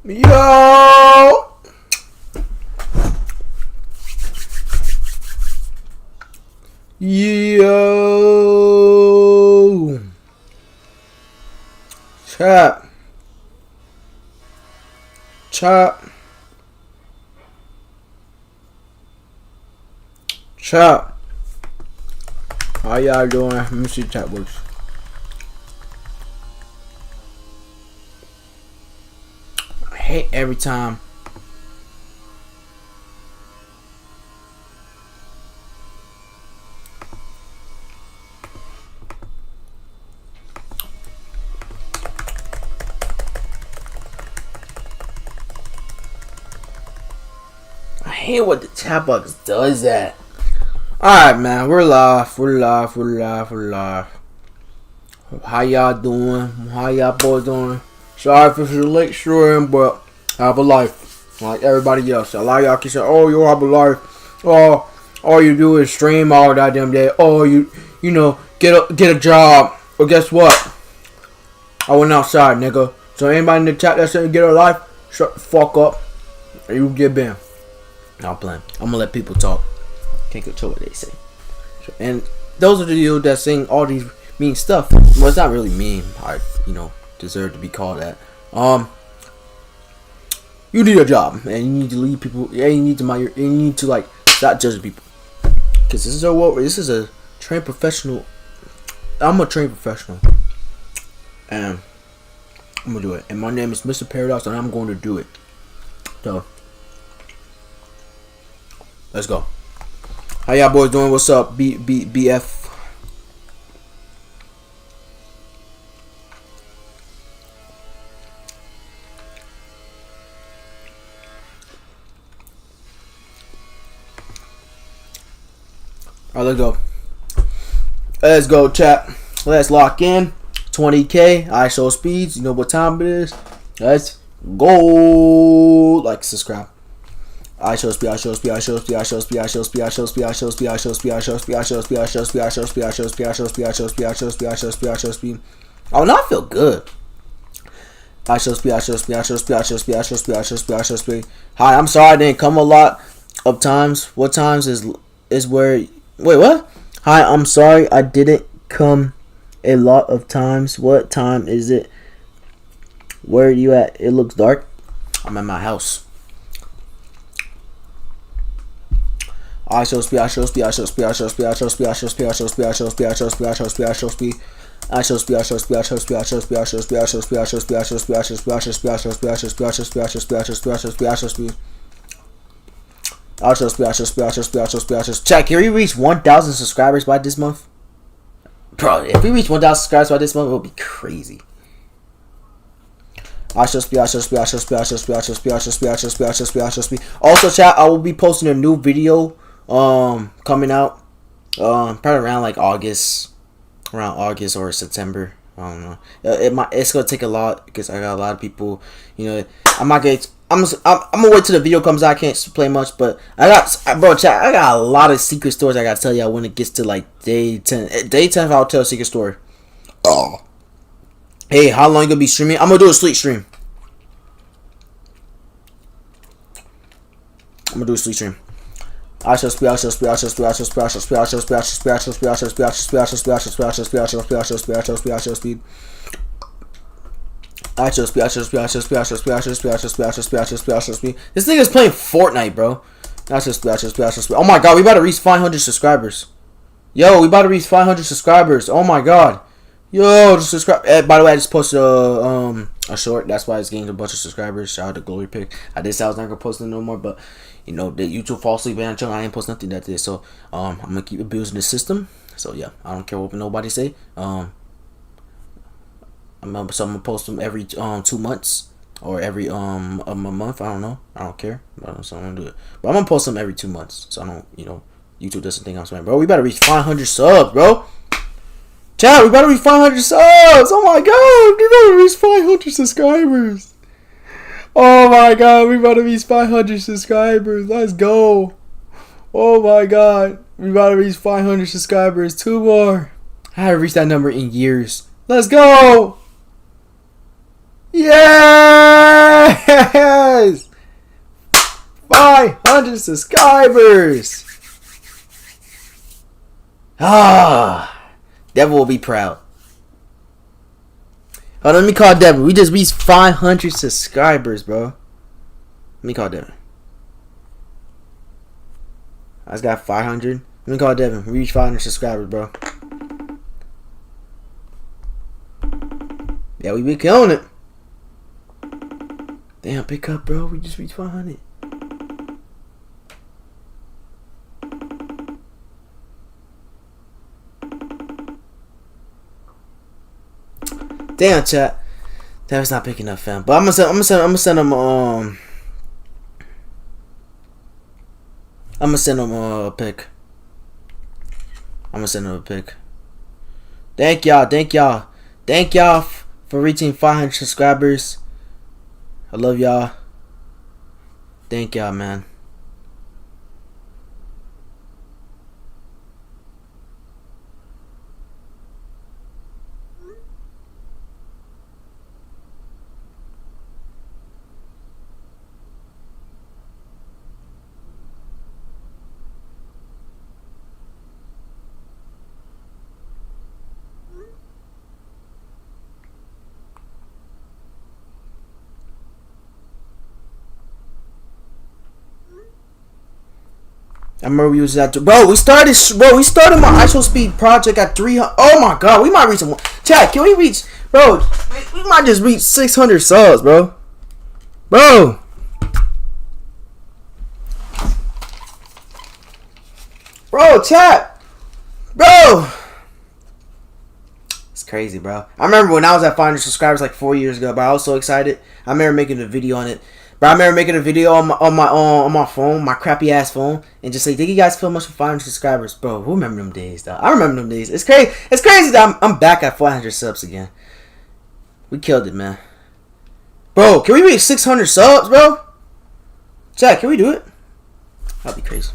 Yo! Yo! Chat. Chat. Chat. How y'all doing? Let me see if chat works. I hate every time. I hate what the chat box does that. Alright, man, we're live. How y'all doing? How y'all boys doing? Sorry for the late stream, but I have a life like everybody else. A lot of y'all can say, "Oh, you have a life. Oh, all you do is stream all goddamn day. Oh, you know, get a job." Well, guess what? I went outside, nigga. So anybody in the chat that said get a life, shut the fuck up, or you get banned. I'm playing. I'm gonna let people talk. Can't control what they say. And those are the you that saying all these mean stuff. Well, it's not really mean. I, deserve to be called that. You need a job, and you need to lead people. Yeah, you need to like stop judging people. Cause this is a trained professional. I'm a trained professional, and I'm gonna do it. And my name is Mr. Paradox, and I'm going to do it. So let's go. How y'all boys doing? What's up, BF? Alright, let's go. Let's go, chat. Let's lock in. 20K. IShowSpeed. You know what time it is. Let's go. Like, subscribe. IShowSpeed. Oh, now I feel good. IShowSpeed. Hi, I'm sorry I didn't come a lot of times. What times is where? Wait, what? Hi, I'm sorry I didn't come a lot of times. What time is it? Where are you at? It looks dark. I'm at my house. IShowSpeed. Chat, can we reach 1,000 subscribers by this month? Bro, if we reach 1,000 subscribers by this month, it will be crazy. Also, chat, I will be posting a new video coming out probably around like August or September. I don't know. It's gonna take a lot because I got a lot of people. I'm gonna wait till the video comes out. I can't play much, but I got a lot of secret stories I gotta tell y'all when it gets to like day 10. Day 10, I'll tell a secret story. Oh. Hey, how long you gonna be streaming? I'm gonna do a sleep stream. IShowSpeed. This nigga's playing Fortnite, bro. Oh my god, we about to reach 500 subscribers. Yo, we about to reach 500 subscribers. Oh my god. Yo, just subscribe. By the way, I just posted a short. That's why it's gained a bunch of subscribers. Shout out to Glory Pick. I did say I was not gonna post it no more, but the YouTube fall asleep on channel. I ain't post nothing that day. So I'm gonna keep abusing the system. So yeah, I don't care what nobody say. I'm gonna post them every 2 months or every a month. I don't know. I don't care. So I'm gonna do it. But I'm gonna post them every 2 months. So I don't YouTube doesn't think I'm smart, bro. We better reach 500 subs, bro. Chat, we better reach 500 subs. Oh my god, we better reach 500 subscribers. Oh my god, we better reach 500 subscribers. Let's go. Oh my god, we better reach 500 subscribers. 2 more. I haven't reached that number in years. Let's go. Yes! 500 subscribers! Ah, Devil will be proud. Hold on, let me call Devin. We just reached 500 subscribers, bro. Let me call Devin. I just got 500. Let me call Devin. We reached 500 subscribers, bro. Yeah, we been killing it. Damn, pick up, bro. We just reached 500. Damn, chat. Devin's not picking up, fam. But I'm gonna send him a pic. I'm gonna send him a pic. Thank y'all for reaching 500 subscribers. I love y'all. Thank y'all, man. I remember we was at we started my IShowSpeed project at 300. Oh my god, we might reach some. Chat, can we reach, bro? We might just reach 600 subs, bro. Bro, chat, bro. It's crazy, bro. I remember when I was at 500 subscribers like 4 years ago, but I was so excited. I remember making a video on it. But I remember making a video on my phone, my crappy ass phone, and just like, thank you guys so much for 500 subscribers, bro. Who remember them days, though? I remember them days. It's crazy. It's crazy that I'm back at 400 subs again. We killed it, man. Bro, can we reach 600 subs, bro? Chat, can we do it? That'd be crazy.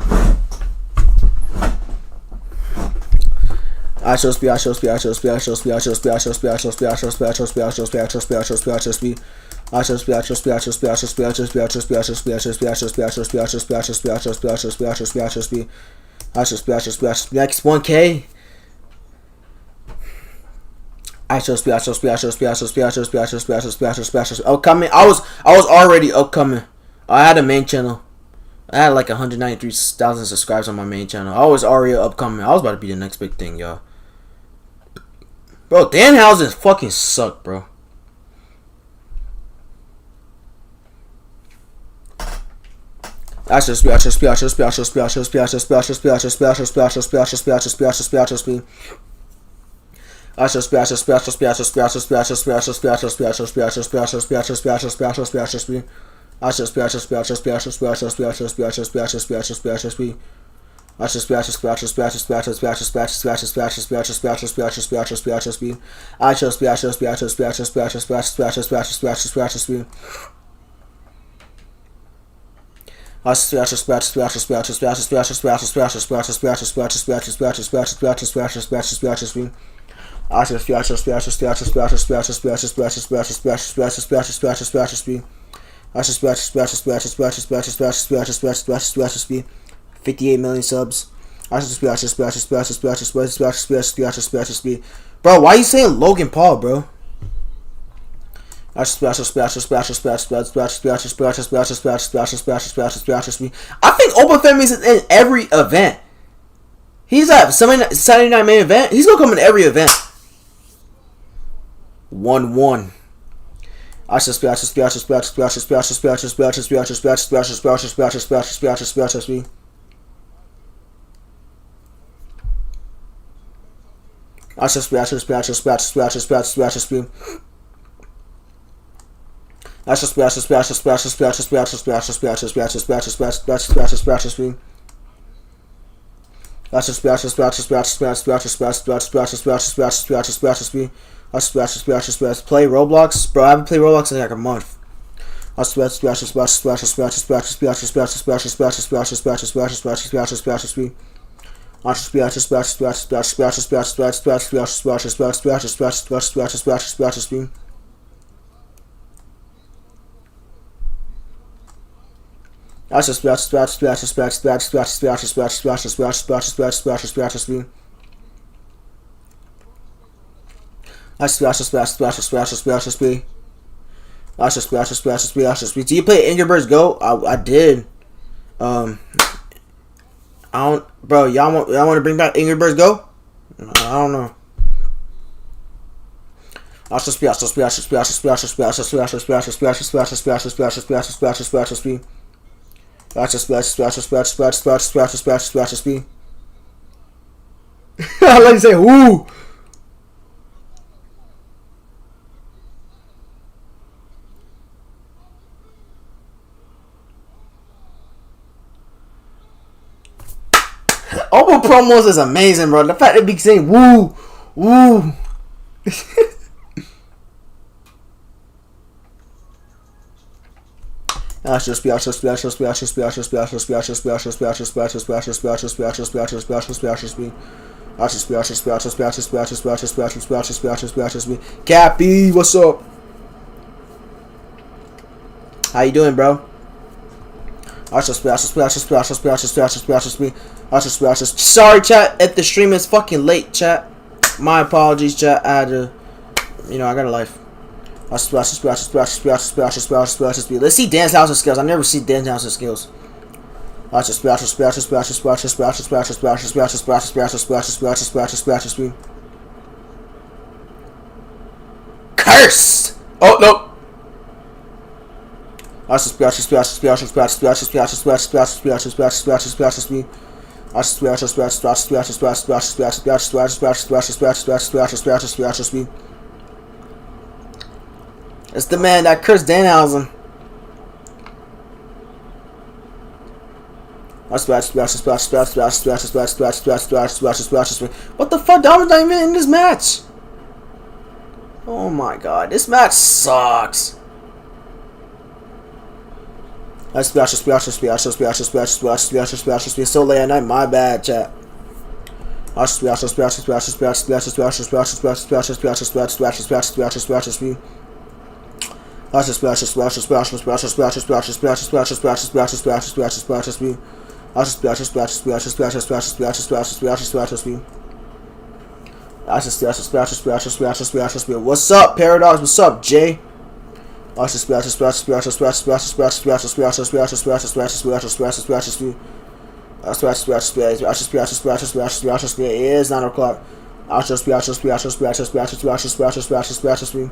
IShowSpeed. Next 1K. Upcoming. I was already upcoming. I had a main channel. I had like 193,000 subscribers on my main channel. I was already upcoming. I was about to be the next big thing, y'all. Bro, Danhausen fucking suck, bro. IShowSpeed. IShowSpeed. 58 million subs. IShowSpeed. Bro, why are you saying Logan Paul, bro? I think Open Femi is in every event. He's at Saturday Night Main Event. He's gonna come in every event. 1-1. Play Roblox, bro. I haven't played Roblox in like a month. That's just splash, splash, splash, splash, splash, splash, splash, splash, splash, splash, splash, splash, splash, splash, splash. That's splash, splash, splash, splash, splash, splash. That's just splash, splash, splash, splash. Do you play Angry Birds Go? I did. I don't, bro. Y'all want to bring back Angry Birds Go? I don't know. That's just splash, splash, splash, splash, splash, splash, splash, splash, splash, splash, splash, splash, splash, splash, splash. That's just splash, splash, splash, splash, splash, splash, splash, splash, splash. I like to say, whoo. Open promos is amazing, bro. The fact they be saying woo, woo. That's just splash, splash, splash, splash, splash, splash, splash, splash, splash, splash, splash, splash, splash, splash, splash, splash, splash, splash. That's just splash, splash, splash, splash, splash, splash, splash, splash, splash, splash. Cappy, what's up? How you doing, bro? That's just splash, splash, splash, splash, splash, splash, splash. That's just splash. Sorry, chat, if the stream is fucking late, chat. My apologies, chat. I had to, I got a life. Splash, splash, splash, splash, splash, splash, splash, splash. Let's see Dance House skills. I never see Dance House skills. Splash, splash, splash, splash, splash, splash, splash, splash, splash, splash, splash, splash, splash, splash, splash, splash. Cursed! Oh no! Splash, splash, splash, splash, splash, splash, splash, splash, splash, splash, splash, splash, splash. Splash, splash, splash, splash, splash, splash, splash, splash, splash, splash, splash, splash, splash, splash, splash, splash. It's the man that cursed Danhausen. Splash, splash, splash, splash, splash, splash, splash, splash, splash, splash, splash, splash, splash. What the fuck? That was not even in this match. Oh my god, this match sucks. Splash, splash, splash, splash, splash, splash, splash, splash, splash. So late at night, my bad, chat. Splash, splash, splash, splash, splash, splash, splash, splash, splash, splash, splash, splash, splash, splash, splash, splash. Splash, splash, splash, splash, splash, splash, splash, splash, splash, splash, splash, splash, splash, splash, splash, splash. Splash, splash, splash, splash, splash, splash, splash, splash, splash, splash. Splash, splash, splash, splash, splash, splash. What's up, Paradox? What's up, Jay? Splash, splash, splash, splash, splash, splash, splash, splash, splash, splash, splash, splash, splash, splash, splash, splash. Splash, splash, splash, splash, splash, splash, splash, splash, splash. It is 9 o'clock. Splash, splash, splash, splash, splash, splash, splash, splash, splash, splash.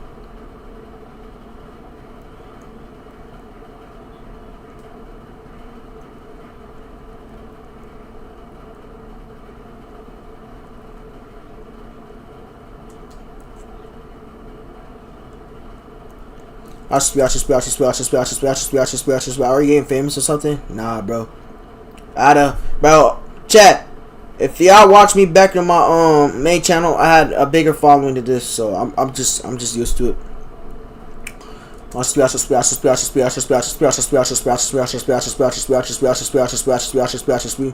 Splash, splash, splash, splash, splash, splash, splash, splash. Are you getting famous or something? Nah, bro. Bro, chat. If y'all watch me back on my main channel, I had a bigger following than this, so I'm just used to it. Splash, splash, splash, splash, splash, splash, splash, splash, splash, splash, splash, splash, splash, splash, splash, splash, splash, splash.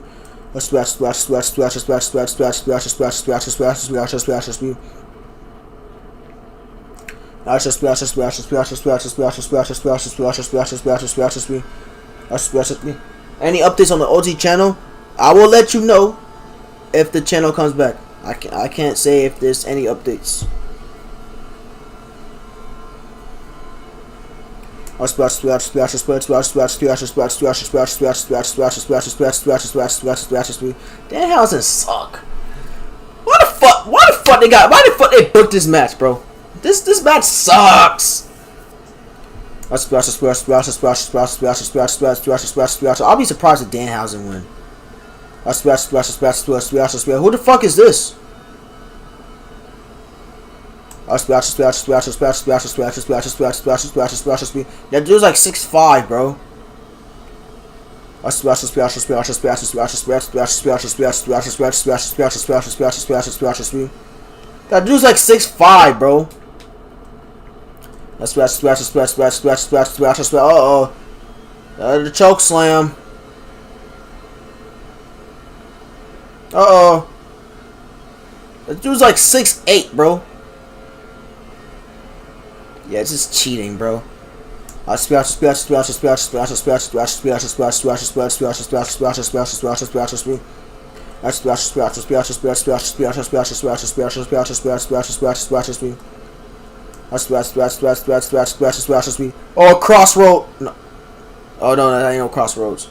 Splash, splash, splash, splash, splash, splash, splash, splash, splash, splash, splash, splash, splash, splash. Splash, splash, splash, splash, splash, splash, splash, splash, splash, splash, splash. Any updates on the OG channel? I will let you know if the channel comes back. I can't say if there's any updates. Splash, splash, splash, splash, splash, splash, splash, splash, splash, splash, splash, splash, splash, splash, splash, splash, splash, splash, splash, splash. Danhausen suck. Why the fuck they booked this match, bro? This match sucks. Splash, splash, splash, splash, splash, splash, splash, splash, splash, splash, splash. I'll be surprised if Danhausen win. Splash, splash, splash, splash, splash, splash. Who the fuck is this? Splash, splash, splash, splash, splash, splash, splash, splash, splash, splash, splash, splash. That dude's like 6'5", bro. Splash, splash, splash, splash, splash, splash, splash, splash, splash, splash, splash, splash, splash, splash, splash, splash, splash, splash. That dude's like 6'5", bro. Splash, splash, splash, splash, splash, splash, splash, splash. The choke slam. That dude's like 6'8", bro. Yeah, it's just cheating, bro. Oh, crossroad. No. Oh no, that ain't no crossroads.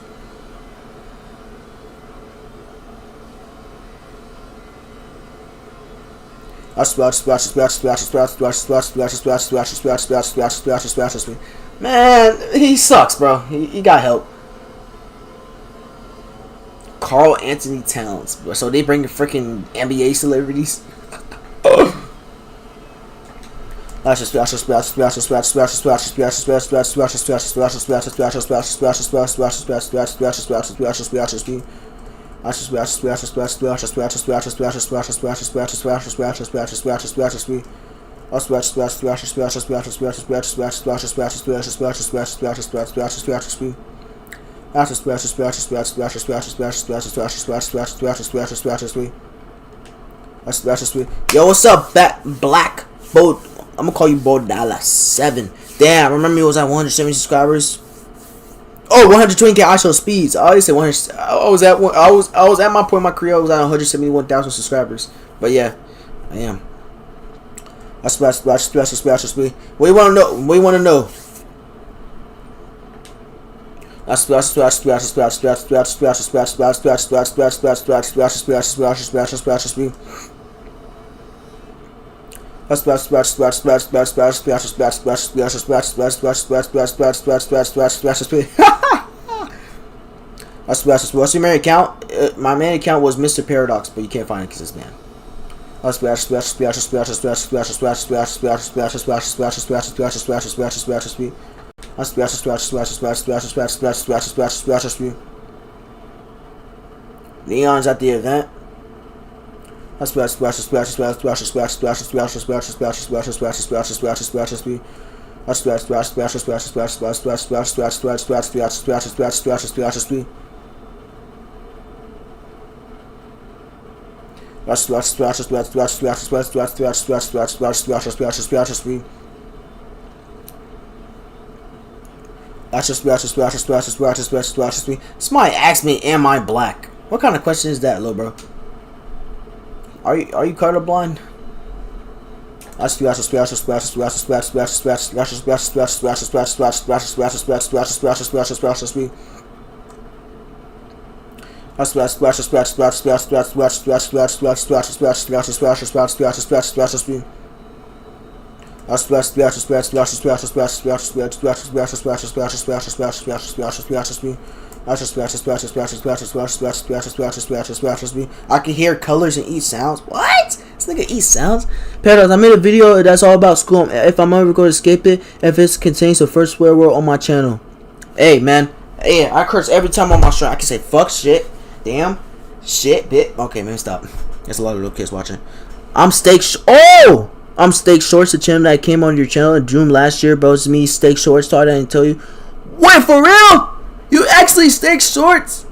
Man, he sucks, bro. He got help. Carl Anthony Towns, bro. So they bring the freaking NBA celebrities. Yo, what's up, Black Boat? I'm gonna call you Bodala 7. Damn, remember it was at 170 subscribers. Oh, 120k IShowSpeeds. I always say 100. I was at my point in my career. I was at 171,000 subscribers. But yeah, I am. What do you want to know? What do you want to know? What's your main account? My main account was Mr. Paradox, but you can't find it because it's banned. Neon's at the event. Somebody asked me, am I black? What kind of question is that, little bro? Are you colorblind? I can hear colors and eat sounds. What? This nigga eat sounds? Paradox, I made a video that's all about school. If I'm ever going to escape it, if it contains the first swear word on my channel. Hey, man. Hey, I curse every time on my stream. I can say fuck, shit, damn, shit, bit. Okay, man, stop. There's a lot of little kids watching. I'm Steak Shorts, the channel that came on your channel in June last year, bro. It's me, Steak Shorts. Thought I didn't tell you. Wait, for real? You actually Steak Shorts?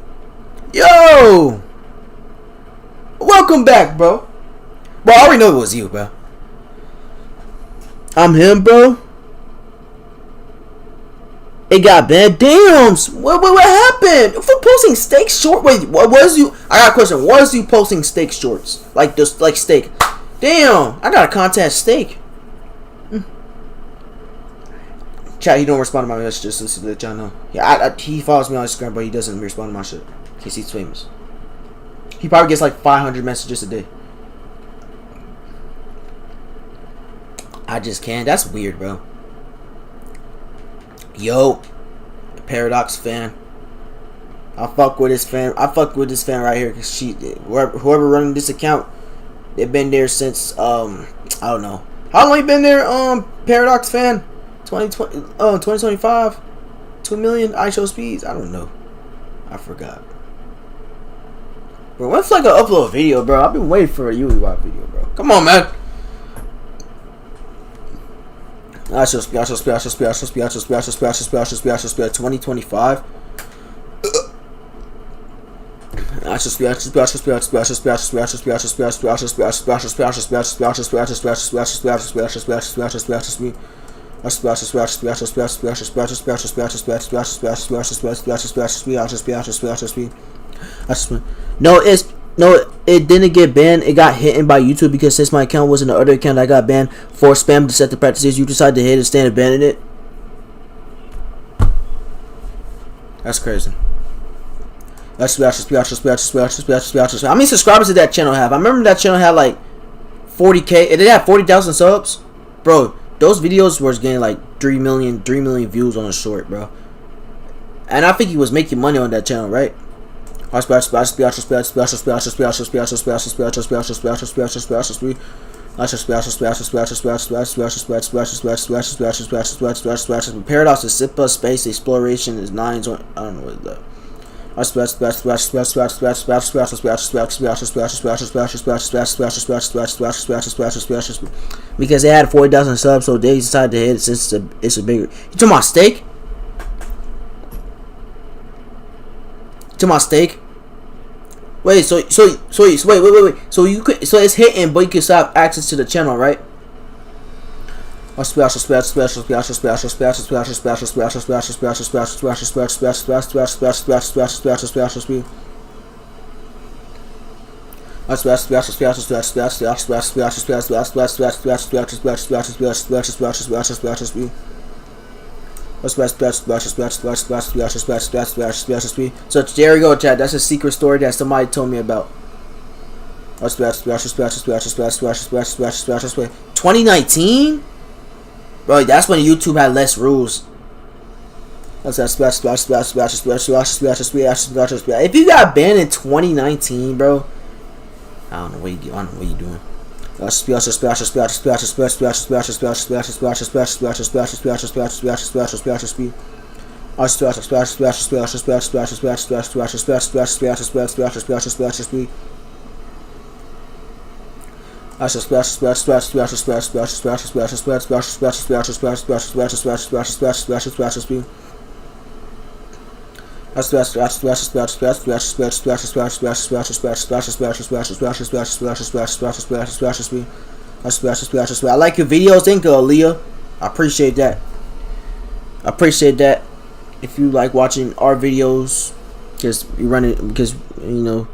Yo! Welcome back, bro. Well, I already know it was you, bro. I'm him, bro. It got bad. Damn! What happened? For posting Steak Short? Wait, what was you? I got a question. Was you posting Steak Shorts? Like this, like steak? Damn! I gotta contact Steak. Chat, he don't respond to my messages, just to let y'all know. Yeah, he follows me on Instagram, but he doesn't respond to my shit. In case he's famous. He probably gets like 500 messages a day. I just can't. That's weird, bro. Yo, Paradox fan. I fuck with this fan. I fuck with this fan right here because whoever running this account, they've been there since I don't know how long you been there. Paradox fan. 2025, 2 million IShowSpeeds. I don't know. I forgot. Bro, when's like I upload a video, bro? I've been waiting for a UEY video, bro. Come on, man. IShowSpeed 2025. No, it didn't get banned. It got hidden by YouTube because since my account was in the other account that got banned for spam deceptive practices, you decided to hit it stand and ban it. That's crazy. How many subscribers did that channel have? I remember that channel had like 40K. It did have 40,000 subs, bro. Those videos was getting like 3 million views on a short, bro. And I think he was making money on that channel, right? Paradox is Sipa space exploration is 9. I don't know what that. Because they had 40,000 subs, so they decided to hit it since it's a bigger. You talking about steak? To my steak. Wait, so wait. So you could, so it's hitting, but you can stop access to the channel, right? Special. So there you go, chat. That's a secret story that somebody told me about. 2019, bro. That's when YouTube had less rules. If you got banned in 2019, bro, I don't know what you doing. I like your videos. Thank you, Aaliyah. I appreciate that. If you like watching our videos, because you run it, because you know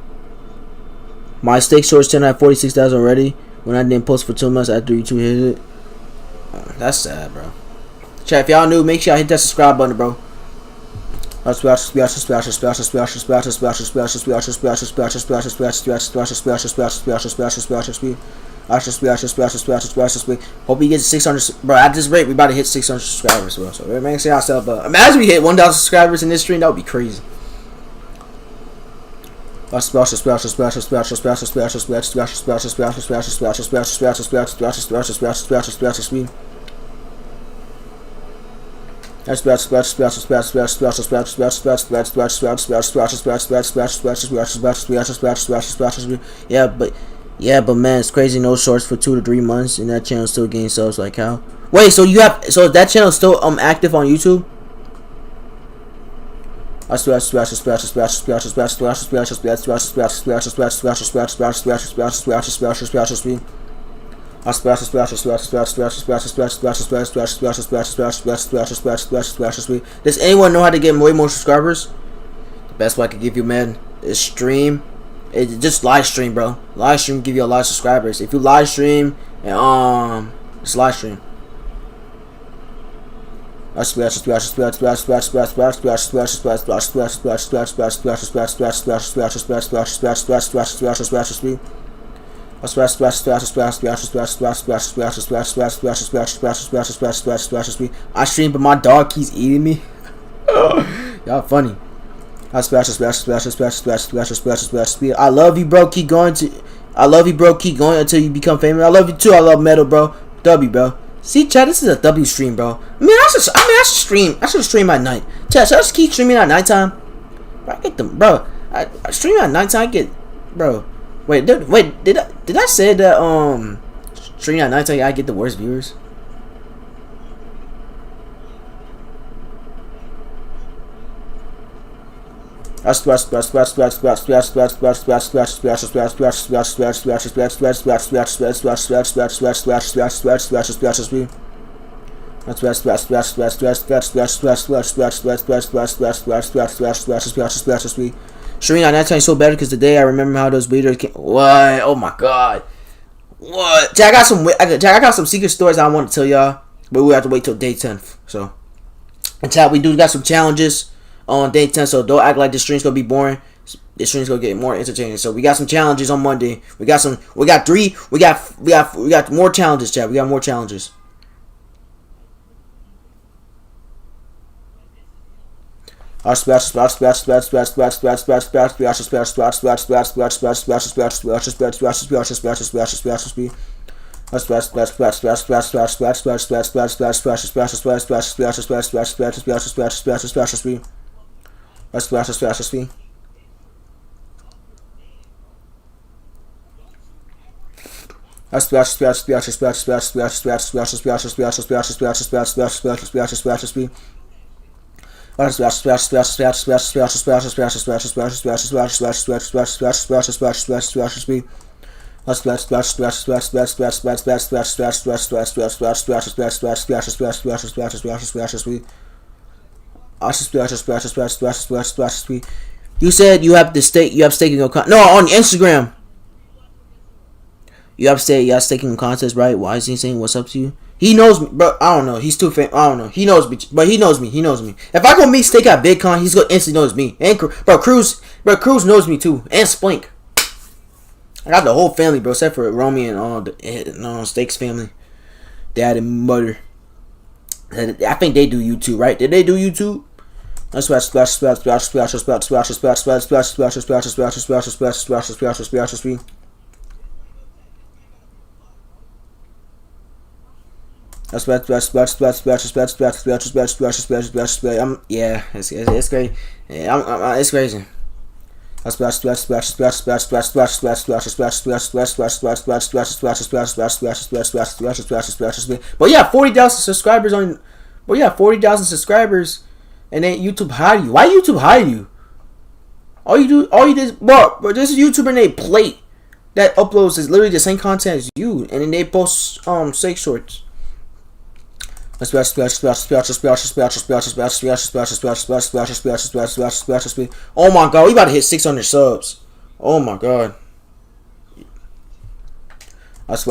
my steak shorts channel had 46,000 already when I didn't post for 2 months after you two hit it. That's sad, bro. Chat, if y'all new, make sure y'all hit that subscribe button, bro. Hope we get to 600, bro. At this rate, we about to hit 600 subscribers, bro. So man, say ourselves, but imagine we hit 1,000 subscribers in this stream. That would be crazy. Yeah, but man, it's crazy. No shorts for 2 to 3 months, and that channel still getting subs. Like how? Wait, so that channel still active on YouTube? Does anyone know how to get way more subscribers? The best way I could give you, man, is stream. Just live stream, bro. Live stream give you a lot of subscribers. If you live stream and just live stream. I stream, but my dog keeps eating me. Y'all funny. I love you, bro. Keep going until you become famous. I love you too. I love metal, bro. W, bro. See, chat, this is a W stream, bro. I should stream at night. Chat, should I just keep streaming at nighttime? I get them, bro. I stream at nighttime. I get, bro. Wait, did I say that streaming at nighttime I get the worst viewers? Sharina, that time so bad because today I remember how those bleeders came. What? Oh my god. What? Jack, I got some secret stories I want to tell y'all, but we have to wait till day 10th. So, and Chad, we do got some challenges on day 10. So don't act like the stream's gonna be boring. The stream's gonna get more entertaining. So we got some challenges on Monday. We got more challenges, Chad. We got more challenges. You said you have staking your no on Instagram. You have staking contest, right? Why is he saying what's up to you? He knows me, bro. I don't know. He's too famous. I don't know. He knows me, but he knows me. He knows me. If I go meet Steak at VidCon, he's gonna instantly knows me. And Cruz knows me too. And Splink. I got the whole family, bro, except for Romy and Steak's family, dad and mother. I think they do YouTube, right? Did they do YouTube? Let's splash. Yeah, it's great. Yeah, it's crazy. But yeah, 40,000 subscribers on. But yeah, 40,000 subscribers, and then YouTube hide you. Why YouTube hide you? All you did, bro. This is YouTuber named Plate that uploads is literally the same content as you, and then they post steak shorts. Oh my god, we about to hit 600 subs. Oh my god. But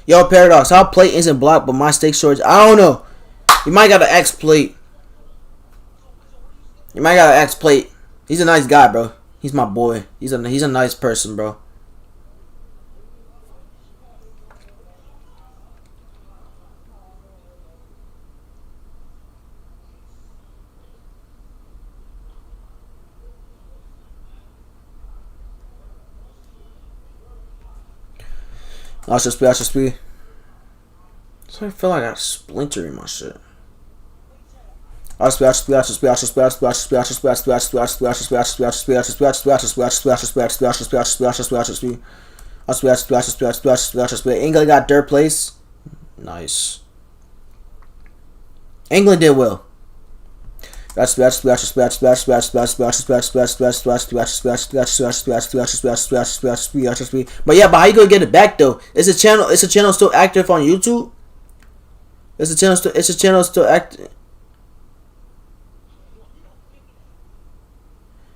yo, Paradox, how Plate isn't blocked, but my steak shorts, I don't know. You might gotta ask Plate. He's a nice guy, bro. He's my boy. He's a nice person, bro. I should speed. So I feel like I got a splinter in my shit. England got third place. Nice. England did well. But yeah, but how you gonna get it back though? Is the channel still active on YouTube? Is the channel still active?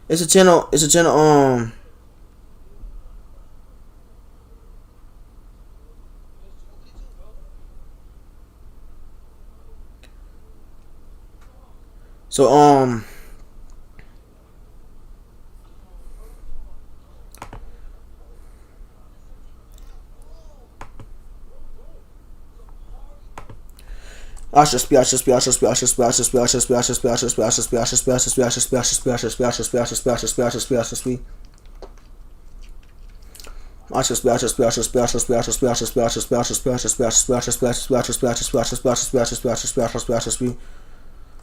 Is the channel So I should speed.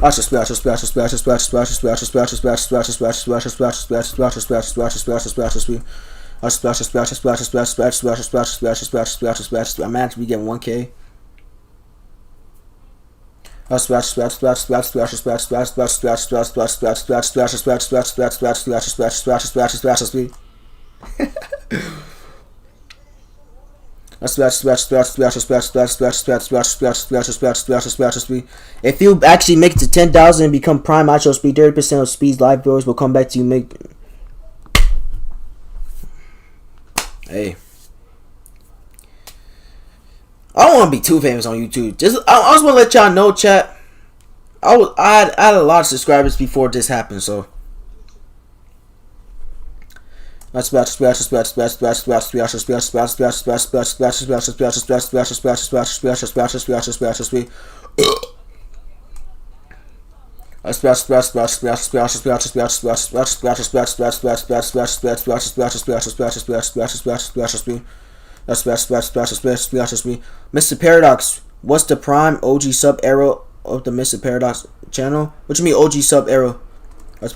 I'm actually getting 1K. If you actually make it to 10,000 and become Prime IShowSpeed, 30% of Speed's live viewers will come back to you. Hey, I don't want to be too famous on YouTube. I just want to let y'all know, chat. I had a lot of subscribers before this happened, so. Mr. Paradox, what's the prime OG sub era of the Mr. Paradox channel? What you mean OG sub era? I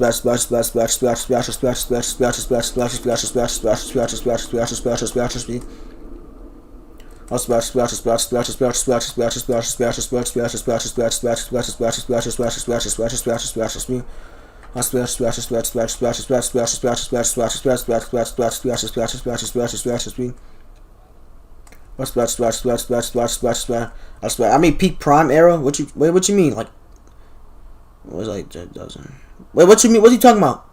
mean peak prime era. What you mean? Like, what was like that doesn't? Wait, what you mean? What are you talking about?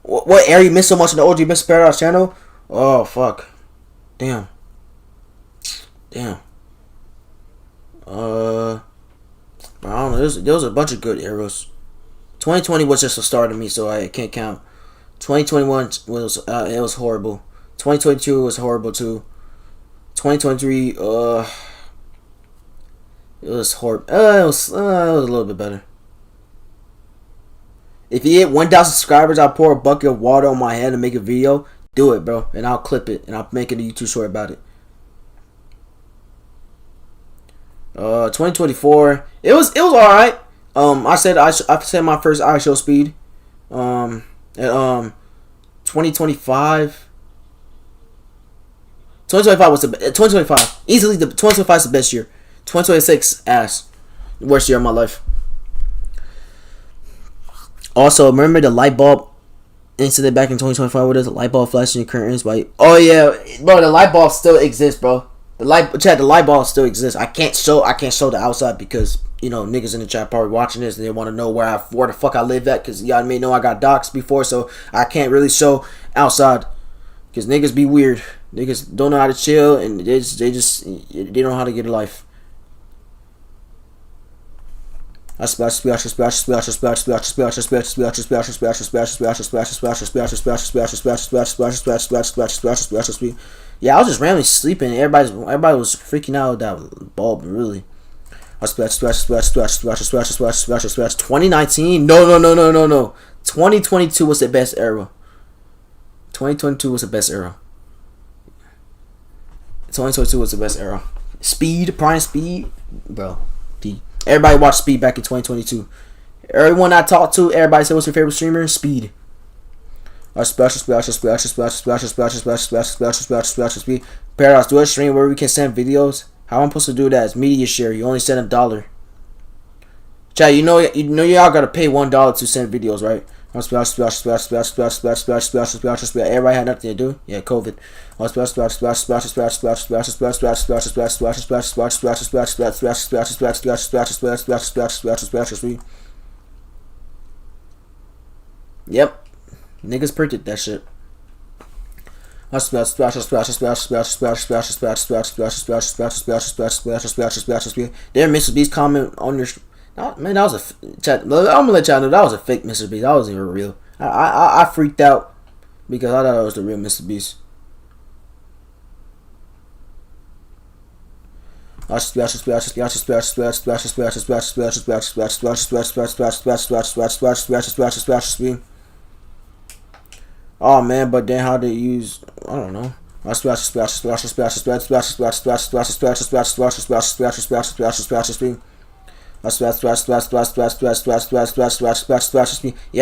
What area you missed so much in the OG Mr. Paradox channel? Oh fuck. Damn. I don't know. There was a bunch of good eras. 2020 was just a start of me, so I can't count. 2021 was it was horrible. 2022 was horrible too. 2023 it was horrible. It was a little bit better. If you hit 1,000 subscribers, I'll pour a bucket of water on my head and make a video. Do it, bro, and I'll clip it and I'll make it a YouTube short about it. 2024, it was all right. I said my first IShowSpeed. 2025. 2025 was the 2025 easily the 2025 is the best year. 2026 ass, worst year of my life. Also, remember the light bulb incident back in 2025 where there's a light bulb flashing your curtains? Oh yeah, bro, the light bulb still exists, bro. The light bulb still exists. I can't show the outside because, you know, niggas in the chat probably watching this and they want to know where the fuck I live at, because y'all may know I got doxed before, so I can't really show outside because niggas be weird. Niggas don't know how to chill and they don't know how to get a life. Yeah, I was just randomly sleeping. Everybody was freaking out with that bulb. Really. 2019? No. 2022 was the best era. 2022 was the best era. 2022 was the best era. Prime Speed, bro. Everybody watched Speed back in 2022. Everyone I talked to, everybody said, what's your favorite streamer? Speed. Paradox, do a stream where we can send videos. How am I supposed to do that? It's media share. You only send $1. Chat, you know y'all gotta pay $1 to send videos, right? Everybody had nothing to do. Yeah, COVID. Yep. Niggas printed that shit. There, Mr. Beast comment on your. Man, that was I'm gonna let y'all know that was a fake Mr. Beast. That wasn't even real. I freaked out because I thought it was the real Mr. Beast. Oh man, but then how they use, I don't know. Yeah,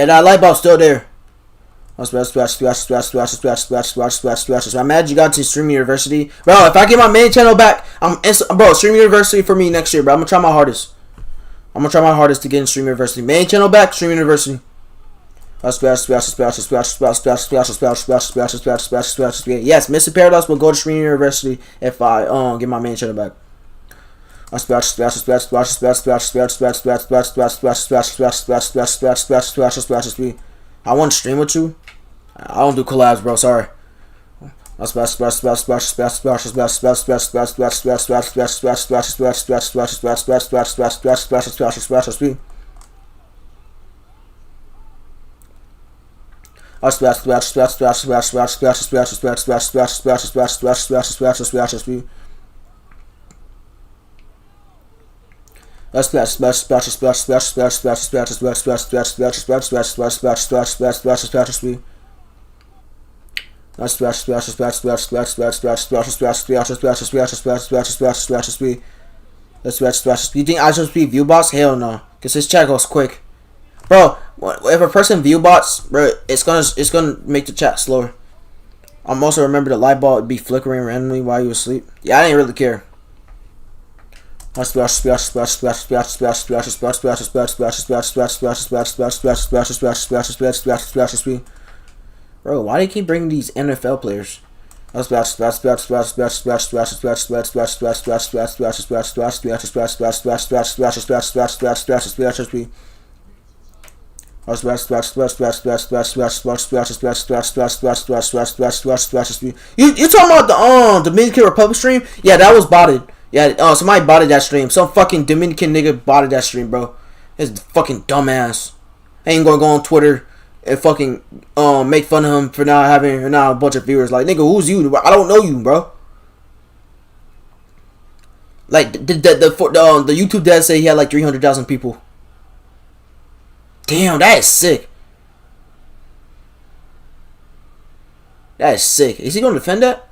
that light bulb's still there. I'm mad you got to Stream University. Bro, if I get my main channel back, bro, Stream University for me next year, bro. I'm gonna try my hardest. I'm gonna try my hardest to get in Stream University. Main channel back, Stream University. Yes, Mr. Paradox will go to Stream University if I get my main channel back. I want to stream with you. I don't do collabs, bro. Sorry. You think IShowSpeed view bots? Hell no, cause his chat goes quick, bro. If a person view bots, bro, it's gonna make the chat slower. I'm also remember the light bulb would be flickering randomly while you were asleep. Yeah, I didn't really care. You think bro, why do you keep bringing these NFL players? You talking about the Dominican Republic stream? Yeah, that was botted. Yeah, somebody botted that stream. Some fucking Dominican nigga botted that stream, bro. It's fucking dumbass. I ain't gonna go on Twitter and fucking make fun of him for not having a bunch of viewers. Like, nigga, who's you? I don't know you, bro. Like the YouTube dad say he had like 300,000 people. Damn, that is sick. That is sick. Is he gonna defend that?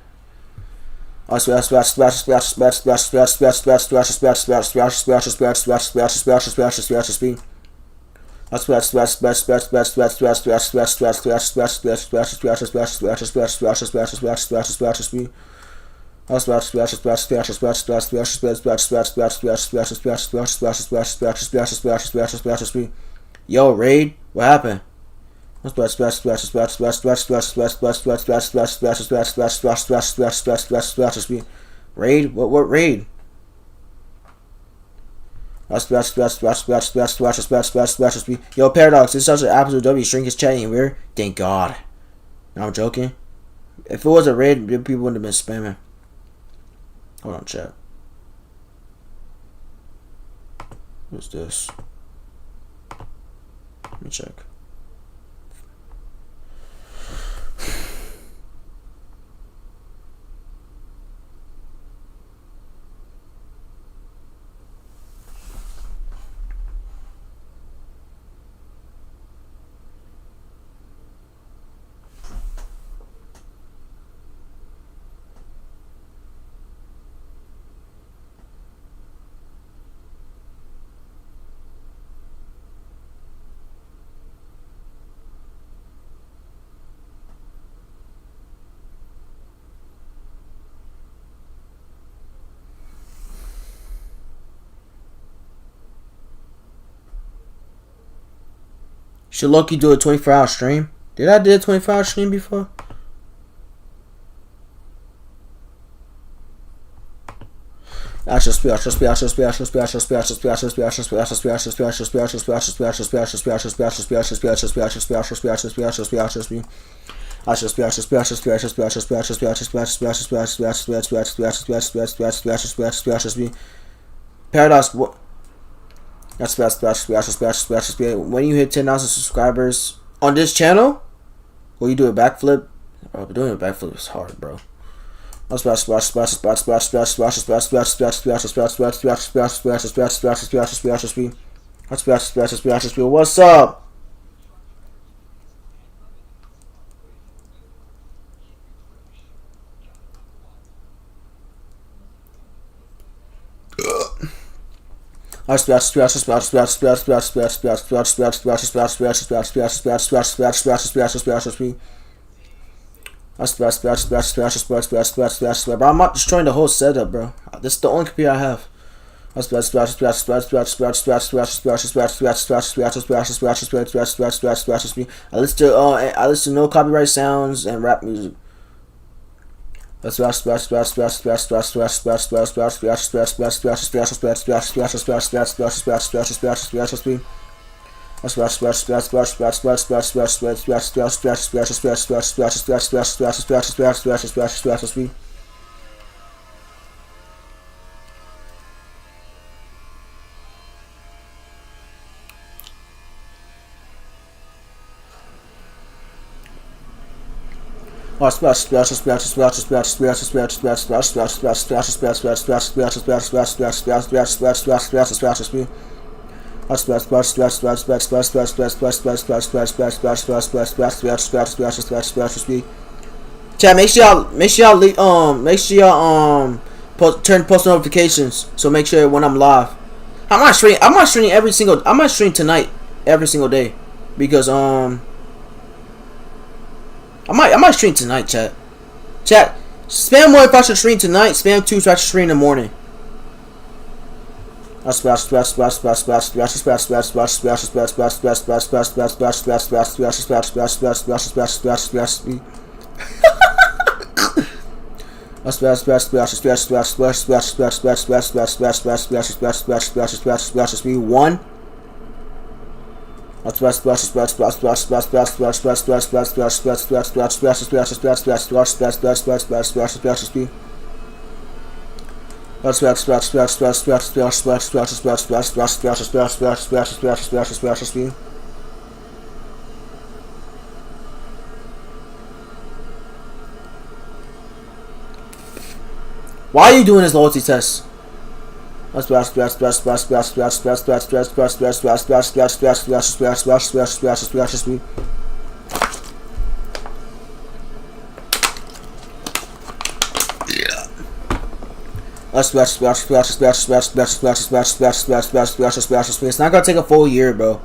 Yo, Raid, what happened? Raid? What raid? Yo, Paradox, this is such an absolute W. Shrink is chatting weird. Thank God. No, I'm joking. If it was a raid, people wouldn't have been spamming. Hold on, chat. What's this? Let me check. Should Loki do a 24-hour stream? Did I do a 24-hour stream before? Paradox, what? That's when you hit 10,000 subscribers on this channel, will you do a backflip? Bro, doing a backflip is hard, bro. What's up? Bro, I'm not destroying the whole setup, bro. This is the only computer I have. I listen to no copyright sounds and rap music. Chat, make sure y'all turn post notifications, so make sure when I'm live. I'm not streaming tonight every single day because I might stream tonight, chat. Spam 1 if I should stream tonight, spam 2 so I should stream in the morning. One. Why are you doing this loyalty test? It's not gonna take a full year, bro.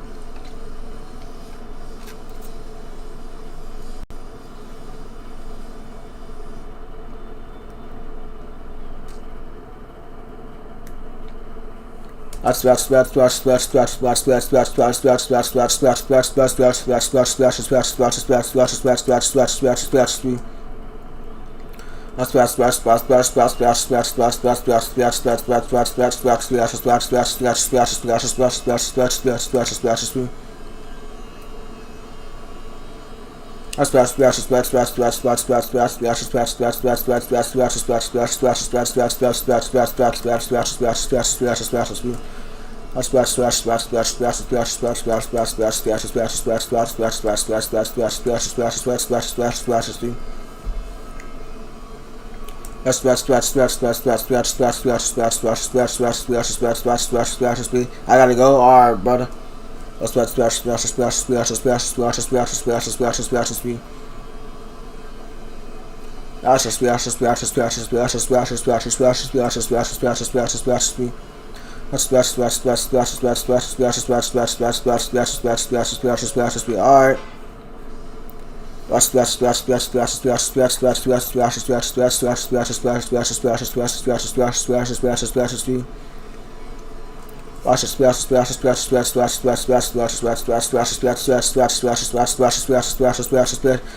I gotta go. Alright, brother.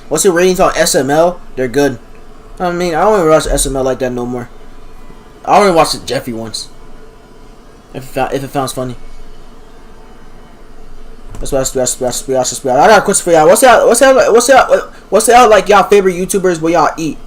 What's your ratings on SML? They're good. I mean, I don't even watch SML like that no more. I only watched the Jeffy once. If it sounds funny. I got a question for y'all. What's out like y'all favorite YouTubers where y'all eat?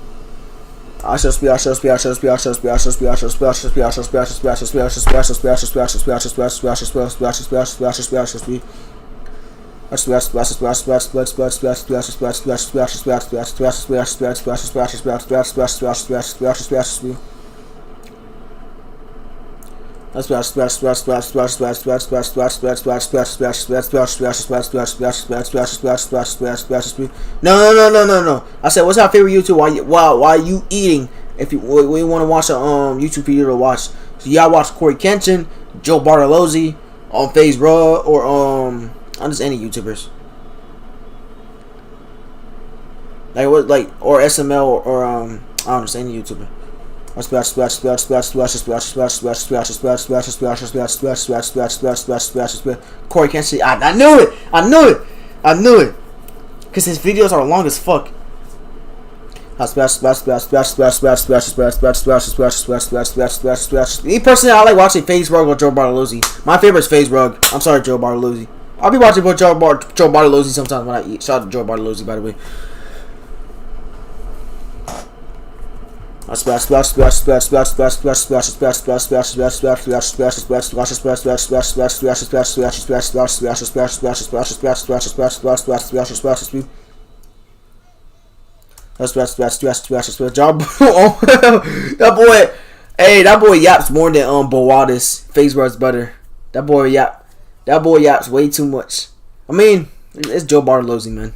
No. I said, what's our favorite YouTube while you eating? If you want to watch a YouTube video to watch, so y'all watch Corey Kenshin, Joe Bartolozzi, on FaZe Raw, or on just any YouTubers. Or SML or I don't know, just any YouTuber. Corey Kenshin, I knew it, cause his videos are long as fuck. Me personally, I like watching FaZe Rug or Joe Bartolozzi. My favorite is FaZe Rug. I'm sorry, Joe Bartolozzi. I'll be watching Joe Bartolozzi sometimes when I eat. Shout out to Joe Bartolozzi, by the way. That boy yaps more than Bowadis. FaZe Rug's better. That boy yaps way too much. I mean, it's Joe Bartolozzi, man.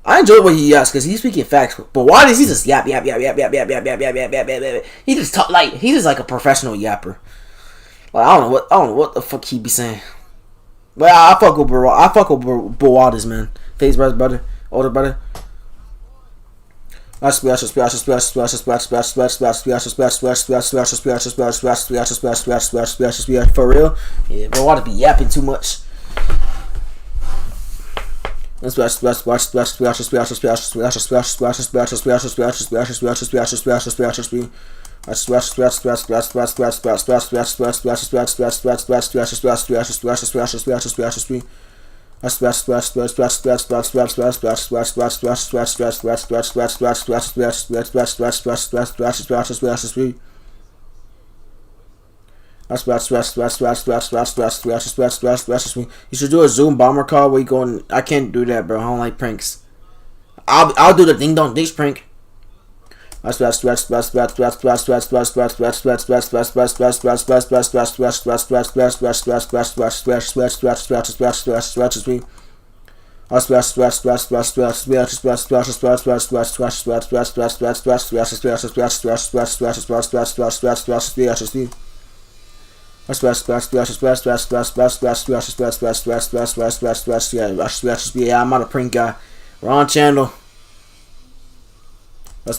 I enjoy what he yaps because he's speaking facts. But why does he just yap? He just talk like he's just like a professional yapper. Like I don't know what the fuck he be saying. But I fuck with Bowadis, man. FaZe Rug's better, older brother. For real? Yeah, Bowadis be yapping too much. You should do a Zoom bomber call where you going. I can't do that, bro. I don't like pranks. I'll do the ding dong ditch prank. Yeah, I'm not a prank guy. Wrong channel. You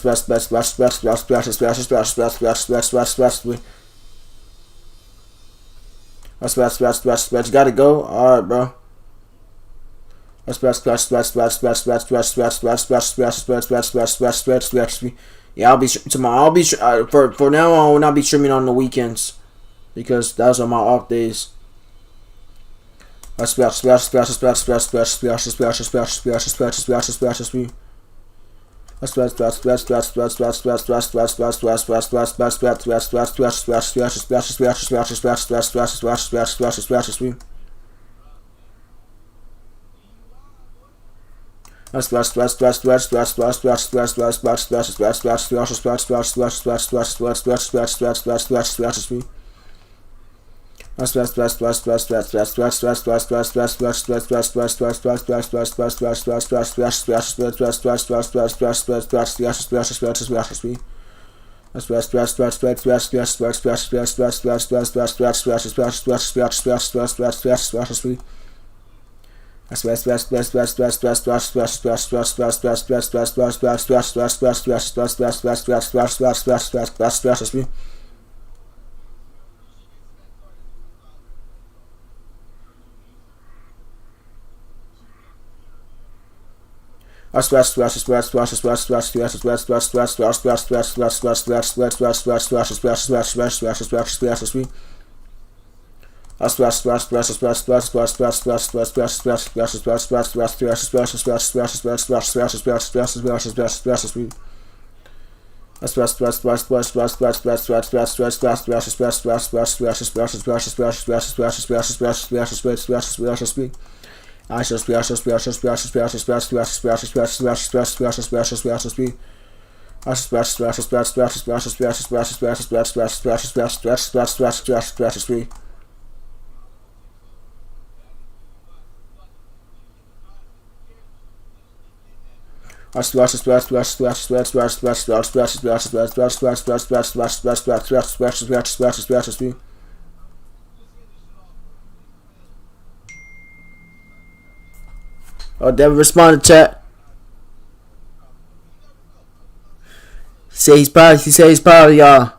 gotta go? Alright, bro. Yeah, I'll be tomorrow. For now on, I will not be streaming on the weekends because those are my off days. Oh, Devin, respond to chat. He said he's proud of y'all.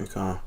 Okay.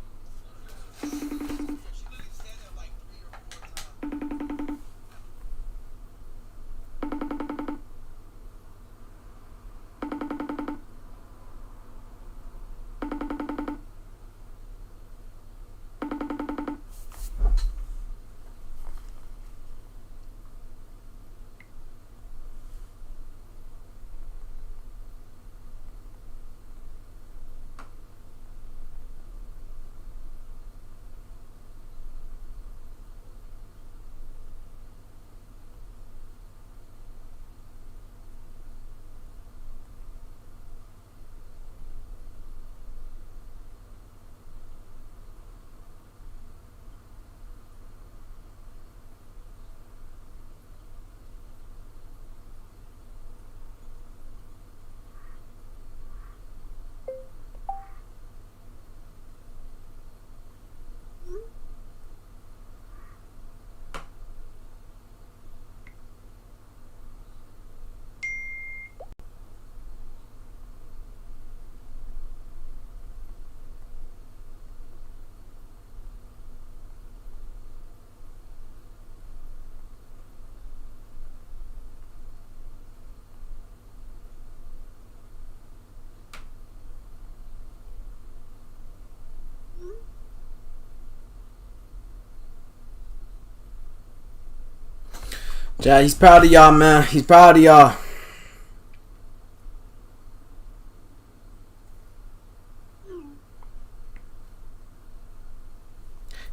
Yeah, he's proud of y'all, man. He's proud of y'all.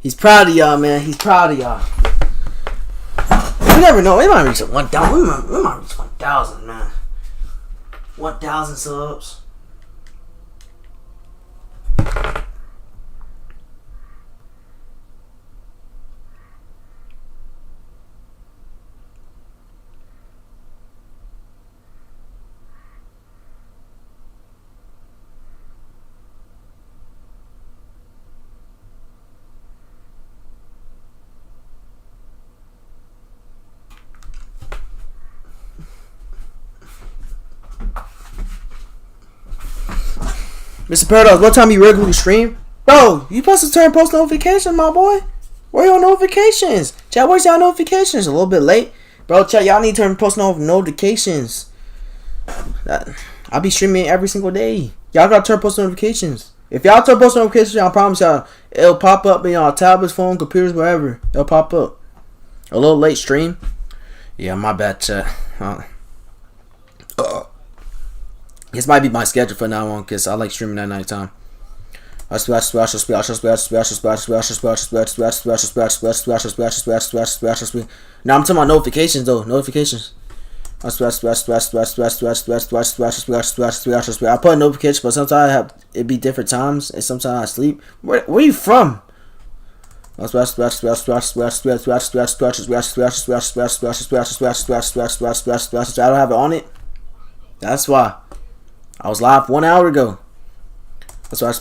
He's proud of y'all, man. He's proud of y'all. You never know. We might reach 1,000. We might reach 1,000, man. 1,000 subs. Mr. Paradox, what time you regularly stream? Bro, you supposed to turn post notifications, my boy. Where are your notifications? Chat, where's your notifications? A little bit late, Bro, chat, y'all need to turn post notifications. I'll be streaming every single day. Y'all gotta turn post notifications. If y'all turn post notifications, I promise y'all, it'll pop up in y'all tablets, phone, computers, wherever. It'll pop up. A little late stream. Yeah, my bad, chat. This might be my schedule for now on, because I like streaming at night time. Now I'm talking about notifications though. Notifications. I put a notification, but sometimes it be different times, and sometimes I sleep. Where are you from? I don't have it on it. That's why. I was live 1 hour ago. South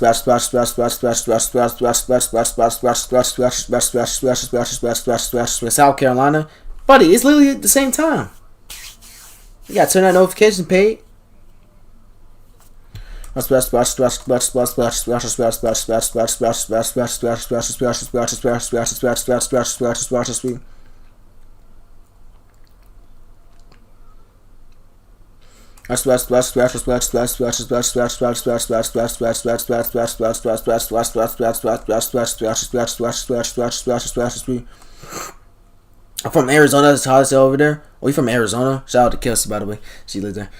Carolina. Buddy, it's literally at the same time. You gotta turn that notification paid. I'm from Arizona. That's how I say over there. Oh, you from Arizona? Shout out to Kelsey, by the way. She lives there.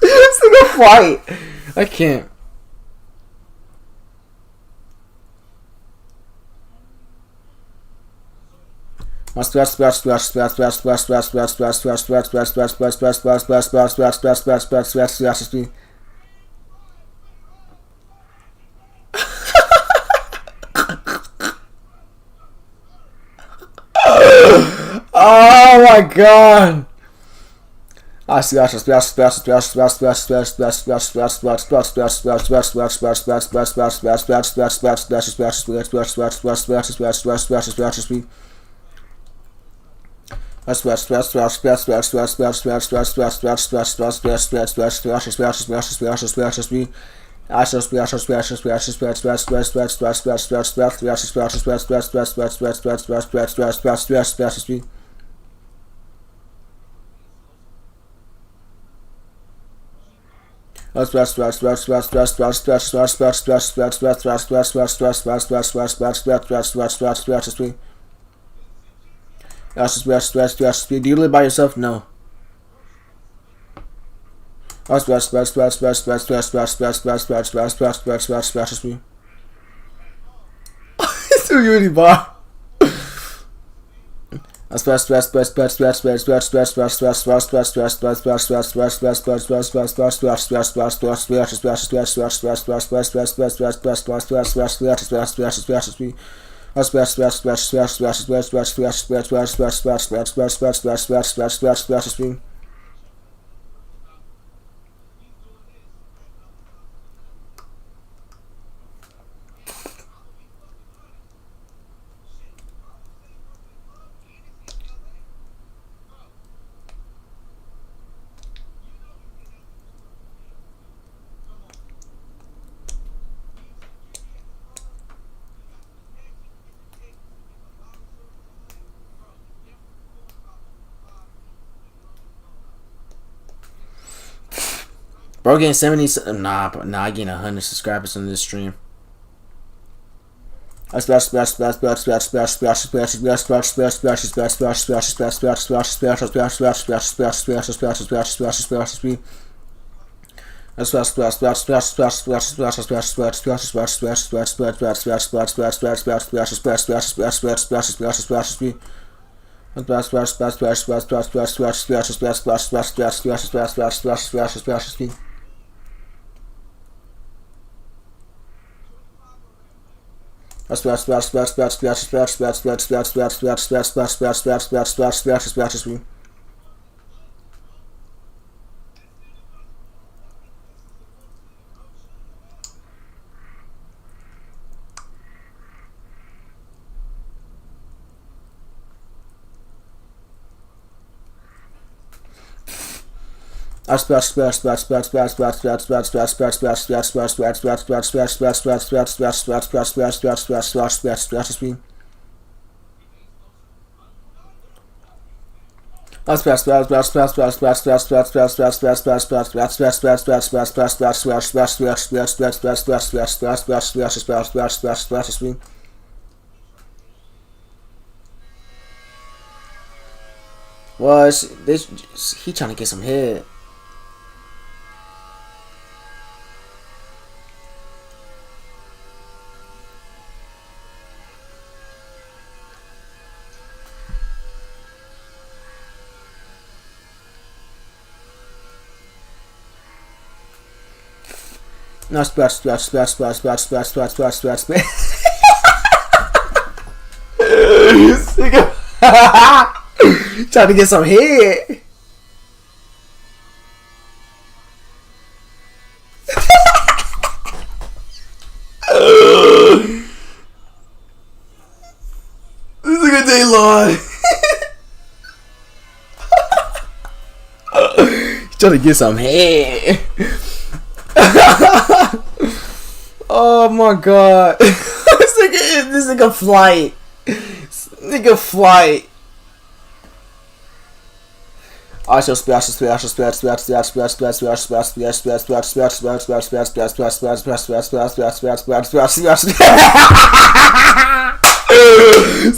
It's like a fight. I can't. Oh my god. I see. Do you live by yourself? No. It's too beauty bar. Bro getting 70. Nah, I getting 100 subscribers on this stream. Was this? He trying to get some head. No splash. Trying to get some head. This is a good day long. Trying to get some head. Oh my god. This nigga flight. Nigga flight. I shall splash.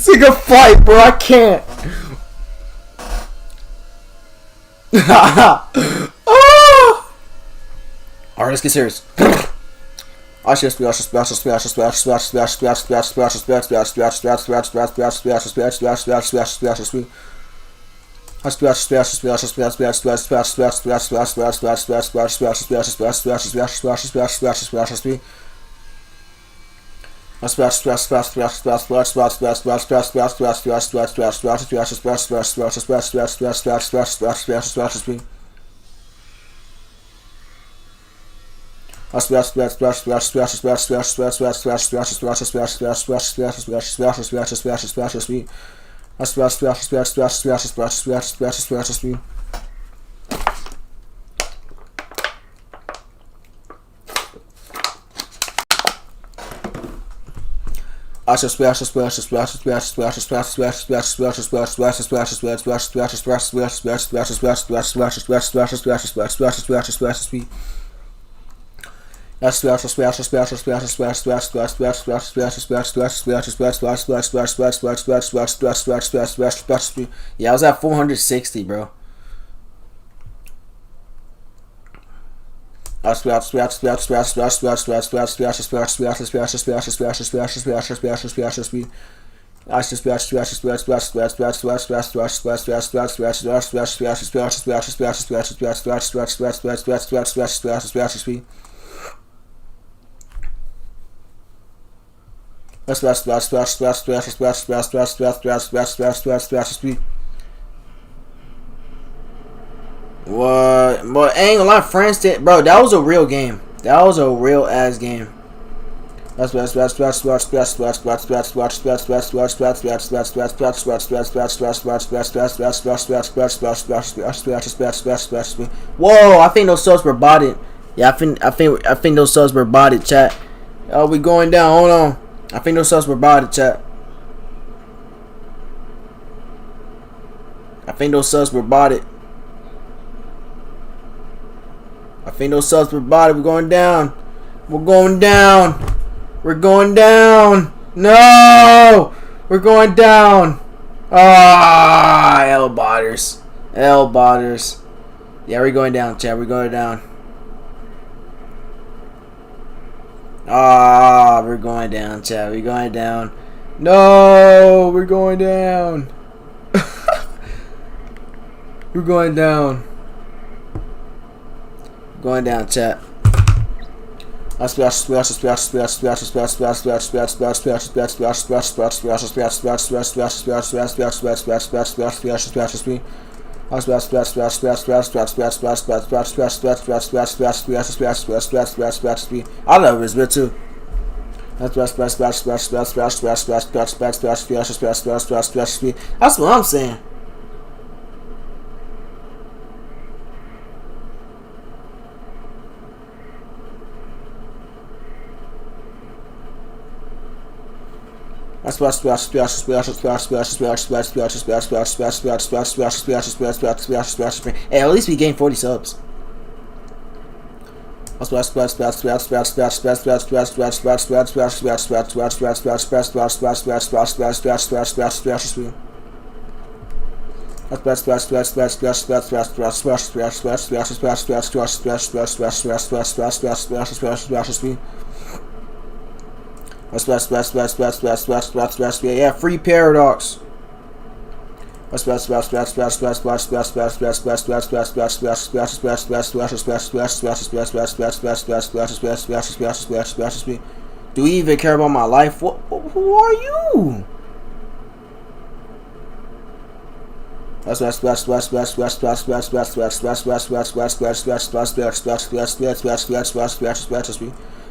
Nigga fight, bro. I can't. Oh. Alright, let's get serious. I should splash. Yeah, I was at 460, bro. What? But ain't a lot of friends did, bro. That was a real game. That was a real ass game. Whoa! I think those subs were botted. Yeah, I think those subs were botted, chat. Oh, we going down. Hold on. I think those subs were botted, chat. I think those subs were botted. I think no subs per body. We're going down. We're going down. We're going down. No! We're going down. Ah, L-botters. L-botters. Yeah, we're going down, chat. We're going down. Ah, we're going down, chat. We're going down. No, we're going down. We're going down. Going down, chat. I love this bit too. That's what I'm saying. Hey, at least we gained 40 subs. Yeah, free Paradox. Hey, do you even care about my life? Who are you?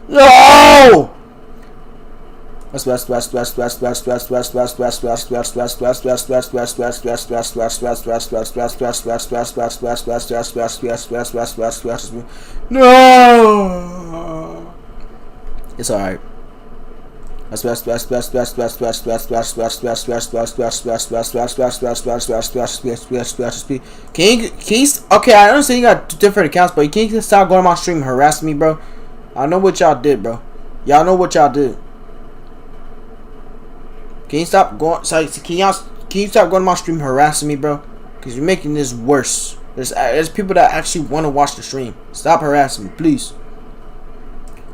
No! No! It's alright. Can you okay, I understand you got 2 different accounts, but can you stop going to my stream harassing me, bro? I know what y'all did, bro. Y'all know what y'all did. Can you stop going? Can you stop going to my stream harassing me, bro? Because you're making this worse. There's people that actually want to watch the stream. Stop harassing me, please.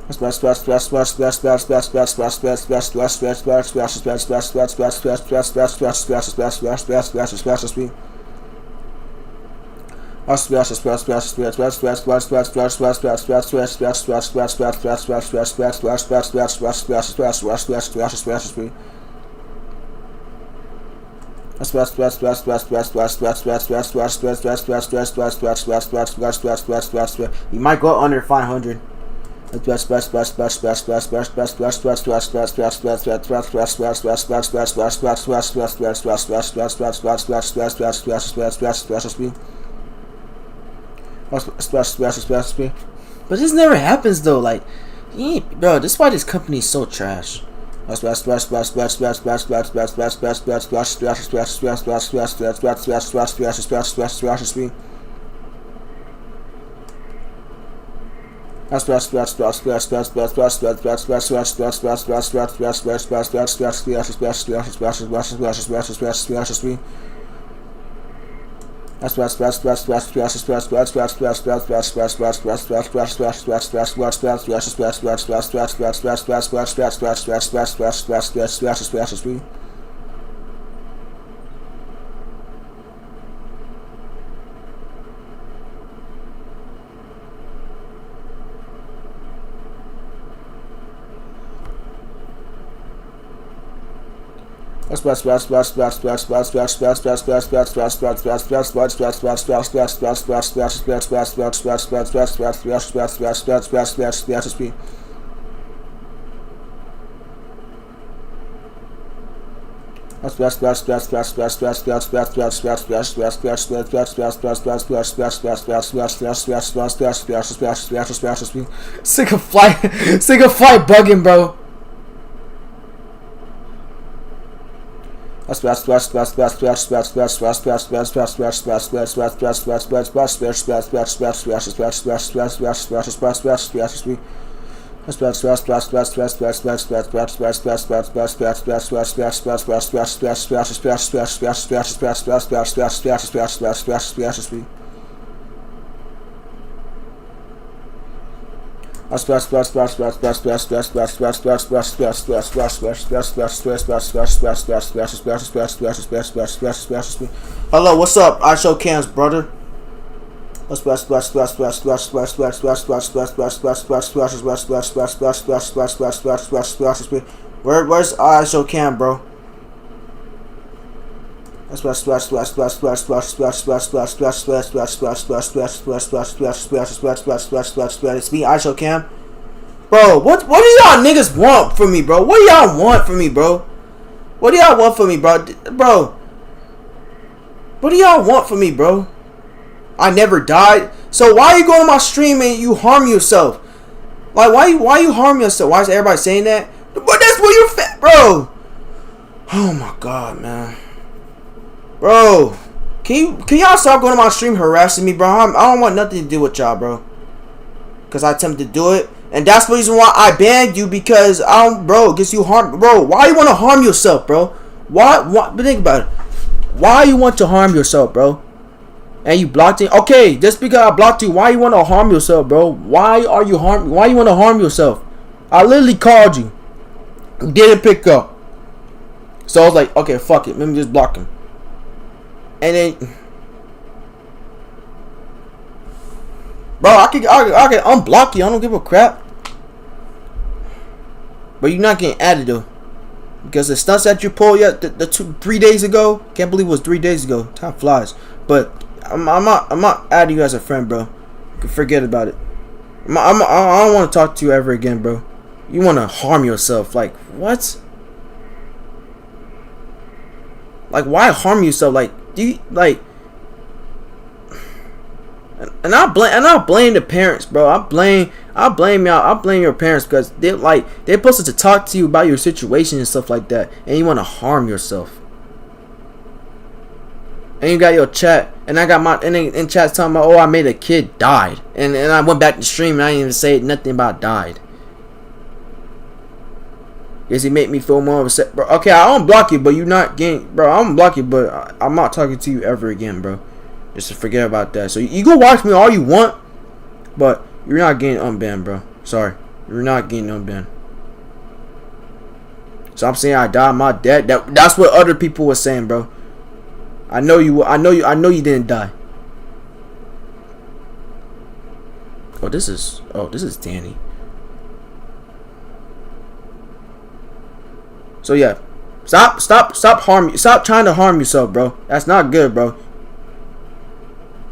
You might go under 500. But this never happens though. Like, bro, this is why this company is so trash. Sick of flight bugging, bro. Hello, what's up? I show cams, brother. Where's I show cam, bro? It's me, I show cam. Bro, what do y'all niggas want from me, bro? What do y'all want from me, bro? What do y'all want from me, bro? Bro, what do y'all want from me, bro? I never died. So why are you going to my stream and you harm yourself? Like, why you harm yourself? Why is everybody saying that? But that's what you're fat, bro. Oh my god, man. Bro, can y'all stop going to my stream harassing me, bro? I don't want nothing to do with y'all, bro. Because I attempted to do it. And that's the reason why I banned you, because bro, gets you harm, bro. Why you want to harm yourself, bro? Why? But think about it. Why you want to harm yourself, bro? And you blocked it. Okay, just because I blocked you, why you want to harm yourself, bro? Why you want to harm yourself? I literally called you. You didn't pick up. So I was like, okay, fuck it. Let me just block him. And then, bro, I can unblock you. I don't give a crap. But you're not getting added though, because the stunts that you pulled, the 3 days ago. Can't believe it was 3 days ago. Time flies. But I'm not adding you as a friend, bro. You can forget about it. I don't want to talk to you ever again, bro. You want to harm yourself? Like what? Like why harm yourself? Like do you like? And I blame the parents, bro. I blame y'all. I blame your parents, because they're supposed to talk to you about your situation and stuff like that, and you want to harm yourself. And you got your chat, and I got my in chat talking about, oh, I made a kid died, and I went back to stream and I didn't even say nothing about died. Because he made me feel more upset, bro. Okay, I don't block you, but you not getting, bro. I don't block you, but I'm not talking to you ever again, bro. Just to forget about that. So you go watch me all you want, but you're not getting unbanned, bro. Sorry, you're not getting unbanned. So I'm saying I died my dad. That's what other people were saying, bro. I know you didn't die. Oh, this is Danny. So yeah, stop trying to harm yourself, bro. That's not good, bro.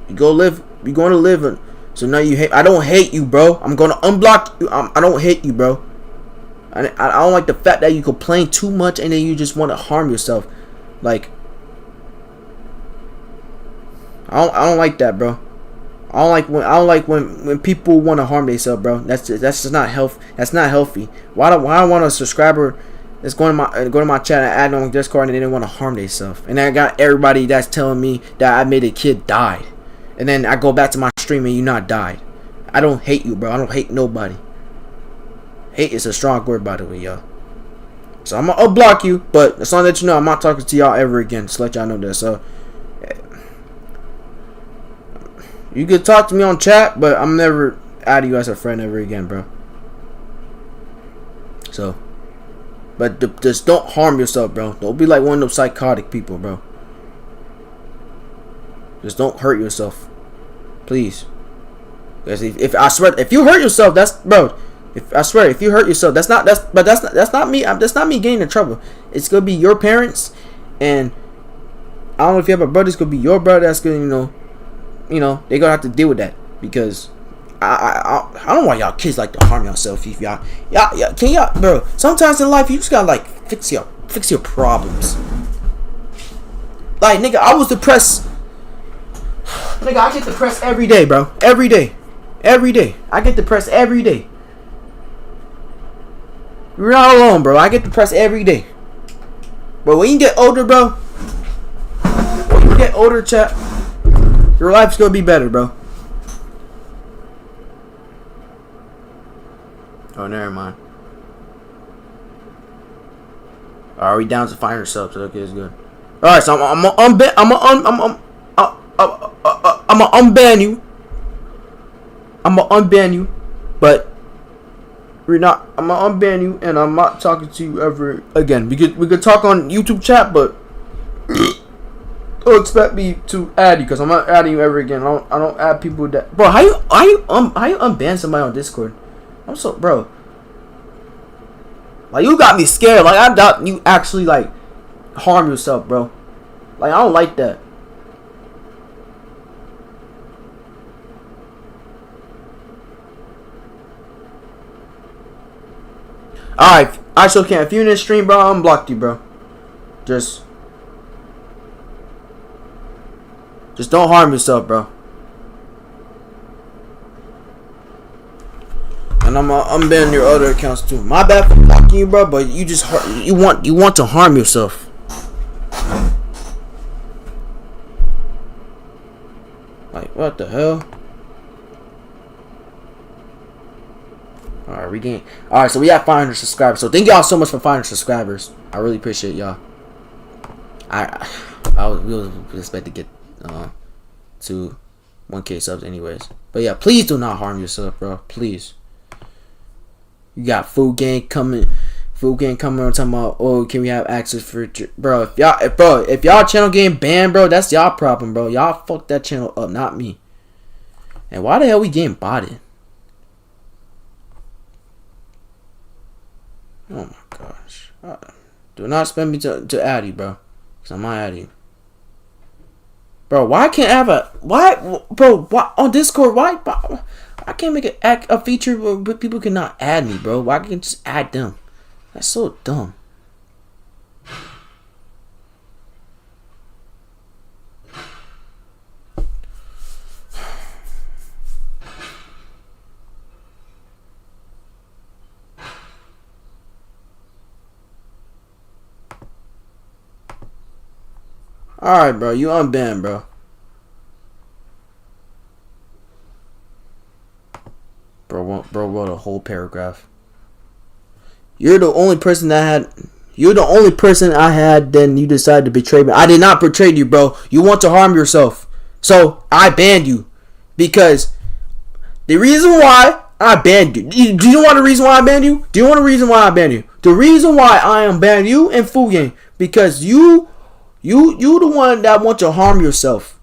You're going to live. So now you hate. I don't hate you, bro. I'm going to unblock you. I don't hate you, bro. I don't like the fact that you complain too much and then you just want to harm yourself. Like, I don't like that, bro. I don't like when people want to harm themselves, bro. That's just not That's not healthy. Why I want a subscriber that's going to my chat and add on Discord and they didn't want to harm themselves, and I got everybody that's telling me that I made a kid died, and then I go back to my stream and you not died. I don't hate you, bro. I don't hate nobody. Hate is a strong word, by the way, y'all. So I'm gonna unblock you, but as long as you know, I'm not talking to y'all ever again. Just let y'all know that. So you could talk to me on chat, but I'm never adding you as a friend ever again, bro. So, but just don't harm yourself, bro. Don't be like one of those psychotic people, bro. Just don't hurt yourself, please. Because if I swear, if you hurt yourself, that's, bro. If you hurt yourself, that's not me. That's not me getting in trouble. It's gonna be your parents, and I don't know if you have a brother. It's gonna be your brother. That's gonna, you know, they're gonna have to deal with that, because I don't want y'all kids like to harm yourself. If y'all can y'all, bro. Sometimes in life you just gotta like fix your problems. Like, nigga, I was depressed. Nigga, I get depressed every day, bro. Every day. I get depressed every day. You're not alone, bro. I get depressed every day. But when you get older, bro, when you get older, chat, your life's gonna be better, bro. Oh, never mind. Are we down to 500 subs? Okay, it's good. All right, so I'm gonna unban you. I'm gonna unban you, but we're not. I'm gonna unban you, and I'm not talking to you ever again. We could talk on YouTube chat, but don't expect me to add you, because I'm not adding you ever again. I don't add people that. Bro, how you unban somebody on Discord? I'm so, bro. Like, you got me scared. Like, I doubt you actually like harm yourself, bro. Like, I don't like that. Alright, I still can't. If you're in this stream, bro, I'm blocked you, bro. Just don't harm yourself, bro. And I'm banning your other accounts too. My bad for blocking you, bro, but you just you want to harm yourself. Like, what the hell? Alright, regain. Alright, so we have 500 subscribers. So thank y'all so much for 500 subscribers. I really appreciate y'all. We was expect to get to 1K subs anyways. But yeah, please do not harm yourself, bro. Please. You got Food Gang coming on talking about, oh, can we have access for, bro? If y'all channel getting banned, bro, that's y'all problem, bro. Y'all fuck that channel up, not me. And why the hell we getting botted? Oh my gosh. Do not spend me to add you, bro. Because I'm not adding you. Bro, why can't I have why on Discord, why I can't make a feature where people cannot add me, bro? Why can't I just add them? That's so dumb. Alright, bro. You unbanned, bro. Bro wrote a whole paragraph. You're the only person I had, then you decided to betray me. I did not betray you, bro. You want to harm yourself. So, I banned you. Because the reason why I banned you. Do you want the reason why I banned you? Do you want the reason why I banned you? The reason why I am banning you and Food Gang. Because you the one that want to harm yourself.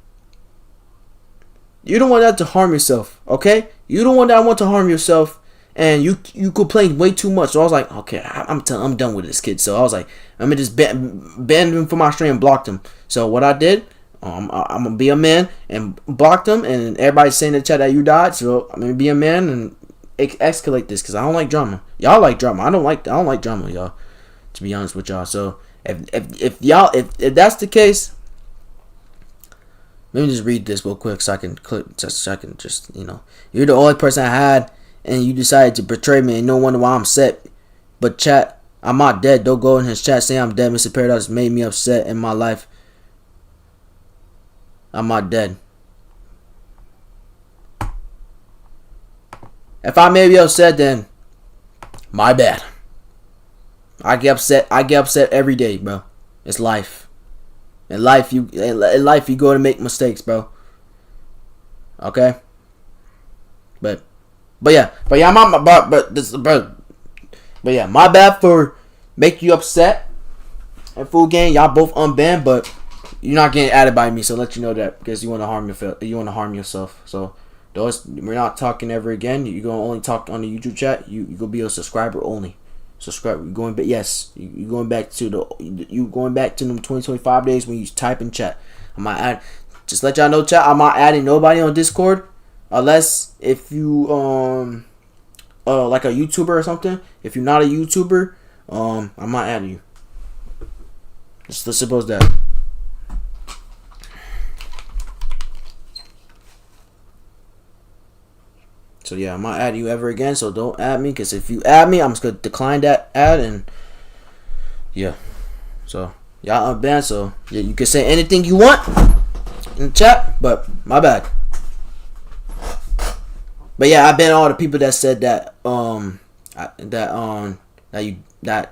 You the one that to harm yourself, okay? You the one that want to harm yourself, and you complained way too much. So I was like, okay, I'm done with this kid. So I was like, I'm gonna just ban him from my stream and blocked him. So what I did, I'm gonna be a man and blocked him, and everybody's saying in the chat that you died. So I'm gonna be a man and escalate this, because I don't like drama. Y'all like drama. I don't like drama, y'all. To be honest with y'all. So if that's the case, let me just read this real quick so I can just, you know. You're the only person I had, and you decided to betray me, and no wonder why I'm upset. But chat, I'm not dead. Don't go in his chat saying I'm dead. Mr. Paradise made me upset in my life. I'm not dead. If I made you upset, then my bad. I get upset every day, bro. It's life. In life, you go to make mistakes, bro. Okay. But yeah, my bad for making you upset. And Food Gang, y'all both unbanned, but you're not getting added by me. So I'll let you know that, because you want to harm yourself. So we're not talking ever again. You're gonna only talk on the YouTube chat. You gonna be a subscriber only. Subscribe. You going back to them 2025 days when you type in chat. I'm not add. Just let y'all know, chat. I'm not adding nobody on Discord, unless if you like a YouTuber or something. If you're not a YouTuber, I'm not adding you. Let's suppose that. So yeah, I'm not adding you ever again. So don't add me, because if you add me, I'm just gonna decline that ad. And yeah, so Y'all unbanned, so yeah, you can say anything you want in the chat, but my bad. But yeah, I banned all the people that said that that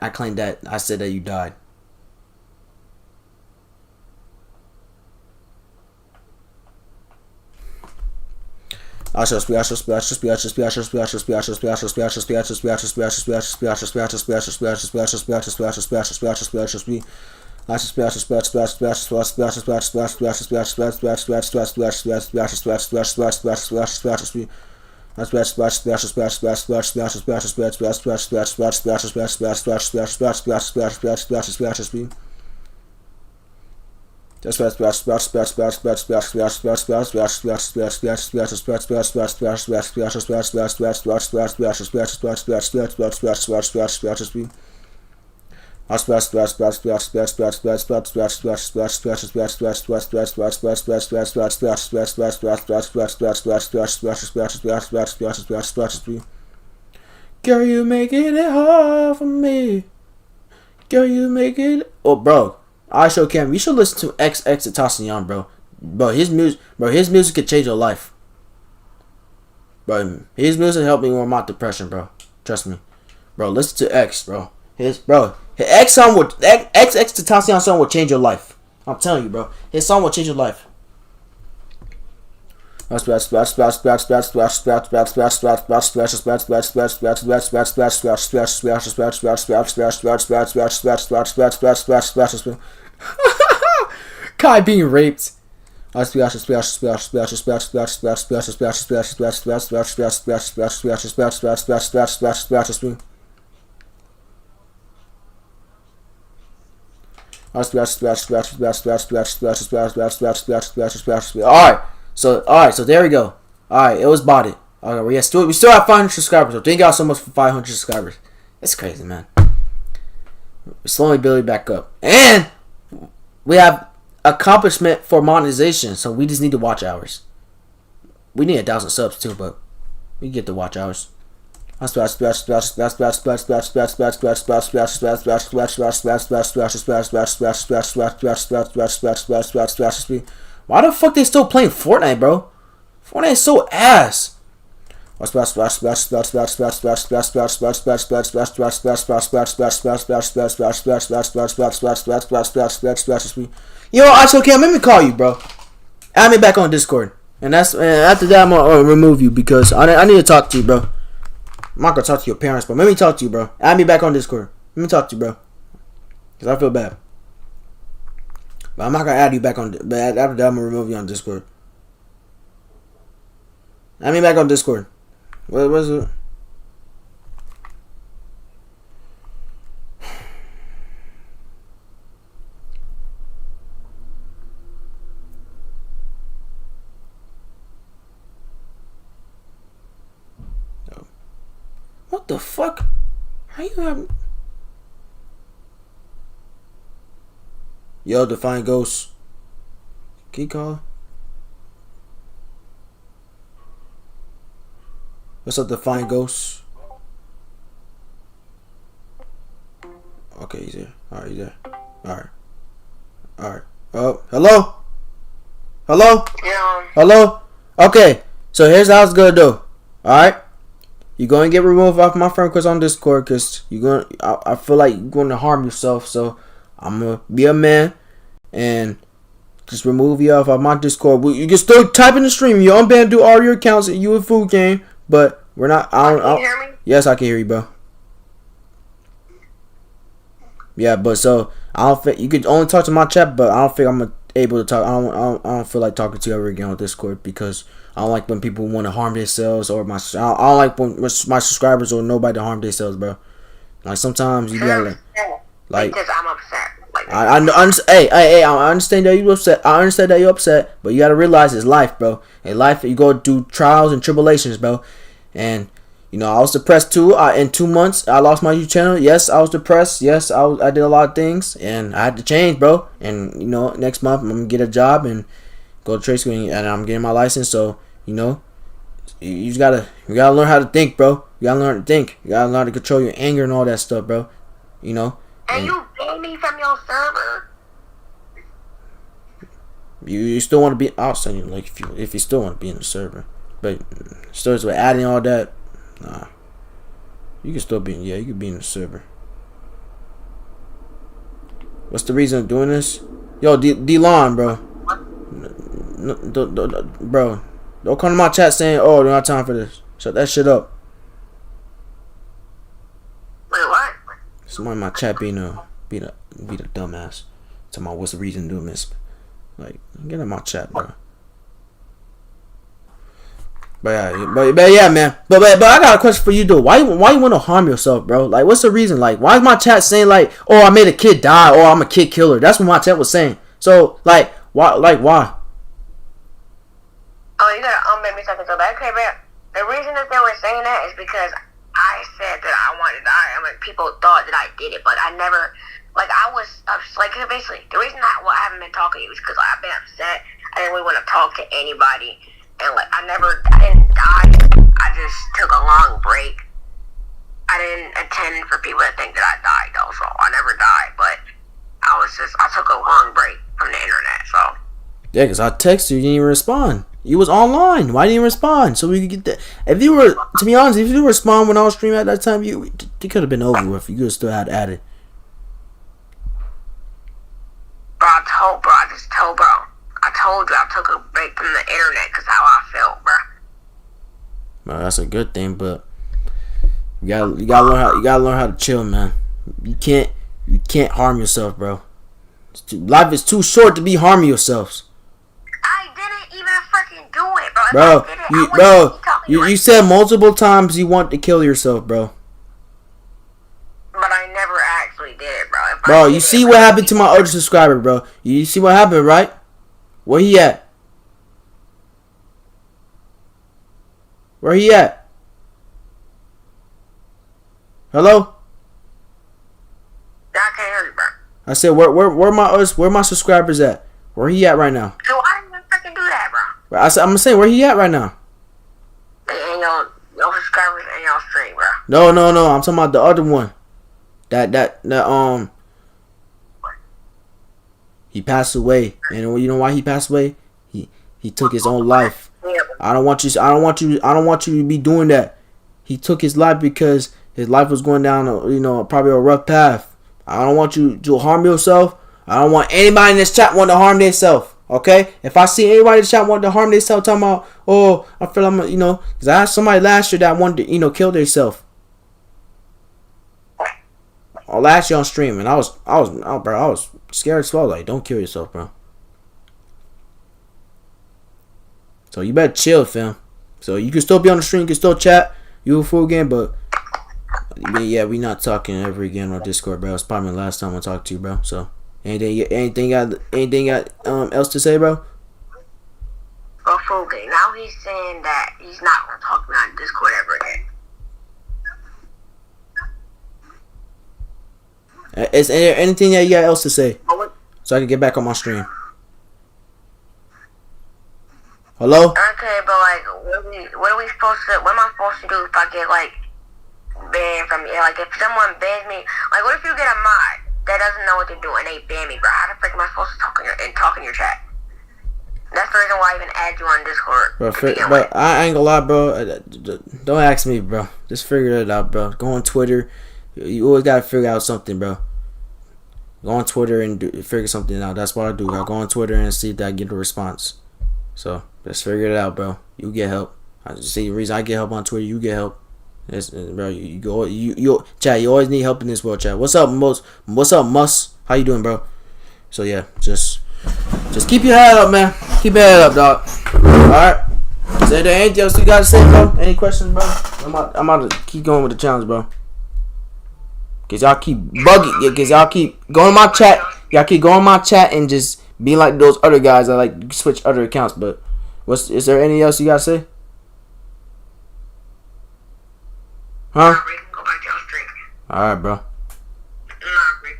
I claimed that I said that you died. Girl, you making it hard for me. Girl, you making it. Oh, bro, I show Cam. You should listen to XX Tentacion, bro. Bro, his music could change your life. Bro, his music helped me with my depression, bro. Trust me, bro. Listen to X, bro. His X song would XX Tentacion song will change your life. I'm telling you, bro. His song will change your life. You know, Kai being raped. Alright, so there we go. Alright, it was botted. Alright, we still have 500 subscribers, so thank y'all so much for 500 subscribers. It's crazy, man. We're slowly building back up. And we have accomplishment for monetization, so we just need to watch hours. We need 1,000 subs too, but we get the watch hours. Why the fuck they still playing Fortnite, bro? Fortnite is so ass. Yo, IShowCam, let me call you, bro. Add me back on Discord. And after that, I'm gonna remove you because I need to talk to you, bro. I'm not gonna talk to your parents, but let me talk to you, bro. Add me back on Discord. Let me talk to you, bro. Because I feel bad. But I'm not gonna add you back on. But after that, I'm gonna remove you on Discord. Add me back on Discord. What was it? What the fuck? How you have? Yo, Define Ghost. Can you call? What's up, Define Ghost? Okay, he's there. Alright, he's there. Alright. Oh, hello? Hello? Yeah. Hello? Okay, so here's how it's gonna do. Alright? You're going to get removed off my friend request on Discord because I feel like you're going to harm yourself. So I'm going to be a man and just remove you off of my Discord. You can still type in the stream. You unban, do all your accounts at you a food game. But we're not. Can you hear me? Yes, I can hear you, bro. Yeah, but so I don't think you could only talk to my chat, but I don't think I'm able to talk. I don't feel like talking to you ever again on Discord because I don't like when people want to harm themselves or I don't like when my subscribers or nobody to harm themselves, bro. Like sometimes you gotta like because I'm upset. Like I understand that you upset. I understand that you're upset, but you gotta realize it's life, bro. In life, you go through trials and tribulations, bro. And you know, I was depressed too. In 2 months, I lost my YouTube channel. Yes, I was depressed. Yes, I did a lot of things, and I had to change, bro. And you know, next month I'm gonna get a job and go to trade school, and I'm getting my license. So you know, you gotta learn how to think, bro. You gotta learn to think. You gotta learn how to control your anger and all that stuff, bro. You know. And you banned me from your server. You still want to be? I'll send you like if you still want to be in the server, but still with adding all that, nah. You can still be you can be in the server. What's the reason of doing this? Yo, D-Lon, bro. Bro, don't come to my chat saying, "Oh, don't have time for this." Shut that shit up. Wait, what? Somebody in my chat being a dumbass. Tell me what's the reason to do this? Like, get in my chat, bro. But yeah, man. But I got a question for you, though. Why you want to harm yourself, bro? Like, what's the reason? Like, why is my chat saying like, "Oh, I made a kid die," or "I'm a kid killer"? That's what my chat was saying. So, like, why? Oh, you gotta make me something so bad. Okay, man. The reason that they were saying that is because I said that I wanted to die. I mean, people thought that I did it, but I never. Like, I was like, basically, the reason I haven't been talking to you is because I've been upset. I didn't really want to talk to anybody, and like, I didn't die. I just took a long break. I didn't intend for people to think that I died, though. So I never died, but I took a long break from the internet. So yeah, because I texted you, you didn't even respond. You was online. Why didn't you respond? So we could get that. If you were, to be honest, if you respond when I was streaming at that time, it could have been over with. You could have still had added. I told you I took a break from the internet because how I felt, bro. Well, that's a good thing, but you gotta learn how to chill, man. You can't harm yourself, bro. Life is too short to be harming yourselves. I didn't even freaking do it, bro. You said multiple times you want to kill yourself, bro. But I never actually did it, bro. Bro, you see what happened to my other subscriber, bro. You see what happened, right? Where he at? Where he at? Hello? I can't hear you, bro. I said, where my subscribers at? Where he at right now? So I didn't even freaking do that, bro. I said, I'm saying, where he at right now? And your subscribers and your stream, bro. No. I'm talking about the other one. That he passed away, and you know why he passed away? He took his own life. Yeah. I don't want you to be doing that. He took his life because his life was going down probably a rough path. I don't want you to harm yourself. I don't want anybody in this chat want to harm themselves. Okay? If I see anybody in the chat want to harm themselves, talking about, "Oh, I feel I'm because I had somebody last year that wanted to kill themselves. Or last year on stream, and I was scared as well. Like, don't kill yourself, bro. So you better chill, fam. So you can still be on the stream, you can still chat, you a full game, but yeah, we not talking ever again on Discord, bro. It's probably the last time I talk to you, bro. So anything got else to say, bro? Well, full game. Now he's saying that he's not gonna talk to me on Discord ever again. Is there anything that you got else to say? So I can get back on my stream. Hello? Okay, but like, what are we supposed to? What am I supposed to do if I get like banned from? Like, if someone bans me, like, what if you get a mod that doesn't know what to do and they ban me, bro? How the frick am I supposed to talk in your chat? That's the reason why I even add you on Discord. Bro, I ain't gonna lie, bro. Don't ask me, bro. Just figure it out, bro. Go on Twitter. You always gotta figure out something, bro. Go on Twitter and figure something out. That's what I do. I go on Twitter and see if I get a response. So just figure it out, bro. You get help. I see the reason I get help on Twitter. You get help. Bro, you chat. You always need help in this world, chat. What's up, What's up, Mus? How you doing, bro? So yeah, just keep your head up, man. Keep your head up, dog. All right. Is there anything else you gotta say, bro? Any questions, bro? I'm about to keep going with the challenge, bro. Cause y'all keep bugging. Cause y'all keep going to my chat. Y'all keep going to my chat and just being like those other guys that like switch other accounts. But is there anything else you gotta say? Huh? Go back to your stream. Alright, bro. Nah,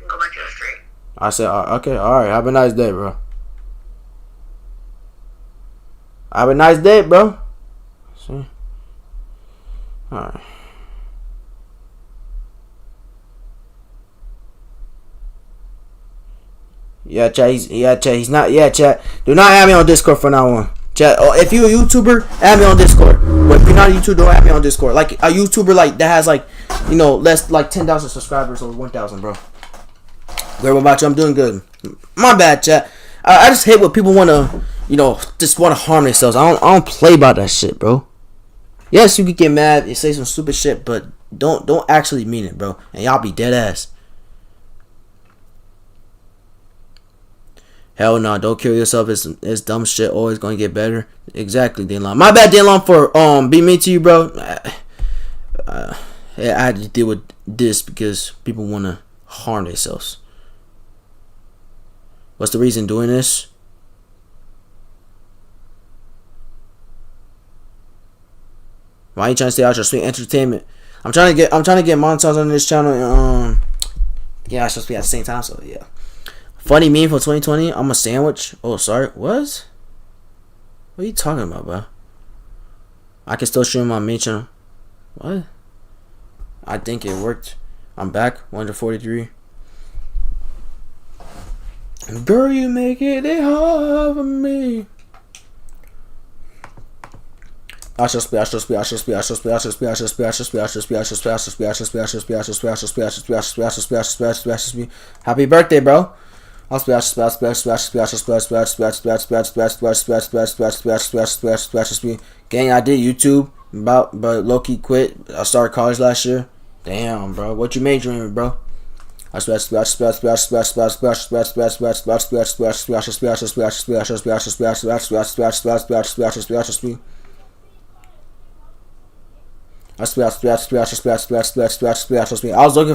go back to your stream. I said, okay, alright. Have a nice day, bro. Have a nice day, bro. See? Alright. Yeah, chat. He's not. Yeah, chat. Do not add me on Discord for now on. Chat. Oh, if you're a YouTuber, add me on Discord. But if you're not a YouTuber, don't add me on Discord. Like a YouTuber like that has like, less like 10,000 subscribers or 1,000, bro. Great, what about you? I'm doing good. My bad, chat. I just hate when people wanna, just wanna harm themselves. I don't play about that shit, bro. Yes, you could get mad and say some stupid shit, but don't actually mean it, bro. And y'all be dead ass. Hell no, don't kill yourself. It's dumb shit. Always gonna get better. Exactly, Danlon. My bad, Danlon, for being mean to you, bro. I had to deal with this because people wanna harm themselves. What's the reason doing this? Why are you trying to stay out your sweet entertainment? I'm trying to get monetized on this channel. Yeah, I supposed to be at the same time. So yeah. Funny meme for 2020. I'm a sandwich. Oh, sorry. What? What are you talking about, bro? I can still stream my main channel. What? I think it worked. I'm back. 143. Girl, you make it hard for me. IShowSpeed. Happy birthday, bro. Gang, I did YouTube but low-key quit. I started college last year. Damn, bro. What you majoring in, bro? I was looking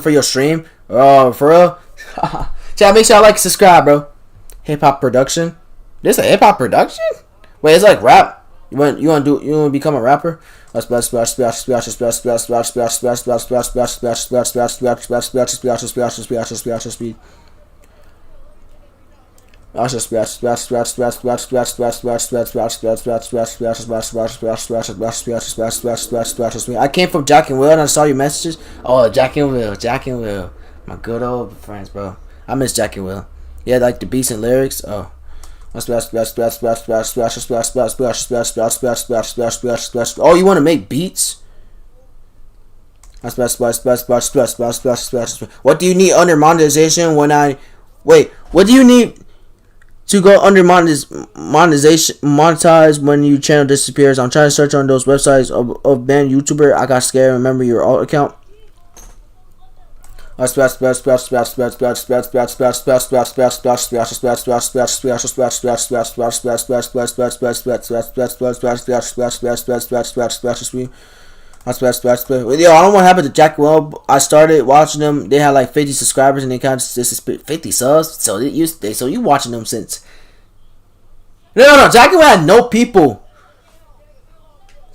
for your stream. Oh, for real? Chat, make sure I like and subscribe, bro. Hip hop production. This a hip hop production? Wait, it's like rap. You want to become a rapper? I came from Jack and Will and I saw your messages. Oh, Jack and Will. My good old friends, bro. I miss Jack and Will. Yeah, like the beats and lyrics. Oh. Oh, you want to make beats? What do you need under monetization when I... Wait, what do you need to go under monetize when your channel disappears? I'm trying to search on those websites of banned YouTuber. I got scared. Remember your alt account? Day 2. Yo, I don't know what happened to Jack Well. I started watching them. They had like 50 subscribers and they kind of just 50 subs. So you watching them since? No. Jack and Will had no people.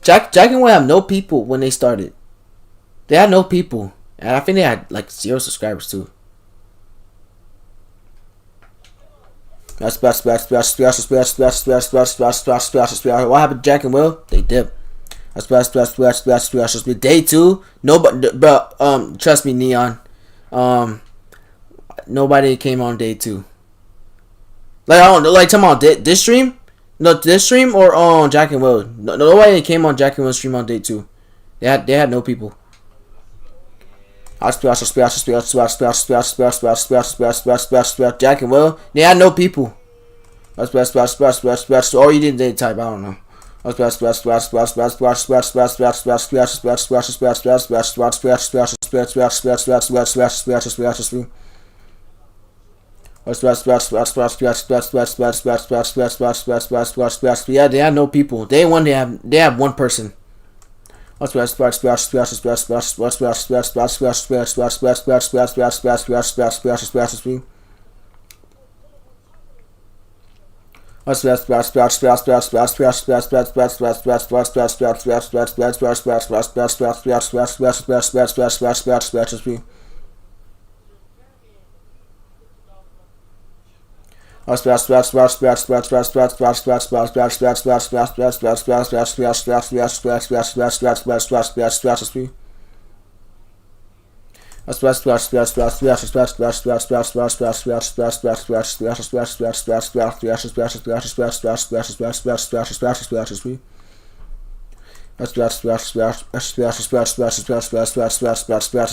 Jack and Will have no people when they started. They had no people. And I think they had like 0 subscribers too. What happened to Jack and Will? They dipped. Day 2. Nobody, bro. Trust me, Neon. Nobody came on day 2. Like I don't know. Like talking about this stream. No, this stream or on Jack and Will. Nobody came on Jack and Will's stream on day 2. They had no people. Jack and Will, they had no people. Or you didn't type, I don't know. Yeah, they had no people. They have one person. What do you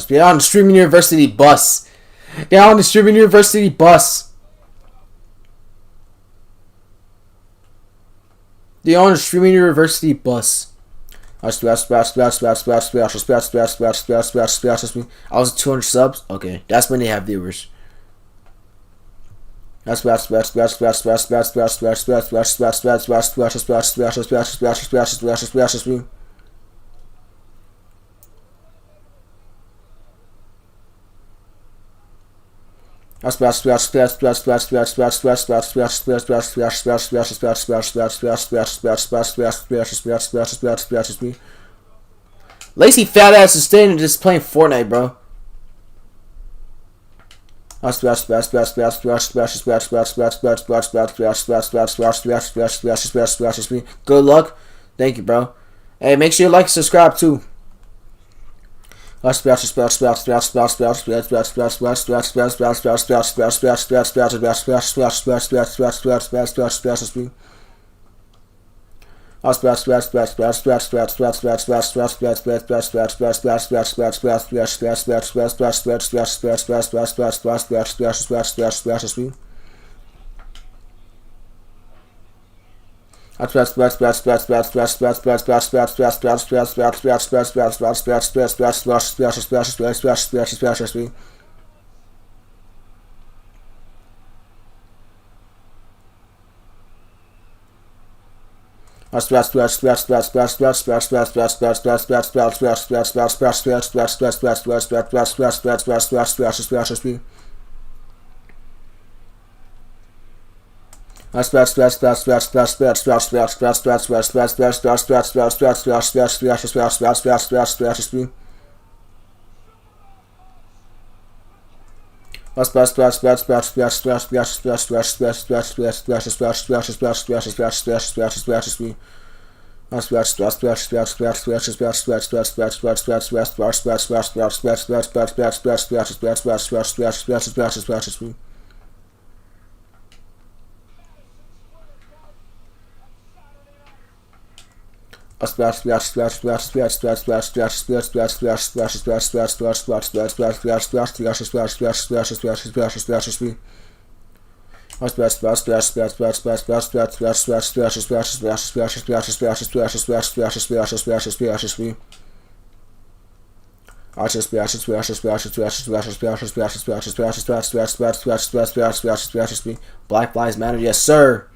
They're on the streaming university bus. They're on the streaming university bus. They're on the streaming university bus. I was 200 subs. Okay, that's when they have viewers. Lacy fat ass is staying and just playing Fortnite, bro. Good luck. Thank you, bro. Hey, make sure you like and subscribe too. Black Lives Matter, yes sir.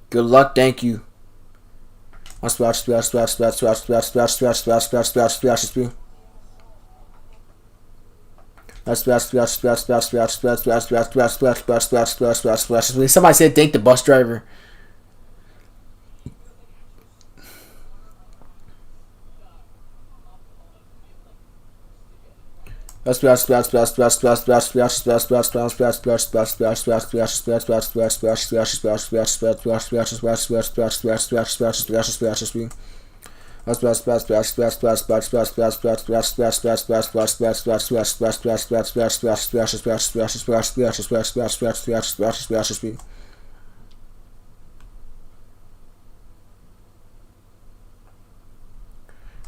Good luck, thank you. Somebody said thank the bus driver.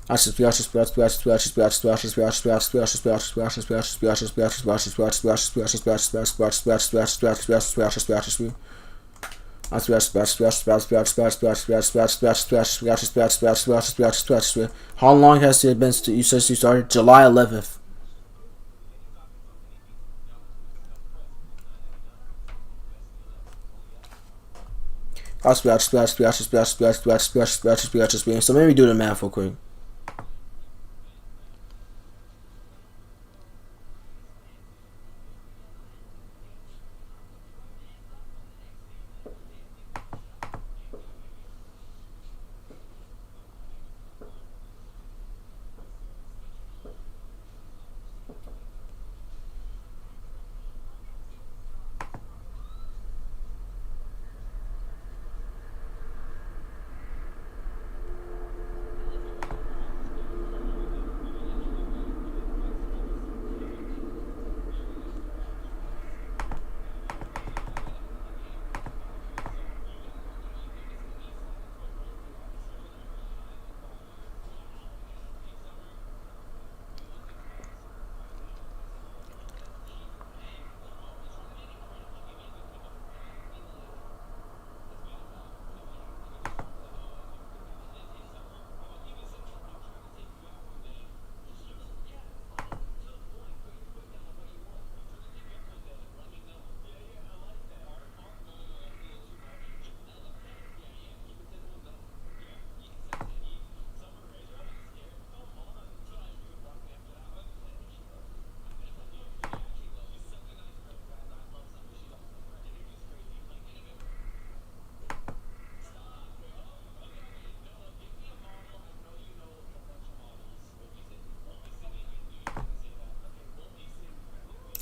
How long has it been since you started? July 11th. So maybe do the math real quick.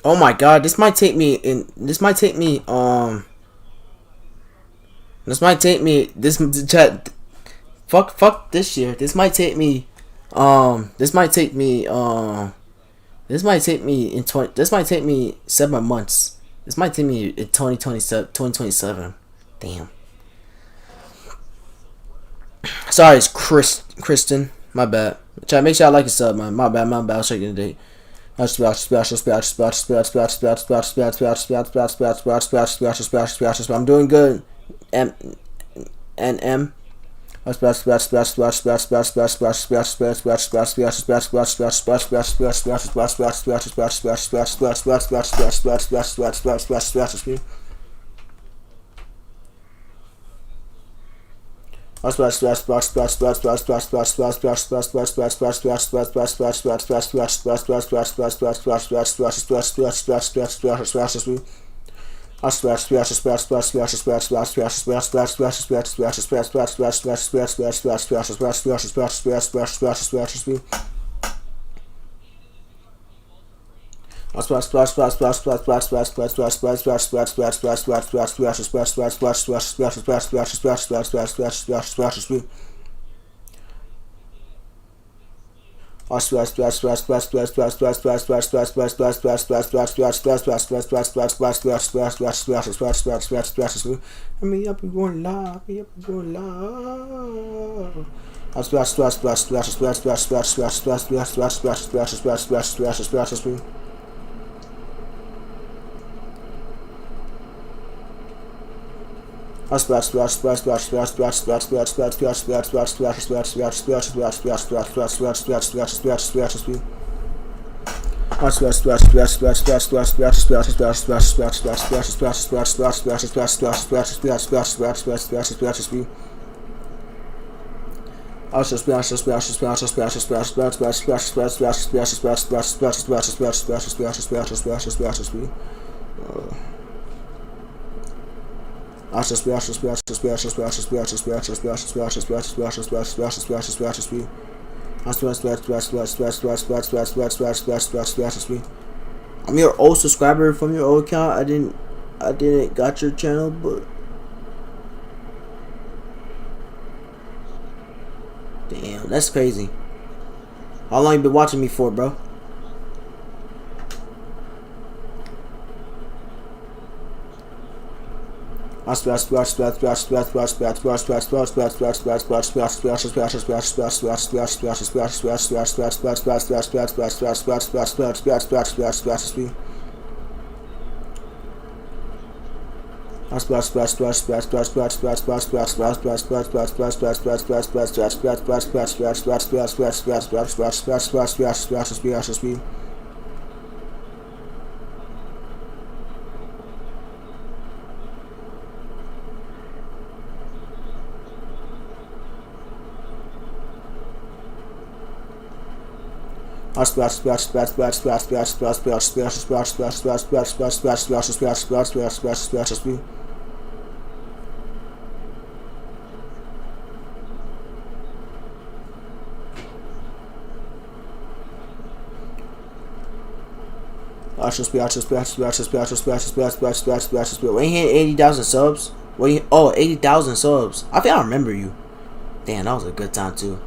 Oh my god, this might take me this might take me this chat fuck this year. This might take me this might take me this might take me 7 months. This might take me in 2027. Damn. Sorry, it's Kristen. My bad. Chat, make sure I like and sub, man. My bad. I'll show you the date. I'm doing good. M. I'm your old subscriber from your old account. I didn't got your channel, but damn, that's crazy. How long you been watching me for, bro? When he hit 80,000 subs, oh 80,000 subs. I think I remember you. Damn, that was a good time too.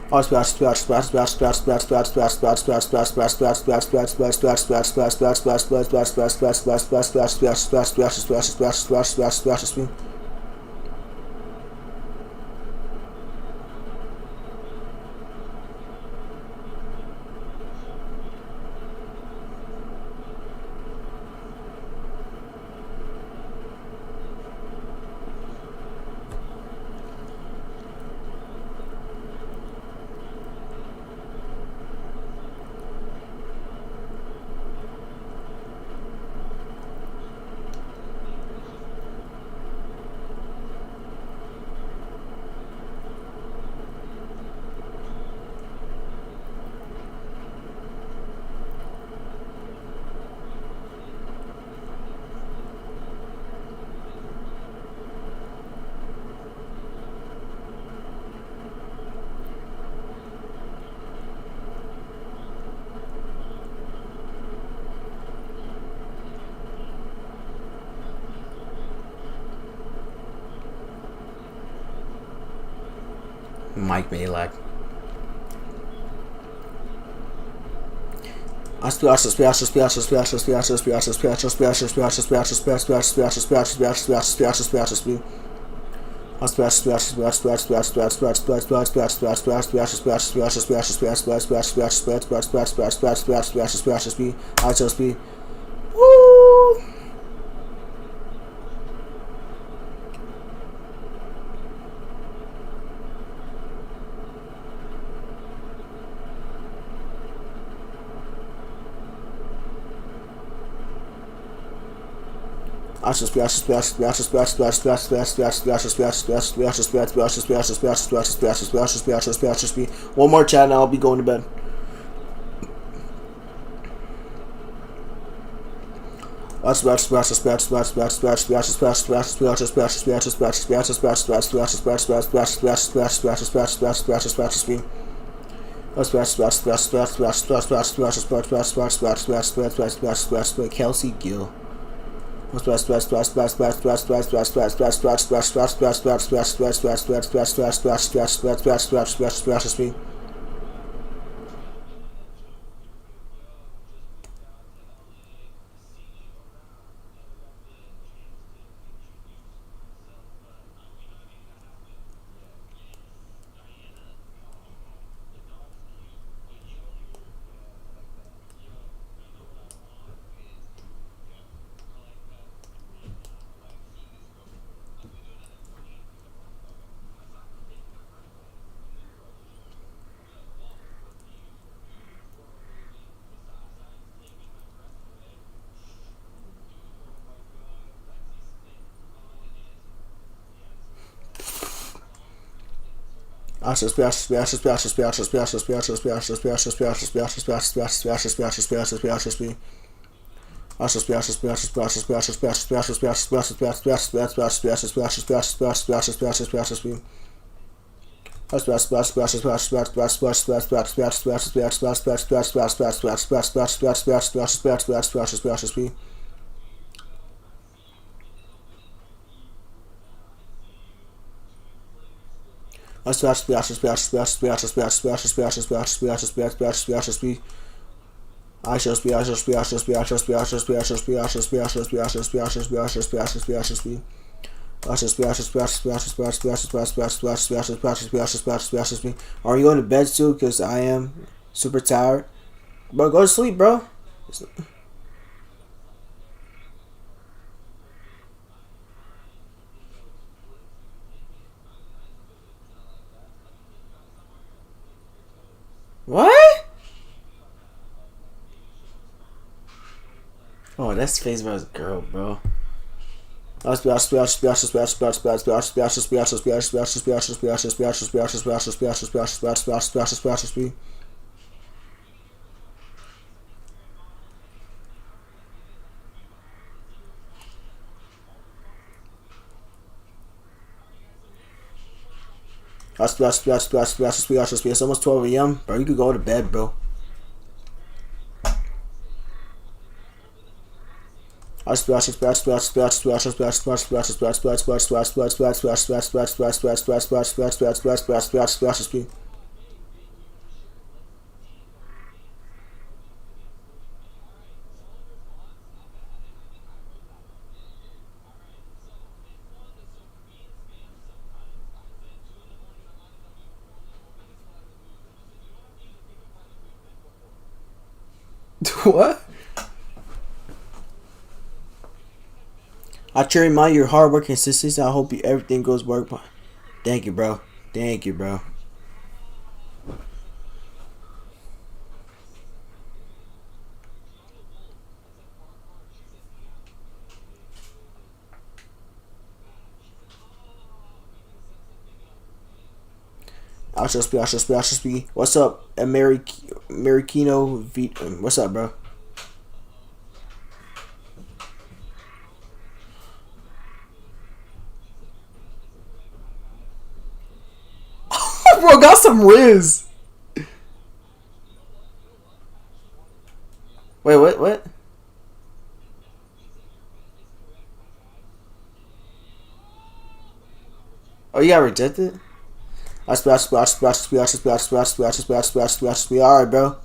One more Mike Malak. IShowSpeed. Woo! One more chat and I'll be going to bed. Kelsey Gill. Are you going to bed soon? Because I am super tired. Bro, go to sleep, bro. What? Oh, that's face by his girl, bro. It's almost 12 a.m. Bro, you could go to bed, bro. What? I truly admire your hard work and consistency. I hope everything goes work. Thank you, bro. Thank you, bro. I shall speak. What's up, Americano? What's up, bro? Bro, got some Riz. Wait, what? Oh, you got rejected? Alright, bro.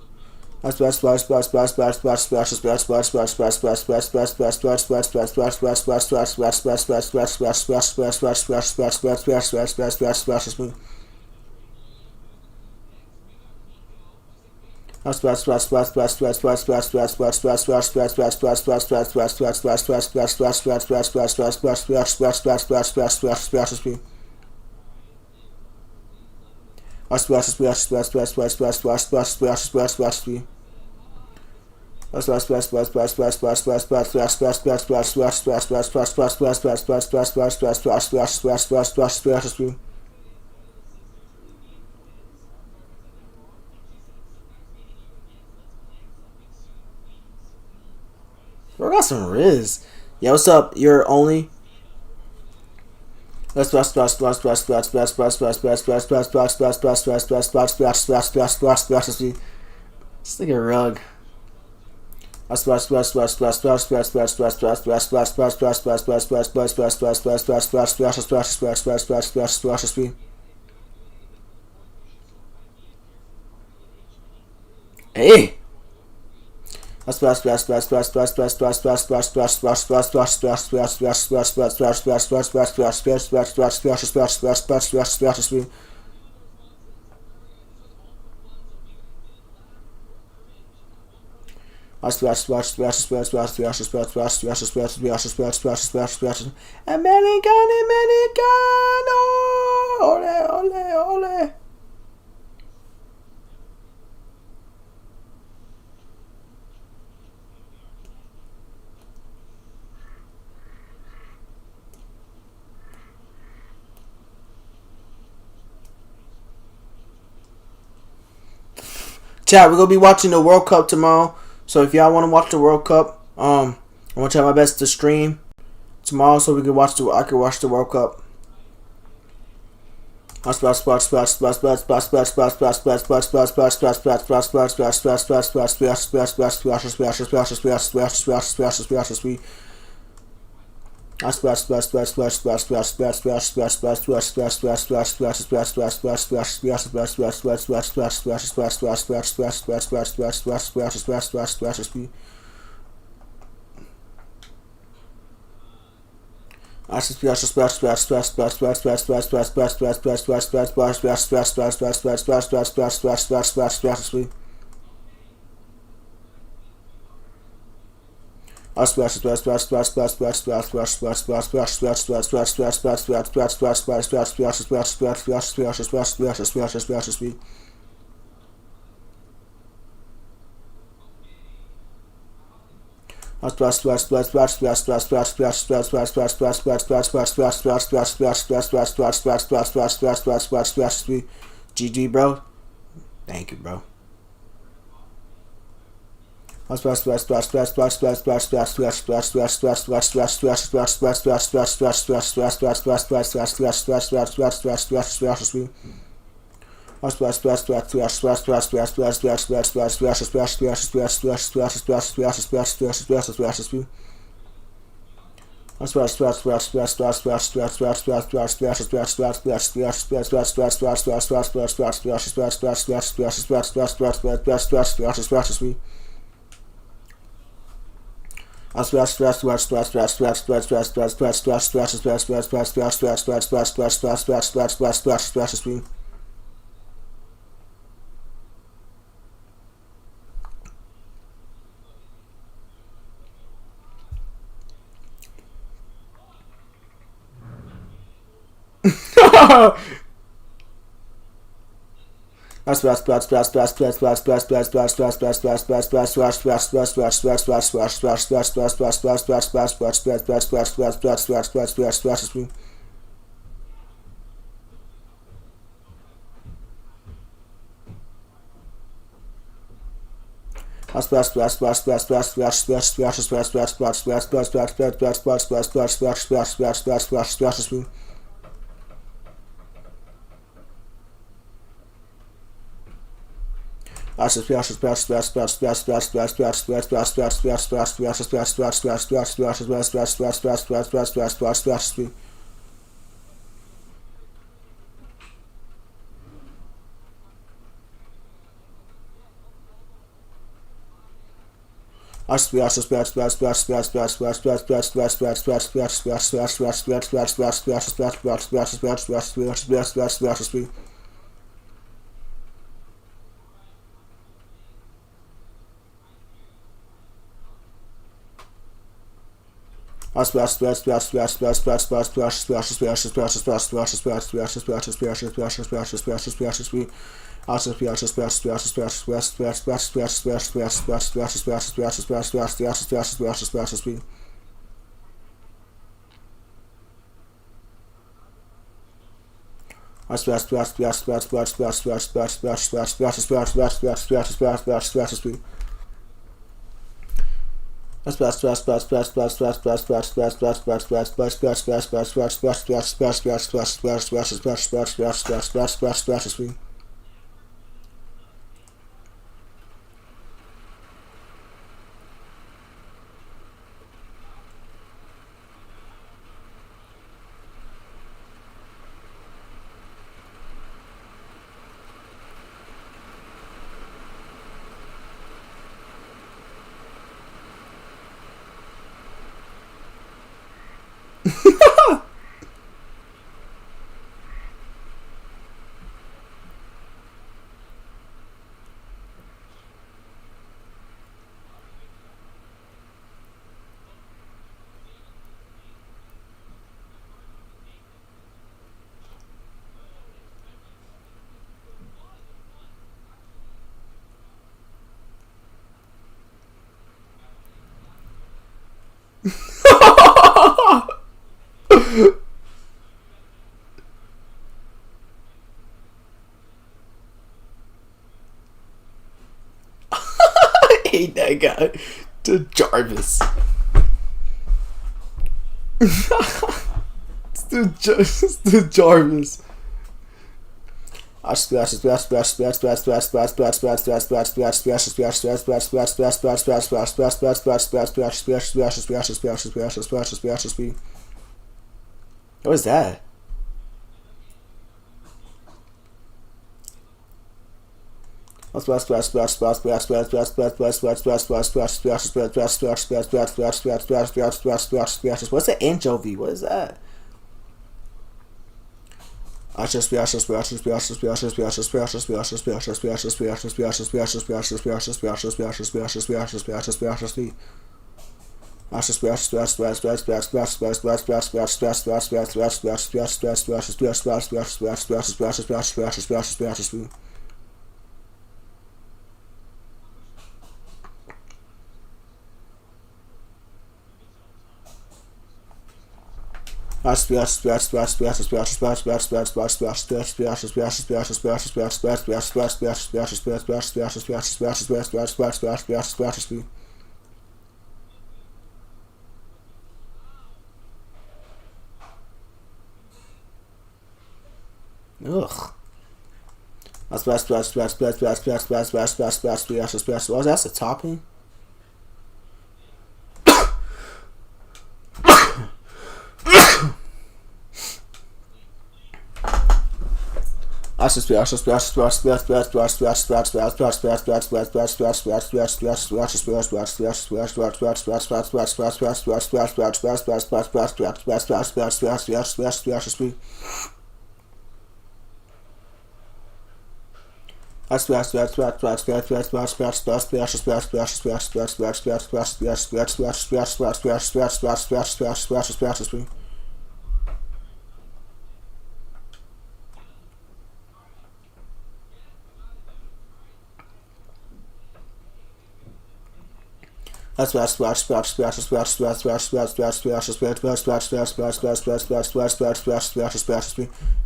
Bro, got some Riz. Yeah, what's up? You're only. This nigga rug. Hey. Americano, ole, ole, ole. Chat, we're gonna be watching the World Cup tomorrow. So if y'all want to watch the World Cup, I'm gonna try my best to stream tomorrow so we can watch I can watch the World Cup. GG, bro. Thank you, bro. I hate that guy. To Jarvis. It's the Jarvis. What is that? What's an anchovy? What is that? Ugh. Oh, that's a topping.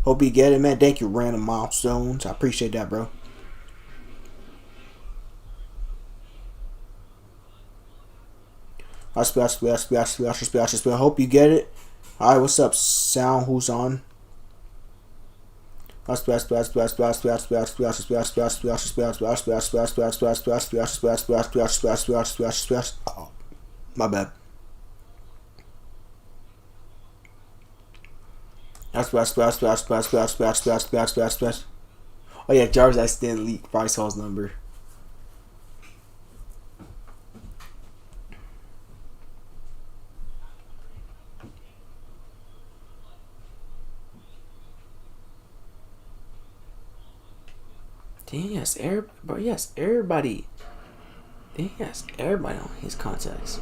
Hope you get it, man. Thank you, Random Milestones. I appreciate that, bro. Hope you get it. Alright, what's up, Sound? Who's on? Oh, my bad. Oh yeah, Jarvis accidentally leaked Bryce Hall's number. Dang, yes, everybody. Yes, everybody. Dang, yes, everybody on his contacts.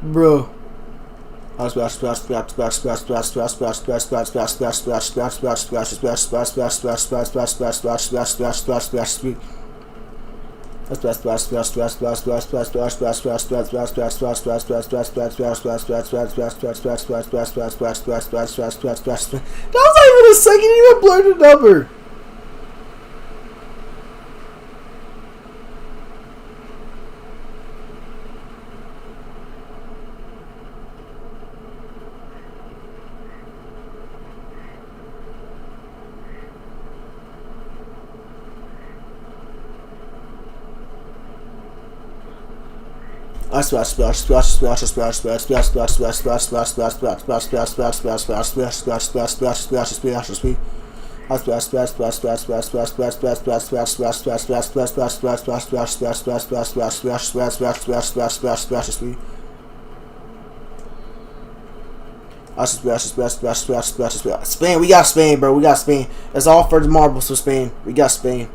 Bro. That was not even a second, you even blurred the number. Spain, we got Spain, bro. We got Spain. It's all for the marbles for Spain. We got Spain.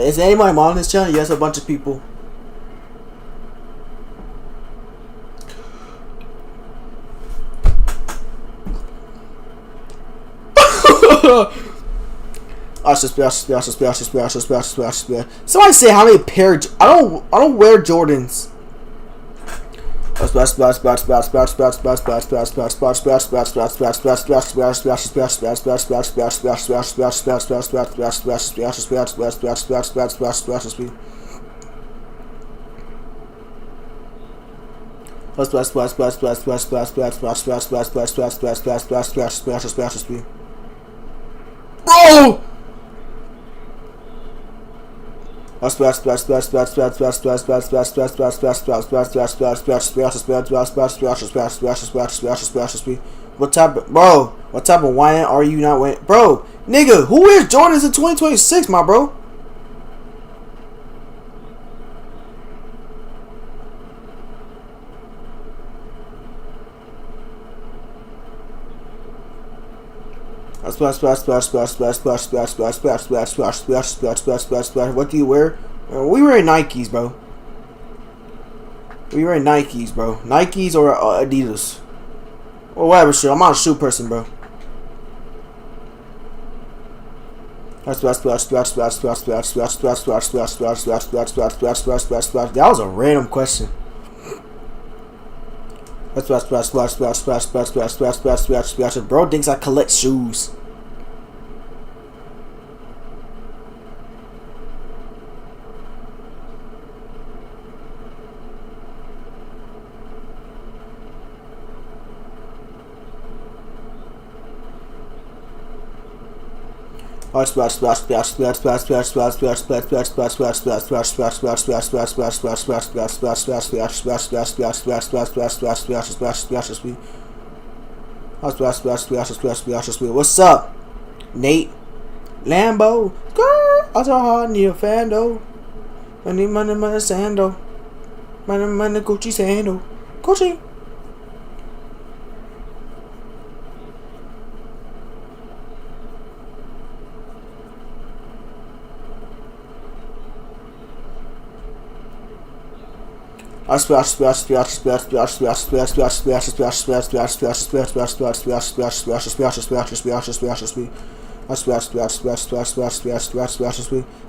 Is anybody on this channel? Yes, a bunch of people. Somebody say how many pair. I don't wear Jordans. Bro! What type of wine are you not wearing? Bro, nigga, who wears Jordans in 2026, my bro? What do you wear? We wear Nikes, bro. We wear Nikes, bro. Nikes or Adidas. Or whatever shit. I'm not a shoe person, bro. That was a random question. Bro thinks I collect shoes. What's up, Nate? Lambo, girl, I saw her near Fando. Money, sando. Money, Gucci sando. Gucci.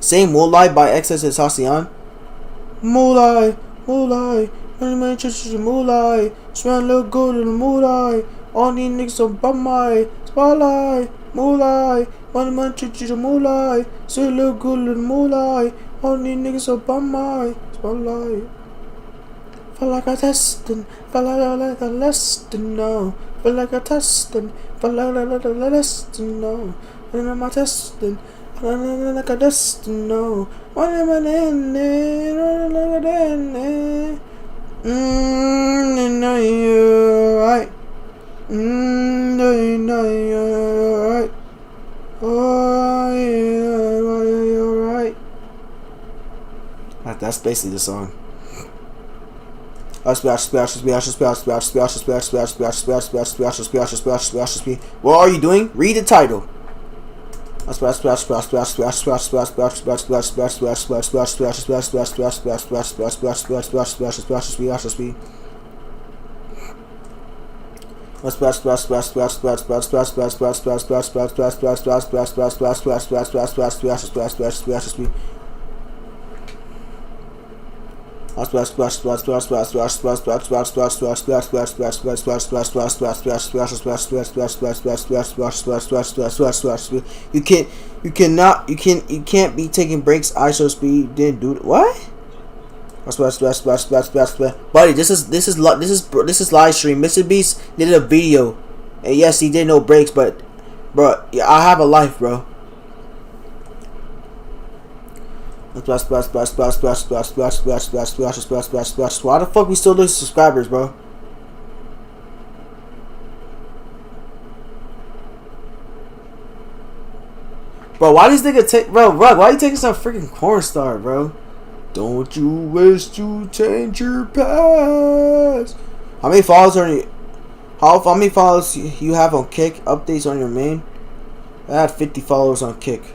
Same Moonlight by XS Tentacion. Moonlight, Moonlight, smell look good in the moonlight. All these niggas so bum my spotlight, Moonlight, money to the moonlight. Still look good in the moonlight. All these niggas so bum my spotlight. Feel like a testing, feel like a lesson, no. Feel like a testing, feel like a lesson, no. And I'm a testing, like a destin, no. What am I in there? Like a den, you know you're right. You know you're right. Oh, yeah, you're right. That's basically the song. What are you doing? Read the title. You can't be taking breaks. IShowSpeed didn't do it. What? Buddy, this is live stream. Mr. Beast did a video, and yes, he did no breaks, but bro, I have a life, bro. Why the fuck we still lose subscribers, bro? Bro, why these niggas take, bro, Rug, why you taking some freaking corn star, bro? Don't you wish to change your past? How many followers are you? How many followers you have on Kick? Updates on your main? I had 50 followers on Kick.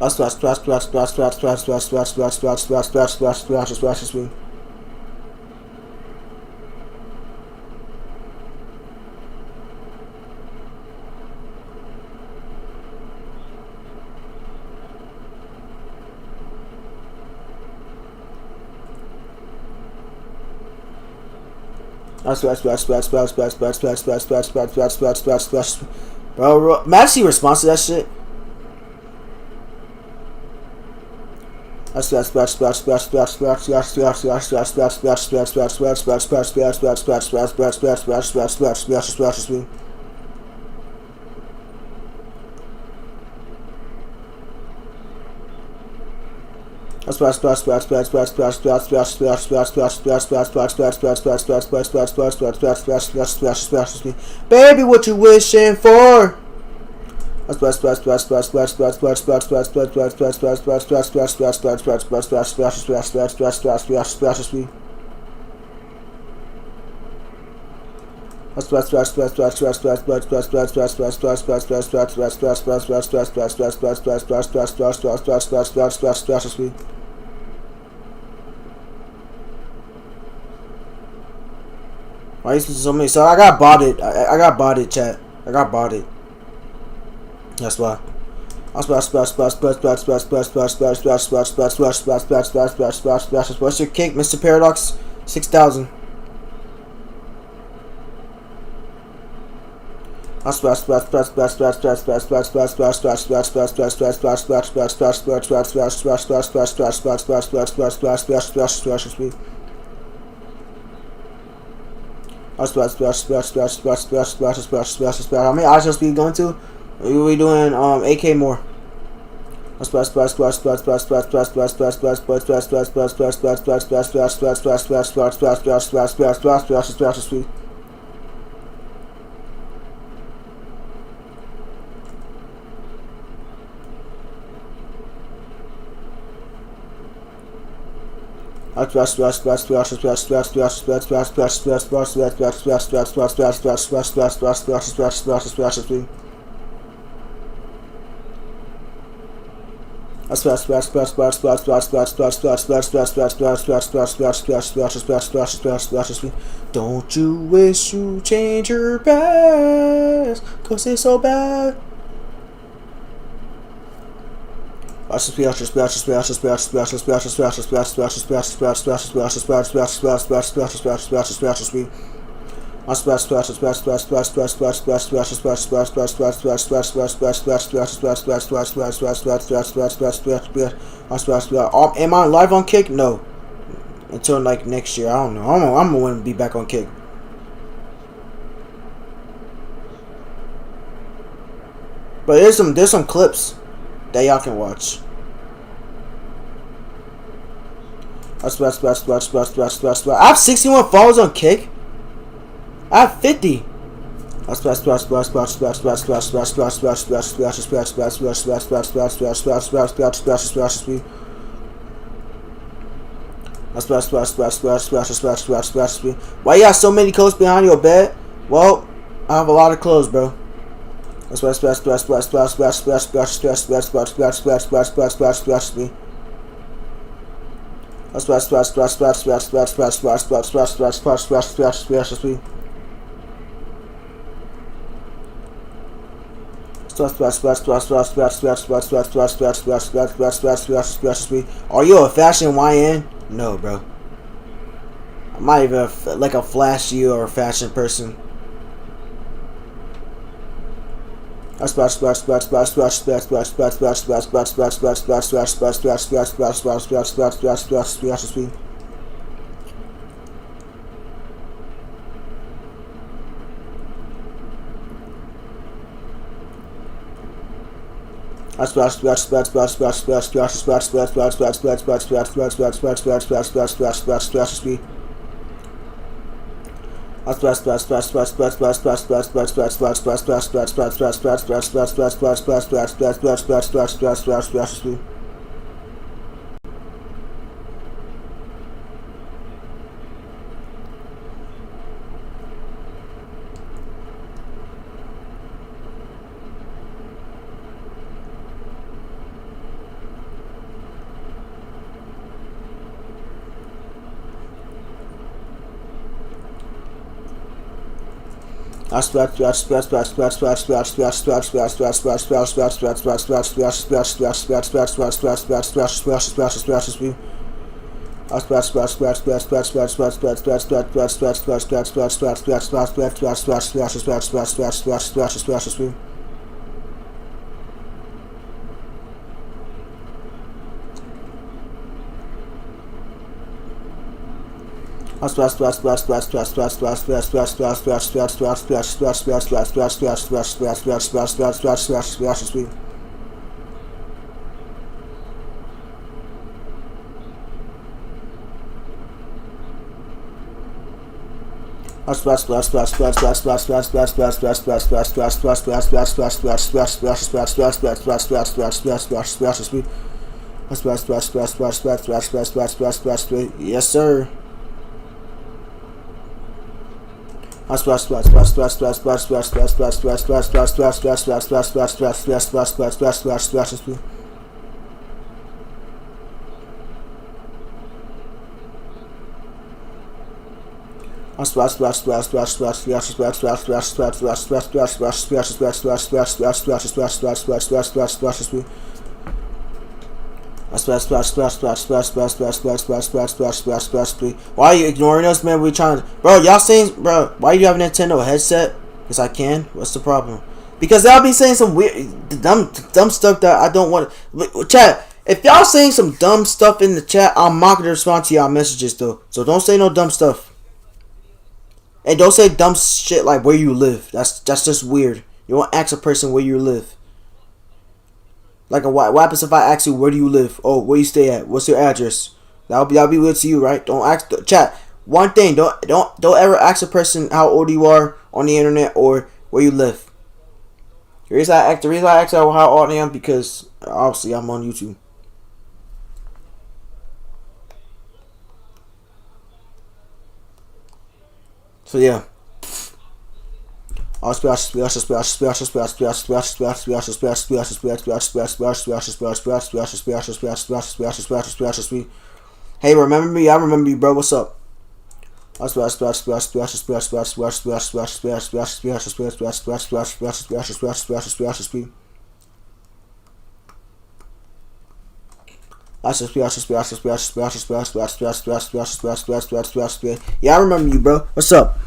You Speed. Bro, Majesty response to that shit. Baby, what you wishing for? Why you so many? So I got botted. I got botted, chat. I got botted. That's why. What's your kick, Mr. Paradox? 6,000. How many IShowSpeed going to? We doing AK more. Don't you wish you change your past? Cause it's so bad. Am I live on Kick? No. Until like next year. I don't know. I'm gonna want to be back on Kick. But there's some clips that y'all can watch. I have 61 followers on Kick. I have 50. Why you got so many clothes behind your bed? Well, I have a lot of clothes, bro. Are you a fashion YN? No, bro. I'm not even like a flashy or a fashion person. Yes, sir. Why are you ignoring us, man? We trying to, bro. Y'all saying, bro? Why you have a Nintendo headset? Because I can. What's the problem? Because y'all be saying some weird, dumb stuff that I don't want. Chat. If y'all saying some dumb stuff in the chat, I'm not gonna respond to y'all messages though. So don't say no dumb stuff. And don't say dumb shit like where you live. That's just weird. You won't ask a person where you live. Like, what happens if I ask you where do you live? Oh, where you stay at? What's your address? That'll be weird to you, right? Don't ask. Chat. One thing. Don't ever ask a person how old you are on the internet or where you live. The reason I ask how old I am because obviously I'm on YouTube. So yeah. Hey, remember me? I remember you, bro. What's up? Yeah, I remember you, bro. What's up?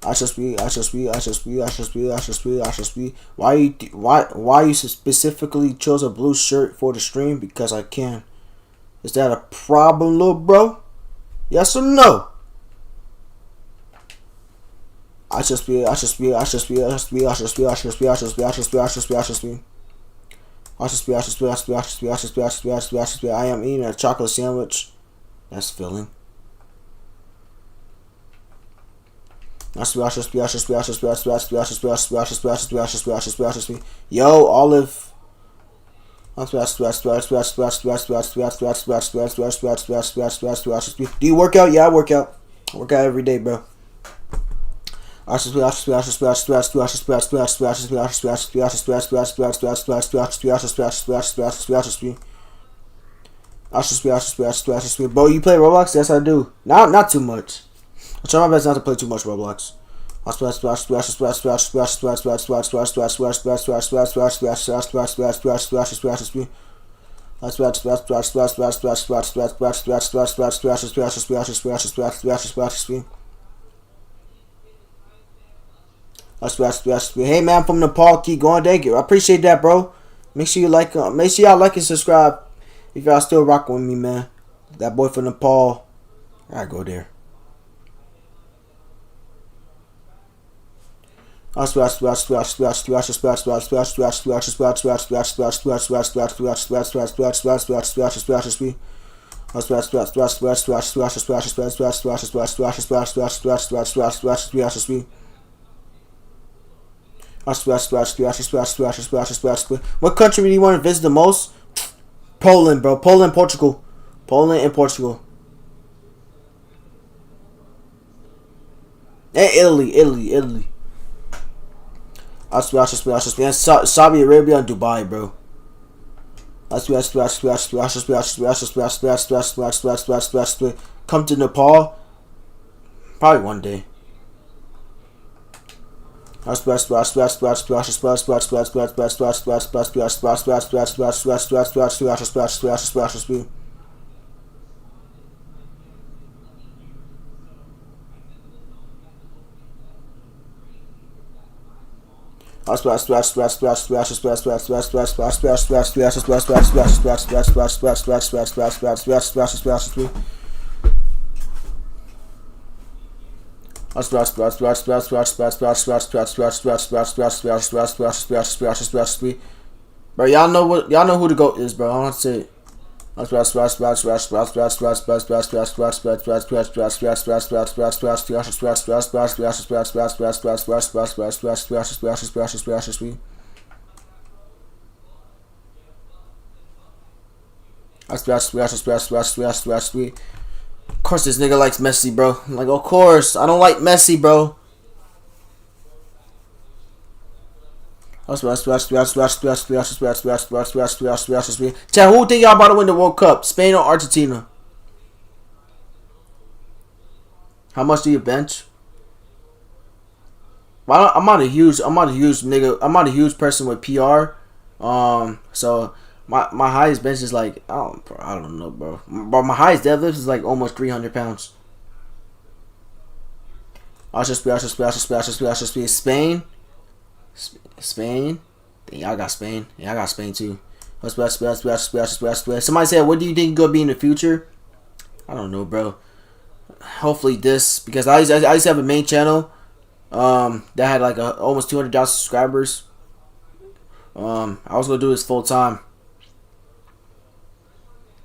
Why you specifically chose a blue shirt for the stream? Because I can. Is that a problem, little bro? Yes or no? I am eating a chocolate sandwich. That's filling. Yo, Olive. Do you work out? Yeah, I work out. I work out every day, bro. Bro, you play Roblox? Yes, I do. Not too much. I try my best not to play too much Roblox. Hey man, from Nepal, keep going. Thank you. I appreciate that, bro. Make sure you like, make sure y'all like and subscribe if y'all still rocking with me, man. That boy from Nepal, I go there. What country do you want to visit the most? Poland, bro. Poland, Portugal. Poland and Portugal. And Italy. I swear. And Saudi Arabia and Dubai, bro. I swear. Come to Nepal. Probably one day. I swear. Bro, y'all know who the GOAT is, bro. I don't say it. Of course this nigga likes Messi, bro. I'm like, of course. I don't like Messi, bro. Chat, who think y'all about to win the World Cup? Spain or Argentina? How much do you bench? Well, I'm not a huge person with PR. So my highest bench is like I don't know, bro. But my highest deadlift is like almost 300 pounds. Spain. Spain. Y'all got Spain. Yeah, I got Spain too. Somebody said, what do you think you're gonna be in the future? I don't know, bro. Hopefully this, because I used to have a main channel that had like almost 200,000 subscribers. I was gonna do this full time,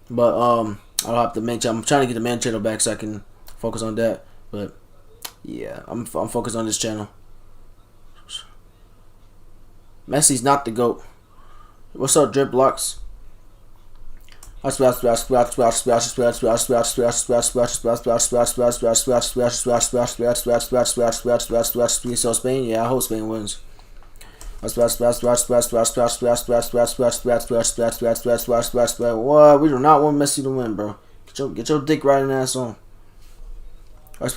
but I don't have the main channel. I'm trying to get the main channel back so I can focus on that. But yeah, I'm focused on this channel. Messi's not the GOAT. What's up, Drip Lux? We so Spain, yeah, I hope Spain wins. What? We do not want Messi to win, bro. Get your dick riding ass on. I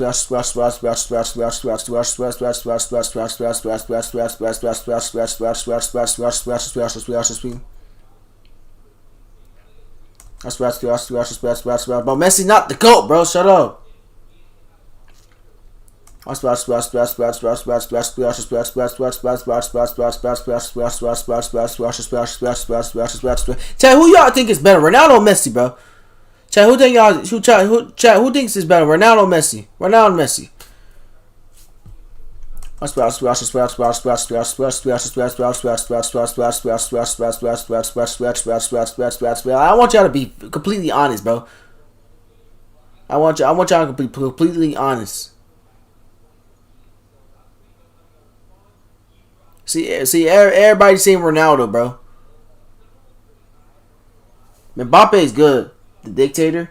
But Messi not the GOAT, bro. Shut up. I Tell who y'all think is better, Ronaldo or Messi, bro? Chat, who thinks is better, Ronaldo or Messi? Ronaldo or Messi? I want y'all to be completely honest, bro. I want y'all to be completely honest. See, everybody's saying Ronaldo, bro. Mbappe is good. The dictator.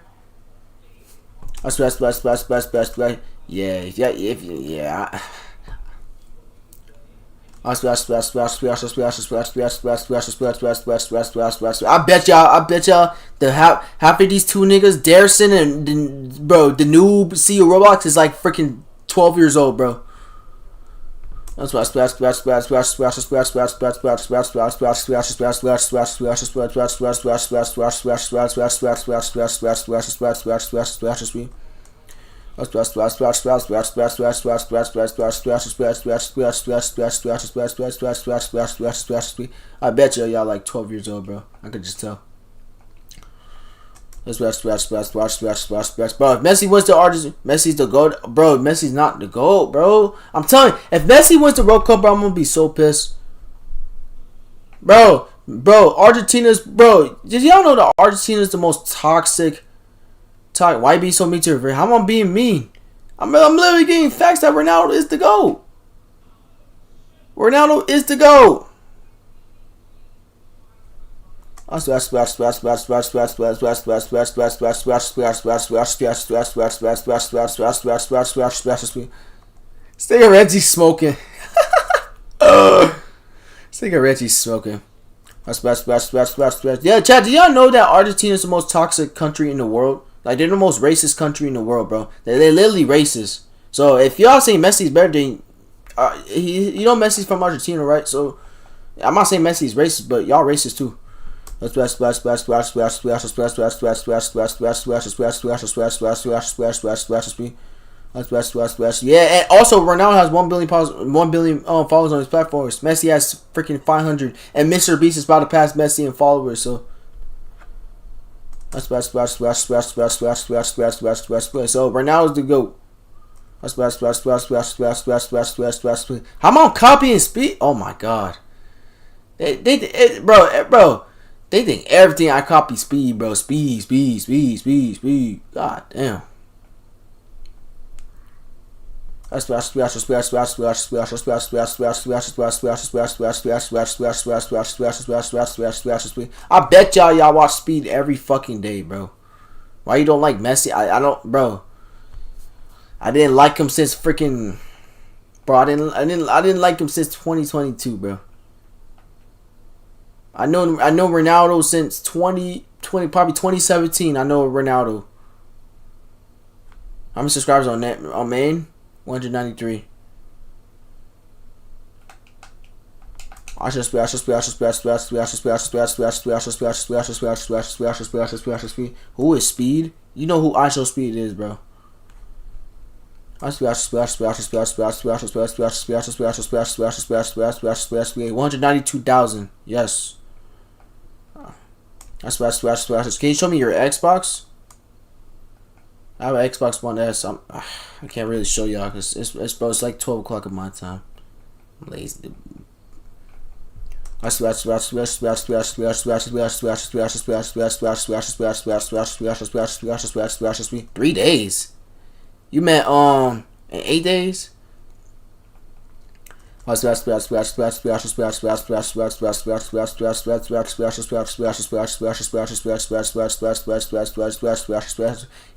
Yeah. I bet y'all the half of these two niggas, Darrison and bro, the new CEO Roblox is like freaking 12 years old, bro. I bet y'all like 12 years old, bro. I could just tell. Bro, if Messi wins the Argentina, Messi's the GOAT. Bro, Messi's not the GOAT, bro. I'm telling you, if Messi wins the World Cup, bro, I'm gonna be so pissed. Bro, Argentina's, bro, did y'all know that Argentina's the most toxic? Why be so mean to her? How am I being mean? I'm literally getting facts that Ronaldo is the GOAT. Ronaldo is the GOAT. Stick Reggie smoking. Stick Reggie smoking. Yeah, Chad, do y'all know that Argentina is the most toxic country in the world? Like, they're the most racist country in the world, bro. They're literally racist. So, if y'all say Messi's better than... you know Messi's from Argentina, right? So, I'm not saying Messi's racist, but y'all racist, too. Yeah, and also Ronaldo has 1 billion followers on his platforms. Messi has freaking 500, and Mr. Beast is about to pass Messi in followers. So so Ronaldo's the GOAT. How about copy and speed? Oh my god, bro. They think everything I copy speed, bro. Speed. God damn. I bet y'all watch Speed every fucking day, bro. Why you don't like Messi? I don't, bro. I didn't like him since freaking, bro. I didn't like him since 2022, bro. I know Ronaldo since 2020, probably 2017. I know Ronaldo. How many subscribers on that? On main? 193. Who is Speed? You know who IShowSpeed is, bro. 192,000. Yes. Can you show me your Xbox? I have an Xbox One S. I can't really show y'all because it's like 12 o'clock at my time. I'm lazy. $3 days. You meant in 8 days? Yes, 8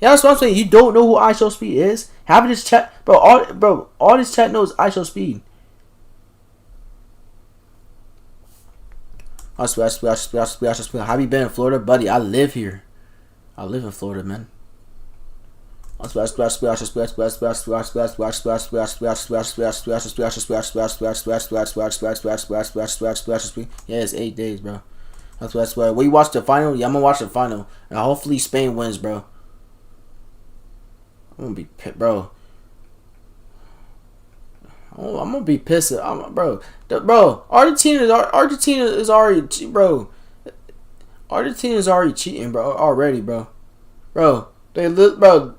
yeah, that's what I'm saying. You don't know who IShowSpeed is? Having this chat, bro. All this chat knows IShowSpeed. Have you been in Florida, buddy? I live here. I live in Florida, man. Yeah, it's 8 days, bro. That's why. We watch the final. Yeah, I'm gonna watch the final, and hopefully Spain wins, bro. I'm gonna be pissed, bro. I'm gonna be pissed, bro. Argentina is already, bro. Argentina is already cheating, bro. Already, bro. Bro, bro.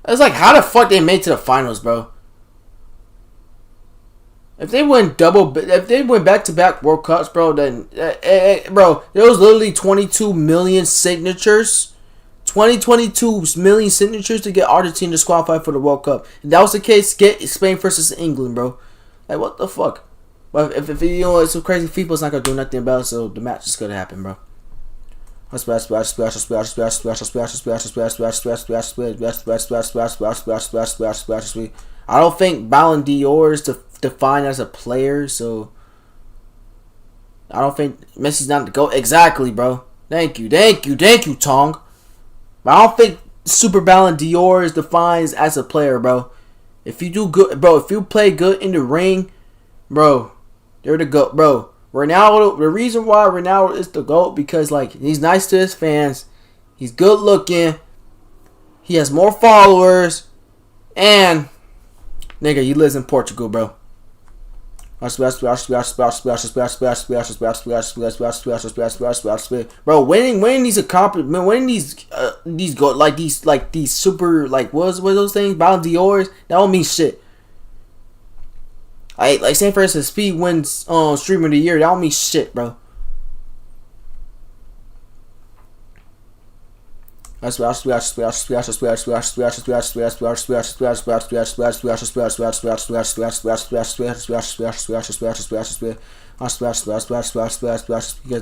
It's like, how the fuck they made to the finals, bro? If they win back-to-back World Cups, bro, then bro, there was literally 22 million signatures, 22 million signatures to get Argentina disqualified for the World Cup. If that was the case, get Spain versus England, bro. Like, what the fuck? But if you know it's so crazy, FIFA's not gonna do nothing about it, so the match is gonna happen, bro. I don't think Ballon d'Or is defined as a player, so I don't think Messi's not the GOAT. Exactly, bro. Thank you, Tong. But I don't think Super Ballon d'Or is defined as a player, bro. If you do good, bro, if you play good in the ring, bro, you're the GOAT, bro. Ronaldo, the reason why Ronaldo is the GOAT, because like he's nice to his fans, he's good looking, he has more followers, and nigga, he lives in Portugal, bro. Bro, winning these accomplishments, winning these go like these super like what those things, Ballon d'Ors, that don't mean shit. Like say for instance, Speed wins Streamer of the Year. That don't mean shit, bro. Because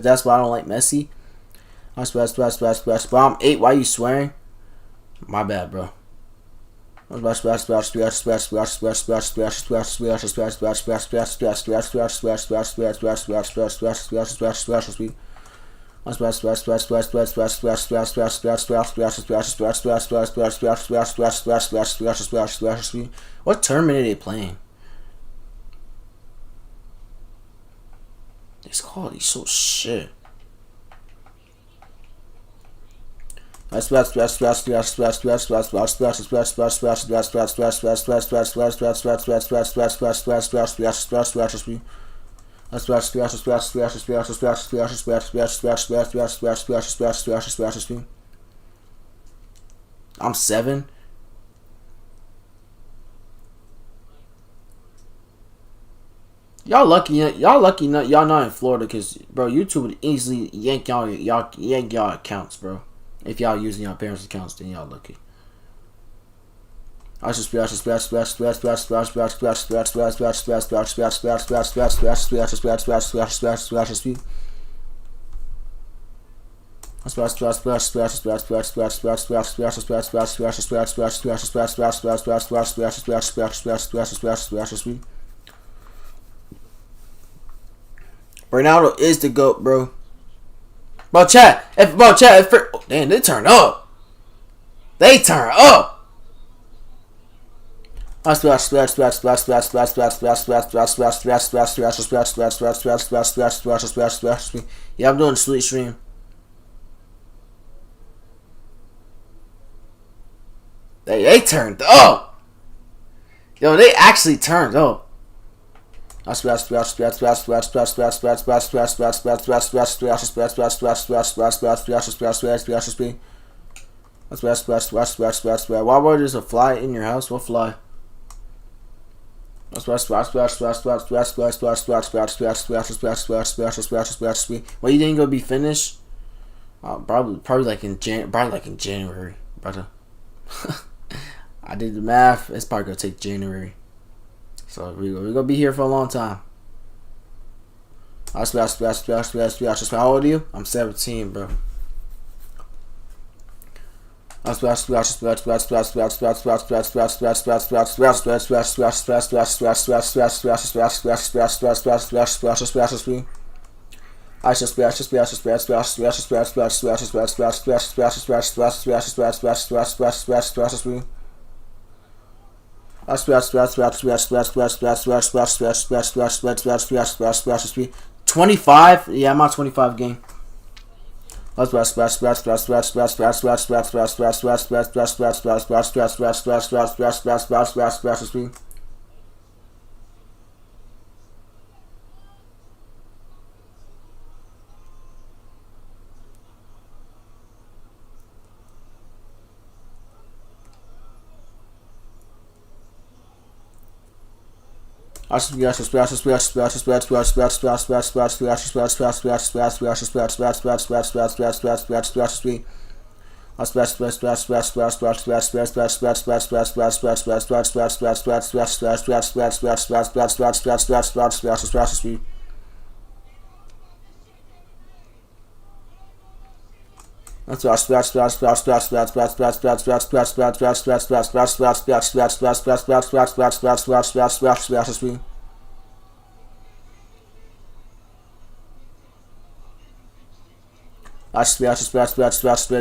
that's why I don't like Messi. But I'm 8. Why are you swearing? My bad, bro. What tournament are they playing? This quality's so shit. I'm 7. Y'all lucky y'all not in Florida, because bro, YouTube would easily yank y'all accounts, bro. If y'all using y'all parents' accounts, then y'all lucky. Ronaldo is the GOAT, bro. Bro, chat. Damn, they turn up. They turn up. Yeah, I'm doing a sweet stream. They turned up. Yo, they actually turned up. Why were there's a fly in your house? What fly? Well, you didn't go be finished? Probably like in January, brother. I did the math. It's probably gonna take January. So we're gonna be here for a long time. How old are you? I'm 17, bro. Yeah, I'm on 25 game.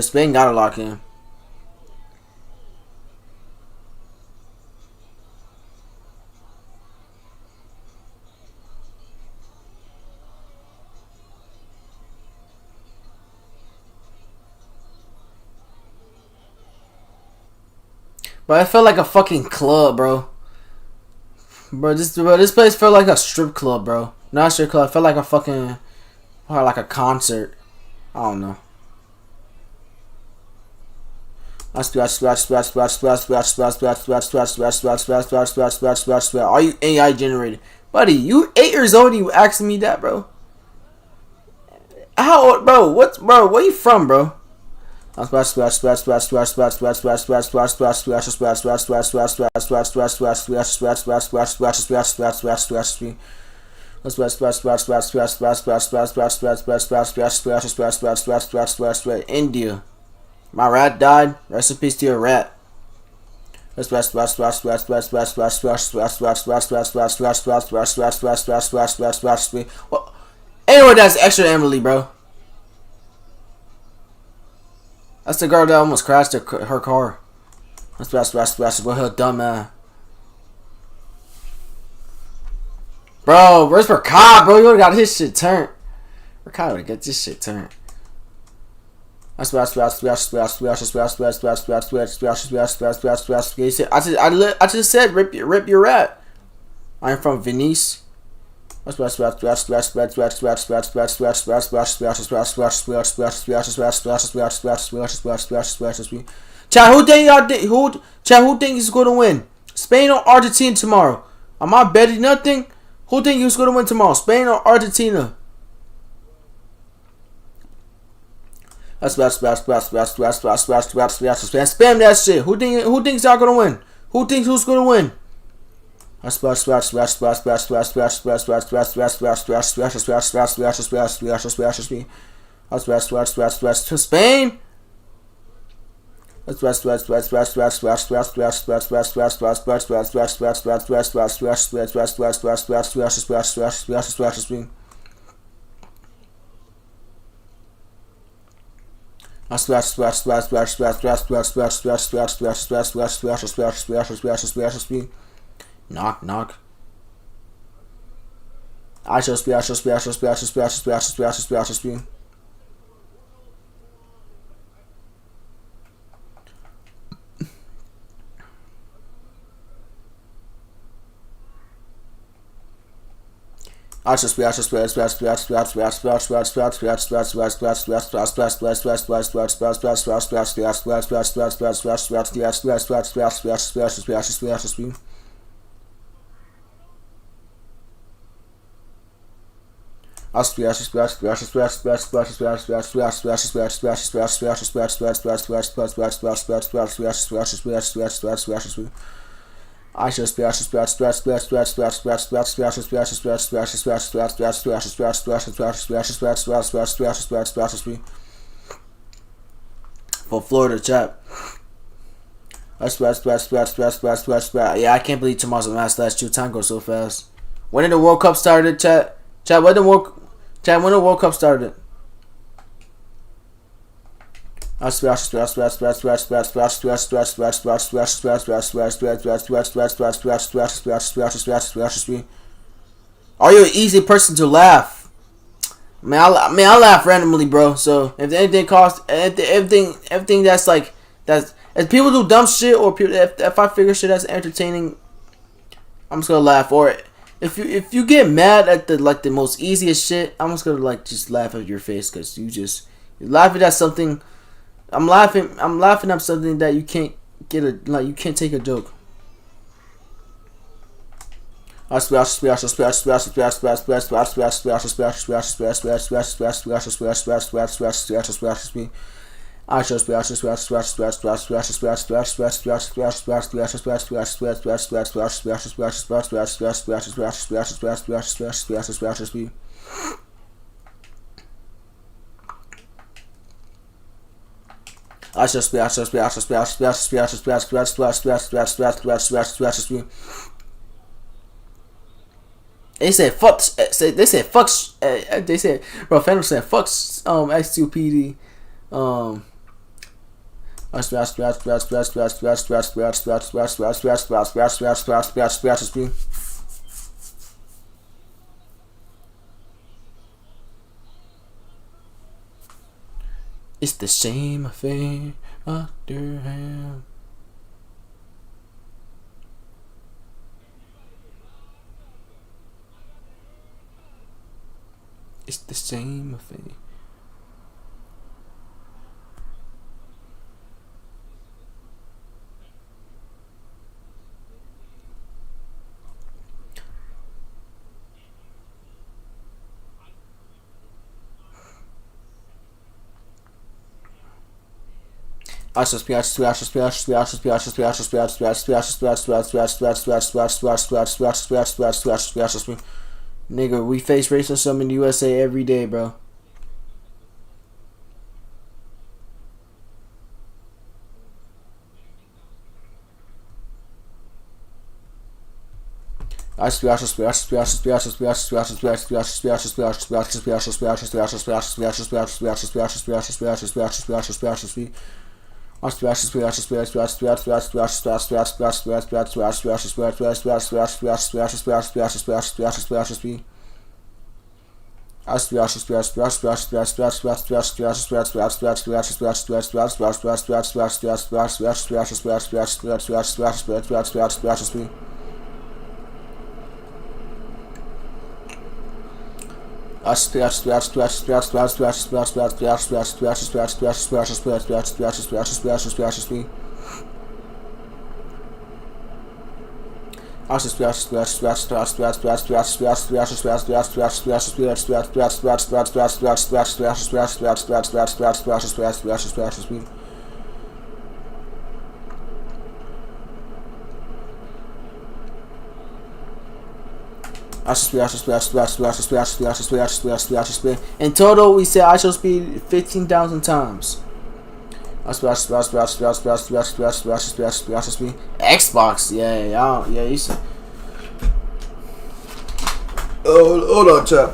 Spain gotta lock in. But I felt like a fucking club, bro. This place felt like a strip club, bro. Not a strip club. It felt like a fucking, or like a concert. I don't know. Are you AI generated? Buddy, you 8 years old and you asking me that, bro? How old, bro? Where you from, bro? India. My rat died. Rest in peace to your rat. Anyway, that's extra Emily, bro. That's the girl that almost crashed her car. That's her dumb man. Bro, where's Rakai, bro? You would've got his shit turned. Rakai would've got this shit turned. I just said rip your rat. I'm from Venice. Chad, who think is gonna win? Spain or Argentina tomorrow? Am I betting nothing? Who think is gonna win tomorrow? Spain or Argentina? Spam that shit. Who thinks y'all gonna win? Who's gonna win? Spain. Knock knock. IShowSpeed. For Florida chat. Yeah, I can't believe tomorrow's the last two. Time goes so fast. When did the World Cup started, chat? Chat, when the World Cup started? Are you an easy person to laugh? I laugh randomly, bro. So if everything that's like if people do dumb shit or if I figure shit that's entertaining, I'm just gonna laugh. Or if you get mad at the most easiest shit, I'm just gonna just laugh at your face because you're laughing at something. I'm laughing at something that you can't you can't take a joke. They said fuck. They said fuck. They said, bro. Phantom said fuck. X2PD. It's the same affair after him. It's the same affair. Nigga, we face racism in the USA every day, bro. In total, we said IShowSpeed 15,000 times. Xbox, yeah, you said. Oh, hold on, chat.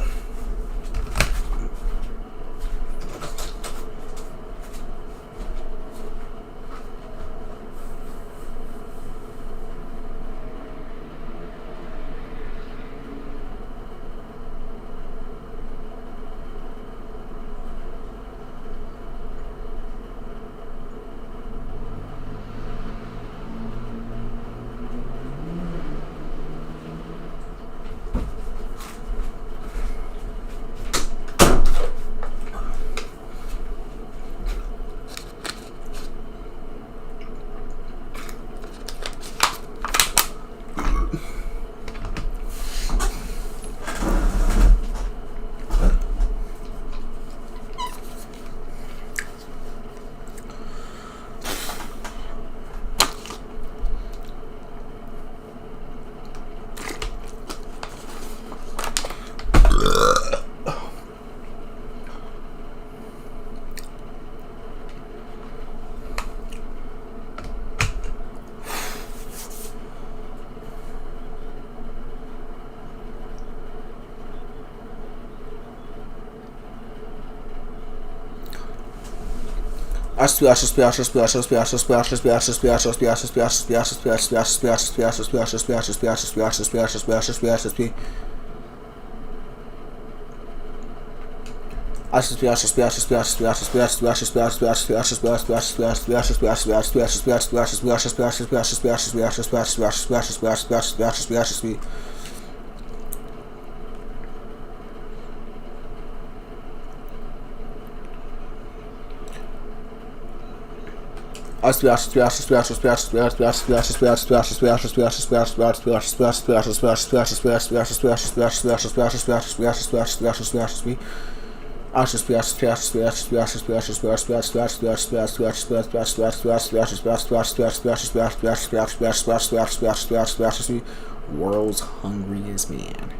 World's hungriest man.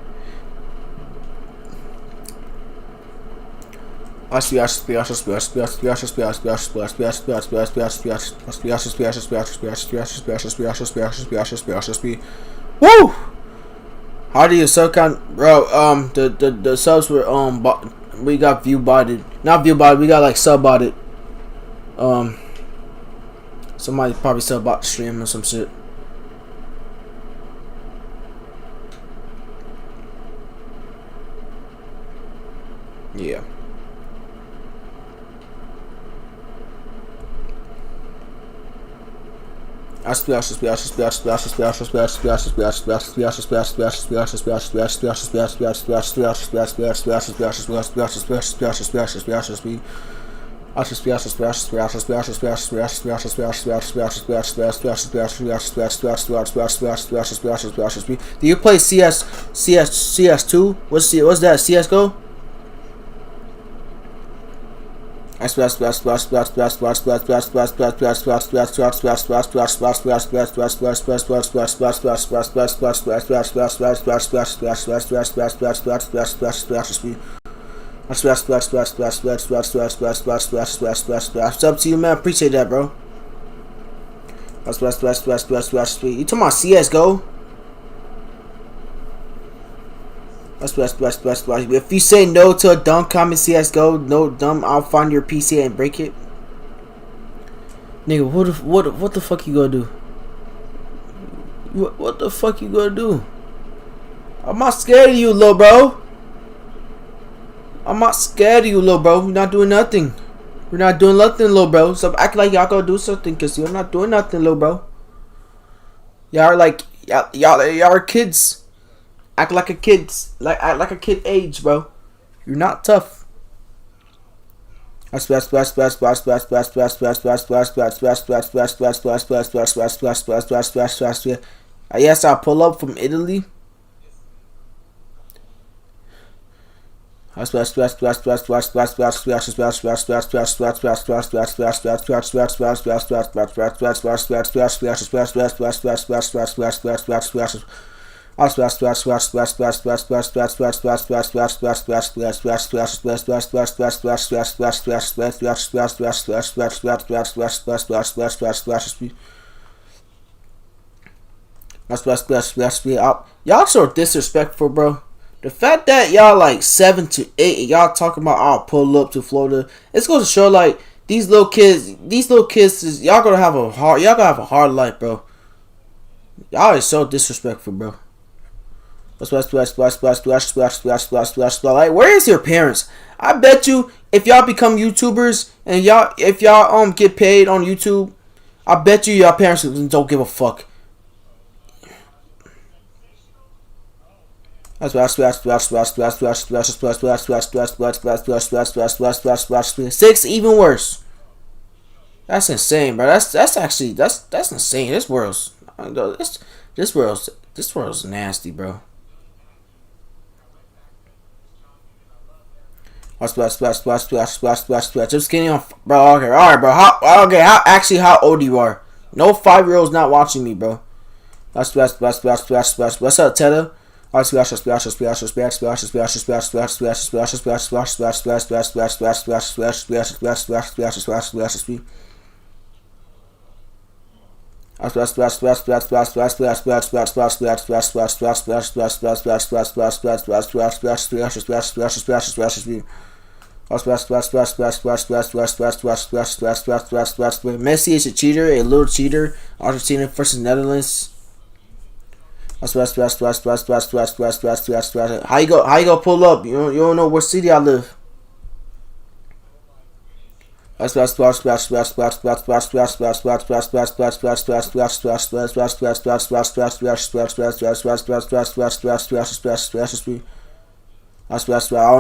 Woo! How do you sub count, bro? The subs were we got view botted, not view botted. We got like sub botted. Somebody probably sub bot the stream or some shit. Yeah. Do you play CS2? What's that? CS:GO? What's up to you, man? Appreciate that, bro. You talking about CS:GO? If you say no to a dumb comment CS:GO, no dumb, I'll find your PC and break it. Nigga, what the fuck you gonna do? What the fuck you gonna do? I'm not scared of you, little bro. I'm not scared of you, little bro. You're not doing nothing. We're not doing nothing, little bro. So act like y'all gonna do something, cause you're not doing nothing, little bro. Y'all are like y'all are kids. Act like a kid's act like a kid age, bro. You're not tough. Yes, I pull up from Italy. Y'all so disrespectful, bro. The fact that y'all like 7 to 8 and y'all talking about I'll pull up to Florida, it's going to show like these little kids y'all gonna have a hard life, bro. Y'all is so disrespectful, bro. Like, where is your parents? I bet you if y'all become YouTubers and if y'all get paid on YouTube, I bet you your parents don't give a fuck. 6 even worse. That's insane, bro. That's actually that's insane. This world's nasty, bro. Just kidding, bro. Okay, all right, bro. How old you are? No 5-year-olds not watching me, bro. What's up, Teta? Messi is a cheater, a little cheater. Argentina versus Netherlands. How you go pull up? You don't know what city I live. Yes, I don't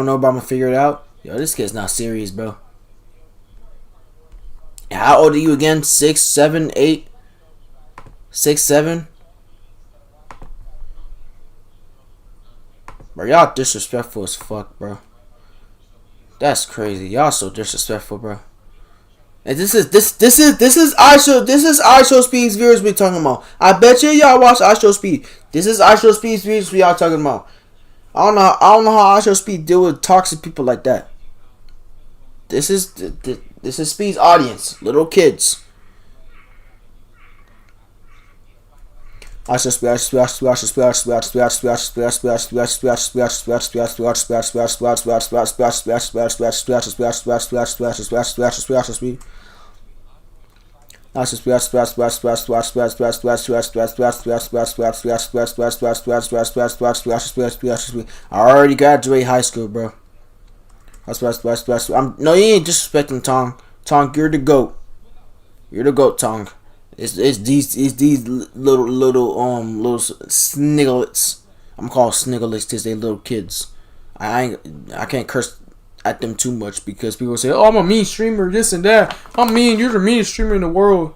know, but I'm gonna figure it out. Yo, this kid's not serious, bro. How old are you again? 6, 7, 8? 6, 7? Bro, y'all disrespectful as fuck, bro. That's crazy. Y'all so disrespectful, bro. And this is IShowSpeed's viewers we talking about. I bet you y'all watch IShowSpeed. This is IShowSpeed's viewers we y'all talking about. I don't know how IShowSpeed deal with toxic people like that. This is Speed's audience, little kids. I already graduated high school, bro. No, you ain't disrespecting Tong. Tong, you're the GOAT. You're the GOAT, Tong. It's these little snigglets. I'm called snigglets because they little kids. I can't curse at them too much because people say, "Oh, I'm a mean streamer, this and that." I'm mean. You're the meanest streamer in the world.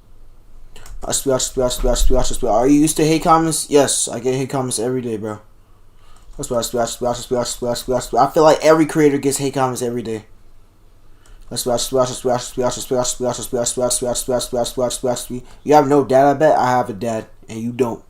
Are you used to hate comments? Yes, I get hate comments every day, bro. I feel like every creator gets hate comments every day. You have no dad, I bet. I have a dad, and you don't.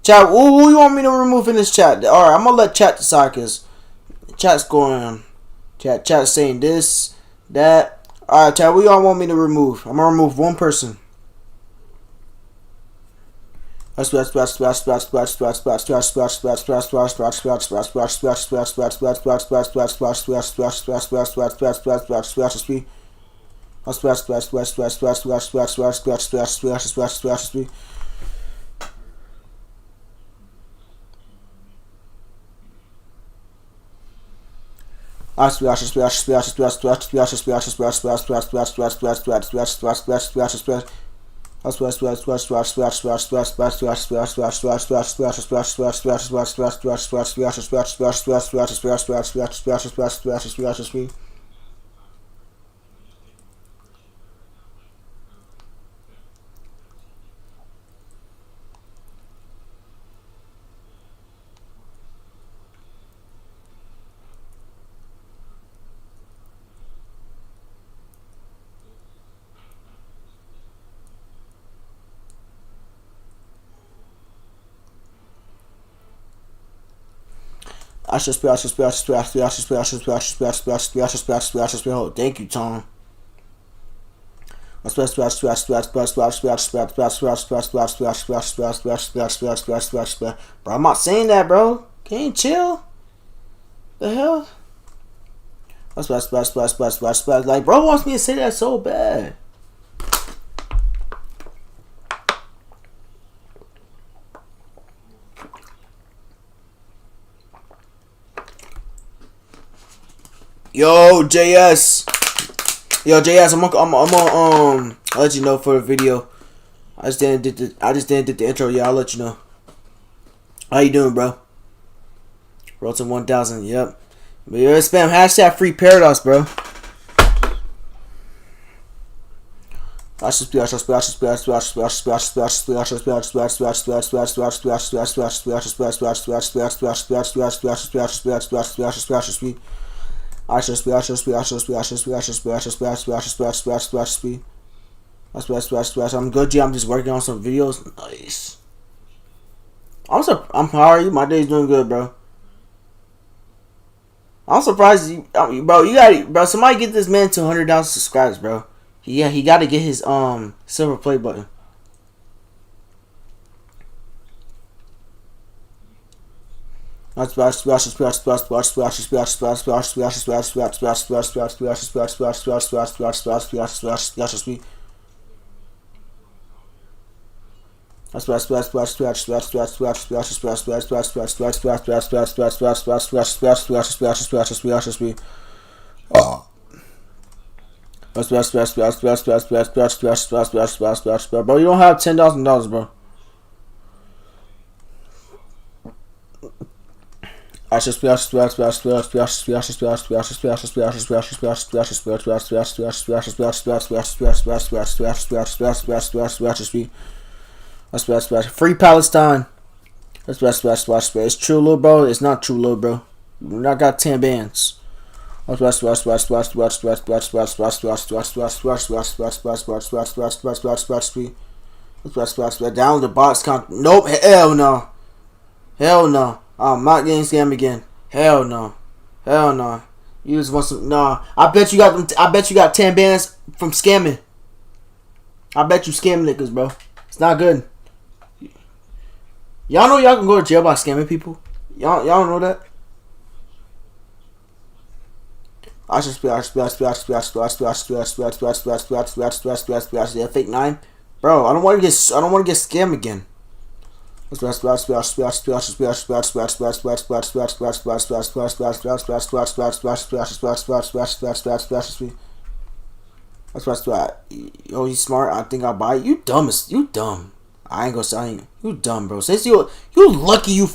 Chat, who you want me to remove in this chat? Alright, I'm gonna let chat decide, cause chat's going on. Chat saying this, that. Alright, chat, what y'all want me to remove? I'm gonna remove one person. Thank you, Tom. Bro, I'm not saying that, bro. Can you chill? The hell? Like, bro wants me to say that so bad. Yo, JS. Yo, JS, I'll let you know for the video. I just didn't did the intro. Yeah, I'll let you know. How you doing, bro? Rollton 1000. Yep. Spam hashtag free Paradox, bro. I'm good, G. I'm just working on some videos. Nice. How are you? My day's doing good, bro. I'm surprised you, bro. Bro. Somebody get this man to 100,000 subscribers, bro. Yeah, he got to get his silver play button. Bro, you don't have $10,000, bro. Free Palestine. It's true, little bro. It's not true, little bro. I got 10 bands. Down the box count. Nope. Hell no. Hell no. I'm not getting scammed again. Hell no. Hell no. You just want some. Nah. I bet you got them. I bet you got 10 bands from scamming. I bet you scam niggas, bro. It's not good. Y'all know y'all can go to jail by scamming people. Y'all know that. Yeah, fake 9, bro. I don't want to get scammed again. Yo, he's smart. I think I'll buy it. You dumb. You dumb. I ain't gonna say you dumb, bro. Since you lucky you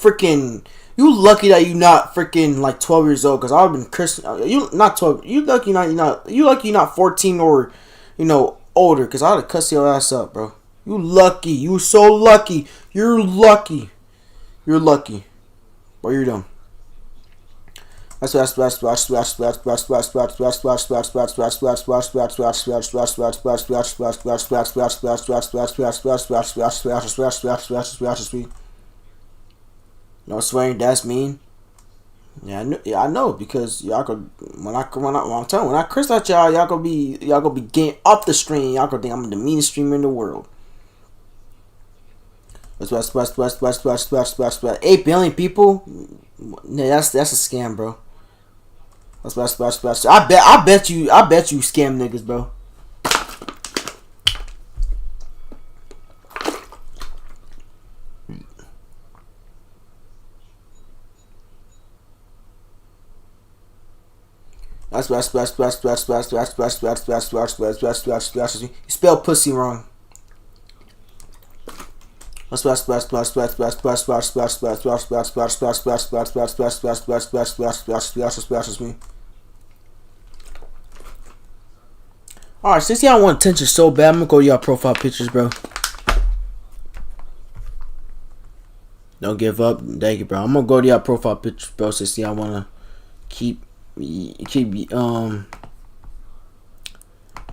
lucky that you not freaking like 12 years old. Cause I've been Christian. You not 12. You lucky you're not 14 or older. Cause I'd have cussed your ass up, bro. You lucky. You so lucky. You're lucky. You're lucky. But you're dumb. That's no swearing. That's mean. Yeah, I know because y'all could when I curse at y'all gonna be getting off the stream. Y'all gonna think I'm the meanest streamer in the world. 8 billion people. Yeah, that's a scam, bro. I bet you scam niggas, bro. You spell pussy wrong. Alright, since y'all want attention so bad, I'm gonna go to y'all profile pictures, bro. Don't give up. Thank you, bro. I'm gonna go to y'all profile pictures, bro, since y'all wanna keep I'm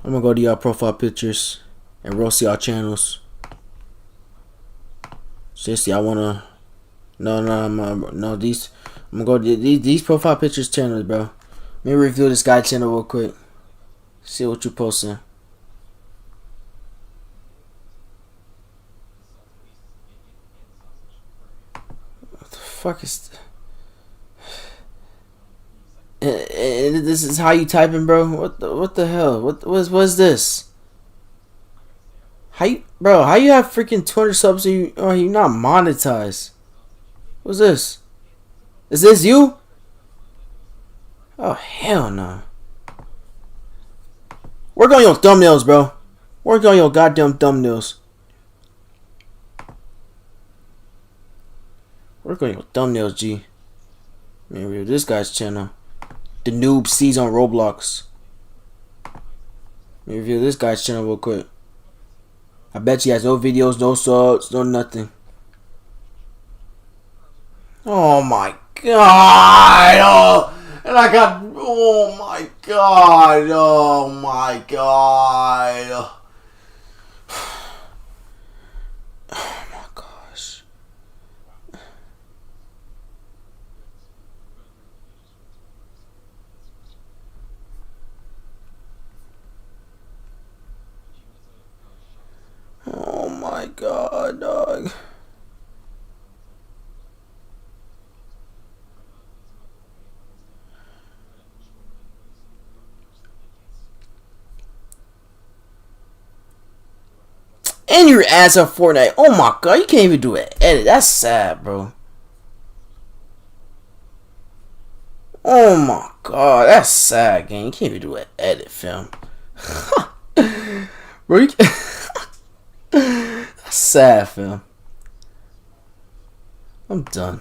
gonna go to y'all profile pictures and roast y'all channels. Since y'all wanna these I'm gonna go to these profile pictures channels, bro. Let me review this guy channel real quick. See what you posting. What the fuck is this is how you typing, bro? What the hell? What's this? How you have freaking 200 subs and you not monetized? What's this? Is this you? Oh hell no. Work on your thumbnails, bro. Work on your goddamn thumbnails. Work on your thumbnails, G. Man, review this guy's channel. The noob sees on Roblox. Let me review this guy's channel real quick. I bet he has no videos, no subs, no nothing. Oh my god! Oh, and I got. Oh my god! Oh my god! Oh my gosh! Oh my god, dog. And your ass up Fortnite. Oh my god, you can't even do an edit. That's sad, bro. Oh my god, that's sad, gang. You can't even do an edit, film. Bro, you can't. That's sad, fam. I'm done.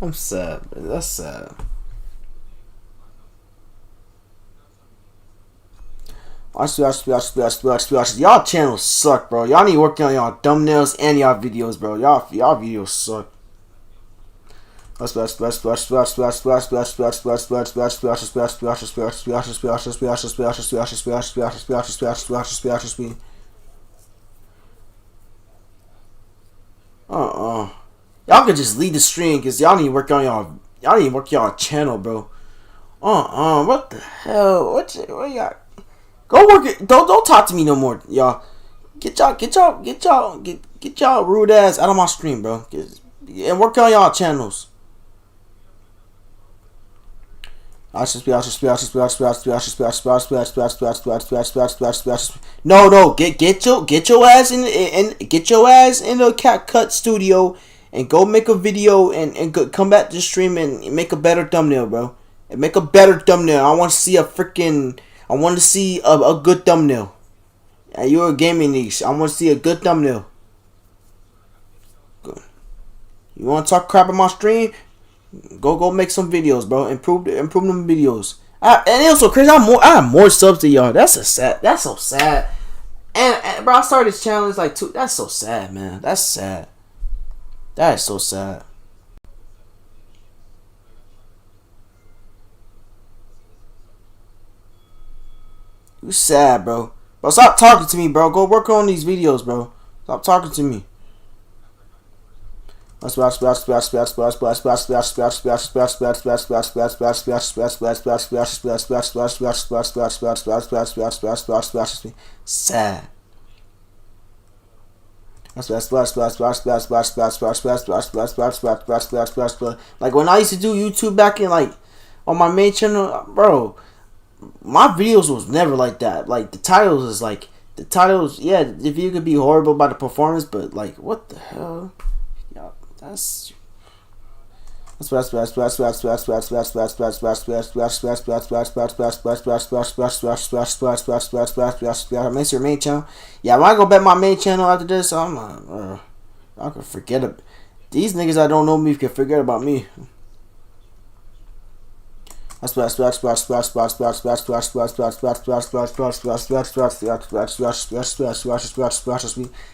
I'm sad, man. That's sad. Y'all channels suck, bro. Y'all need to work on y'all thumbnails and y'all videos, bro. Y'all videos suck. Y'all could just leave the stream because y'all need to work on y'all channel, bro. What the hell? What y'all? Go work it. Don't talk to me no more, y'all. Get y'all rude ass out of my stream, bro. And work on y'all channels. No, get your ass in the CapCut studio and go make a video and come back to the stream and make a better thumbnail, bro. And make a better thumbnail. I want to see a good thumbnail. And you're a gaming niche. I want to see a good thumbnail. Good. You want to talk crap on my stream? Go make some videos, bro. Improve them videos. And it was so crazy. I have more subs than y'all. That's so sad. And bro, I started this channel. It's like that's so sad, man. That's sad. That is so sad. You sad, bro. Bro, stop talking to me, bro. Go work on these videos, bro. Stop talking to me. Sad. Like when I used to do YouTube back in like on my main channel, bro, my videos was never like that. Like the titles, yeah, the video could be horrible by the performance, but like what the hell? Yeah, that's makes your main channel. Yeah, when I go back my main channel after this, I'm I can forget it. These niggas that don't know me can forget about me.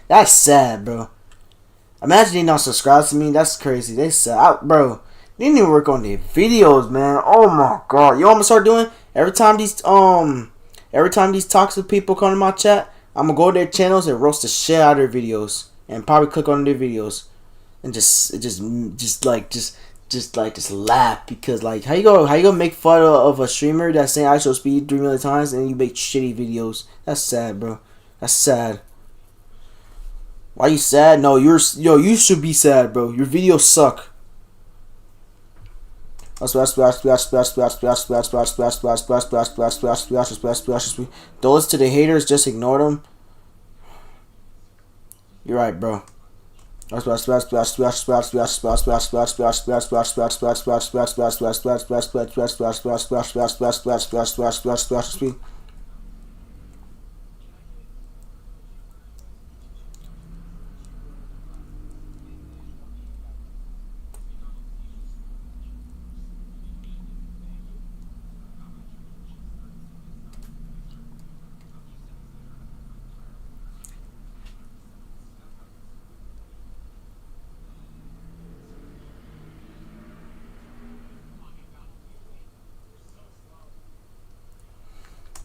That's sad, bro. Imagine they don't subscribe to me. That's crazy. They said, bro, they didn't even work on their videos, man. Oh my god. You know what I'm gonna start doing? Every time these toxic people come to my chat, I'm gonna go to their channels and roast the shit out of their videos, and probably click on their videos, and just laugh, because like how you gonna make fun of a streamer that's saying IShowSpeed 3 million times and you make shitty videos? That's sad, bro. That's sad. Why you sad? No, you should be sad, bro. Your videos suck. Those to the haters, just ignore them. You're right, bro.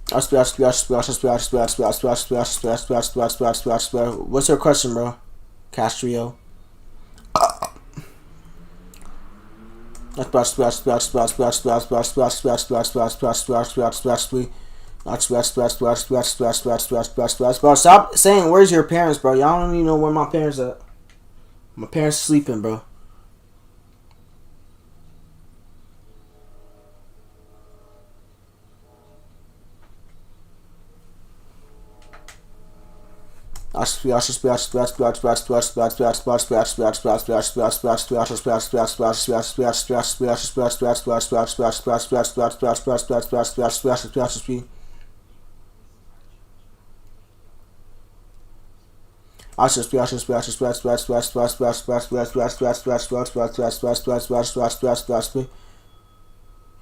What's your question, bro? Castrio. Bro, stop saying where's your parents, bro. Y'all don't even know where my parents at. My parents sleeping, bro.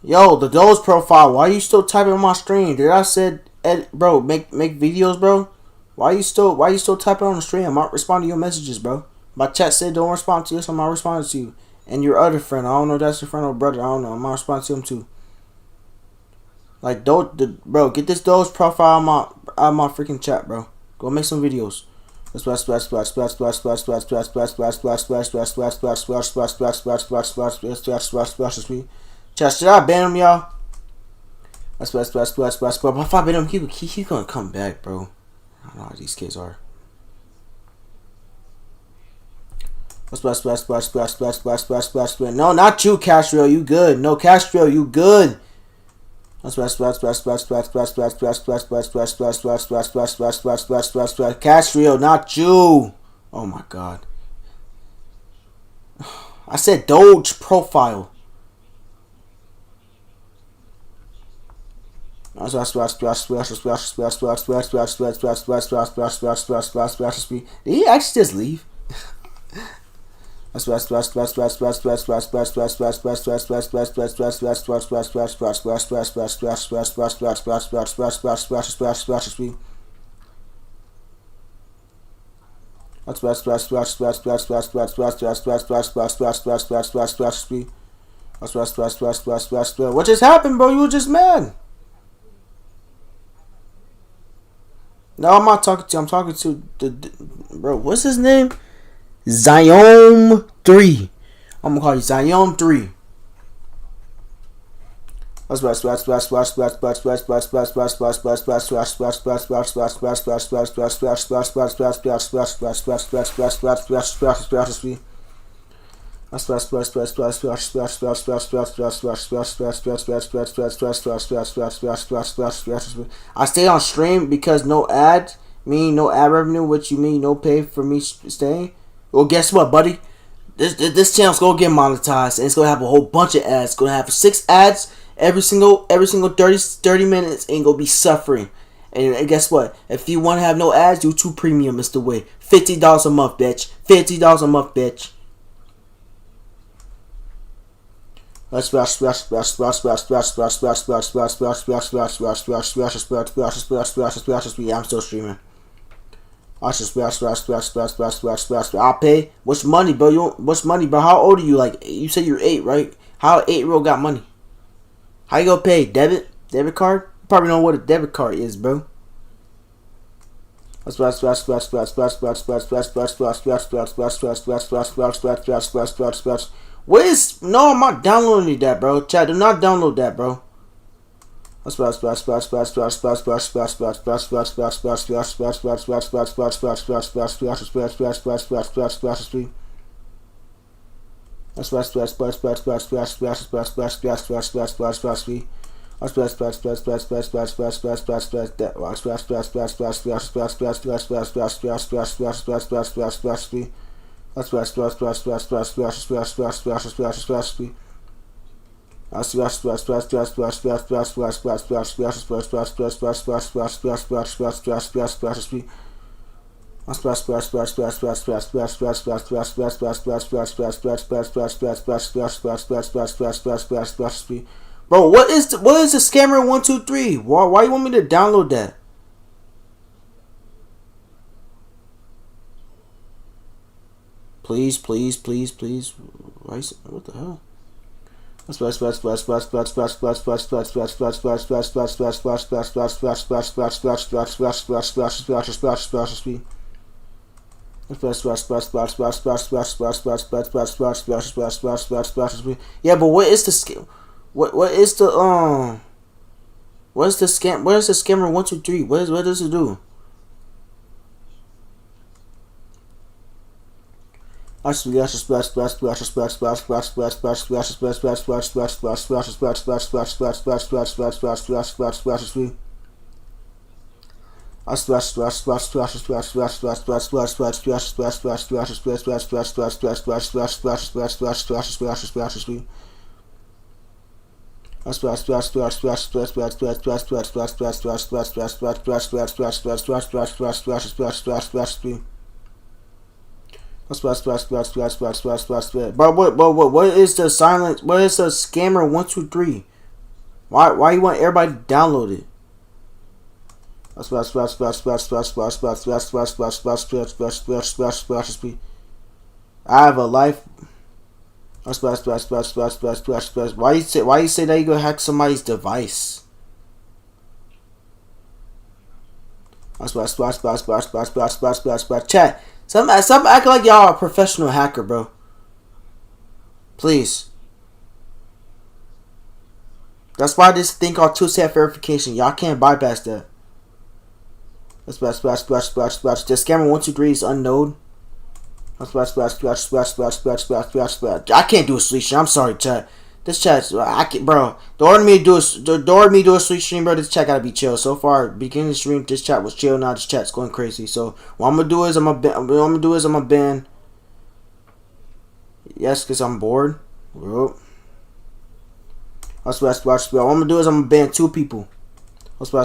Yo, the Doe's profile. Why are you still typing on my stream? Dude, I said, bro, make videos, bro. Why you still typing on the stream? I'm not responding to your messages, bro. My chat said don't respond to you, so I'm not responding to you. And your other friend, I don't know if that's your friend or brother. I don't know. I'm not responding to him too. Like, bro, get this Doe's profile out of my freaking chat, bro. Go make some videos. Chat, should I ban him, y'all? But if I ban him, he's gonna come back, bro. I don't know how these kids are. No, not you, Castro. You good. No, Castro, you good. Castrio, not you. Oh my god. I said Doge profile. Did he actually just leave? What just happened, bro? You were just mad. No, I'm not talking to you. I'm talking to the bro. What's his name? Zion 3. I'm gonna call you Zion 3. I stay on stream because no ad, mean no ad revenue, which you mean no pay for me staying. Well, guess what, buddy? This channel's gonna get monetized, and it's gonna have a whole bunch of ads. It's gonna have 6 ads every single 30 minutes, and gonna be suffering. And guess what? If you want to have no ads, YouTube Premium is the way. $50 a month, bitch. $50 a month, bitch. I'm still streaming. I'll pay. What's money, bro? What's money, bro? How old are you? Like, you said you're 8, right? How 8-year-old got money? How you gonna pay? Debit card? You probably know what a debit card is, bro. What is? No, I'm not downloading that, bro. Chat, do not download that, bro. Bro, what is the scammer 123? Why you want me to download that? Please. What the hell? Yeah, but what is the scam? What is the scam? What is the scammer 123? What does it do? But what is the silence? What is the scammer 123? Why you want everybody to download it? I have a life. Why you say that you gonna hack somebody's device? Chat. Some act like y'all are a professional hacker, bro. Please. That's why this thing called two-step verification. Y'all can't bypass that. The scammer 123 is unknown. I can't do a sleep stream. I'm sorry, chat. This chat, I can, bro. The order me to do a sweet stream, bro. This chat gotta be chill. So far, beginning of the stream, this chat was chill. Now this chat's going crazy. So what I'm gonna do is I'm gonna ban. Yes, cause I'm bored. Bro. What I'm gonna do is I'm gonna ban 2 people. So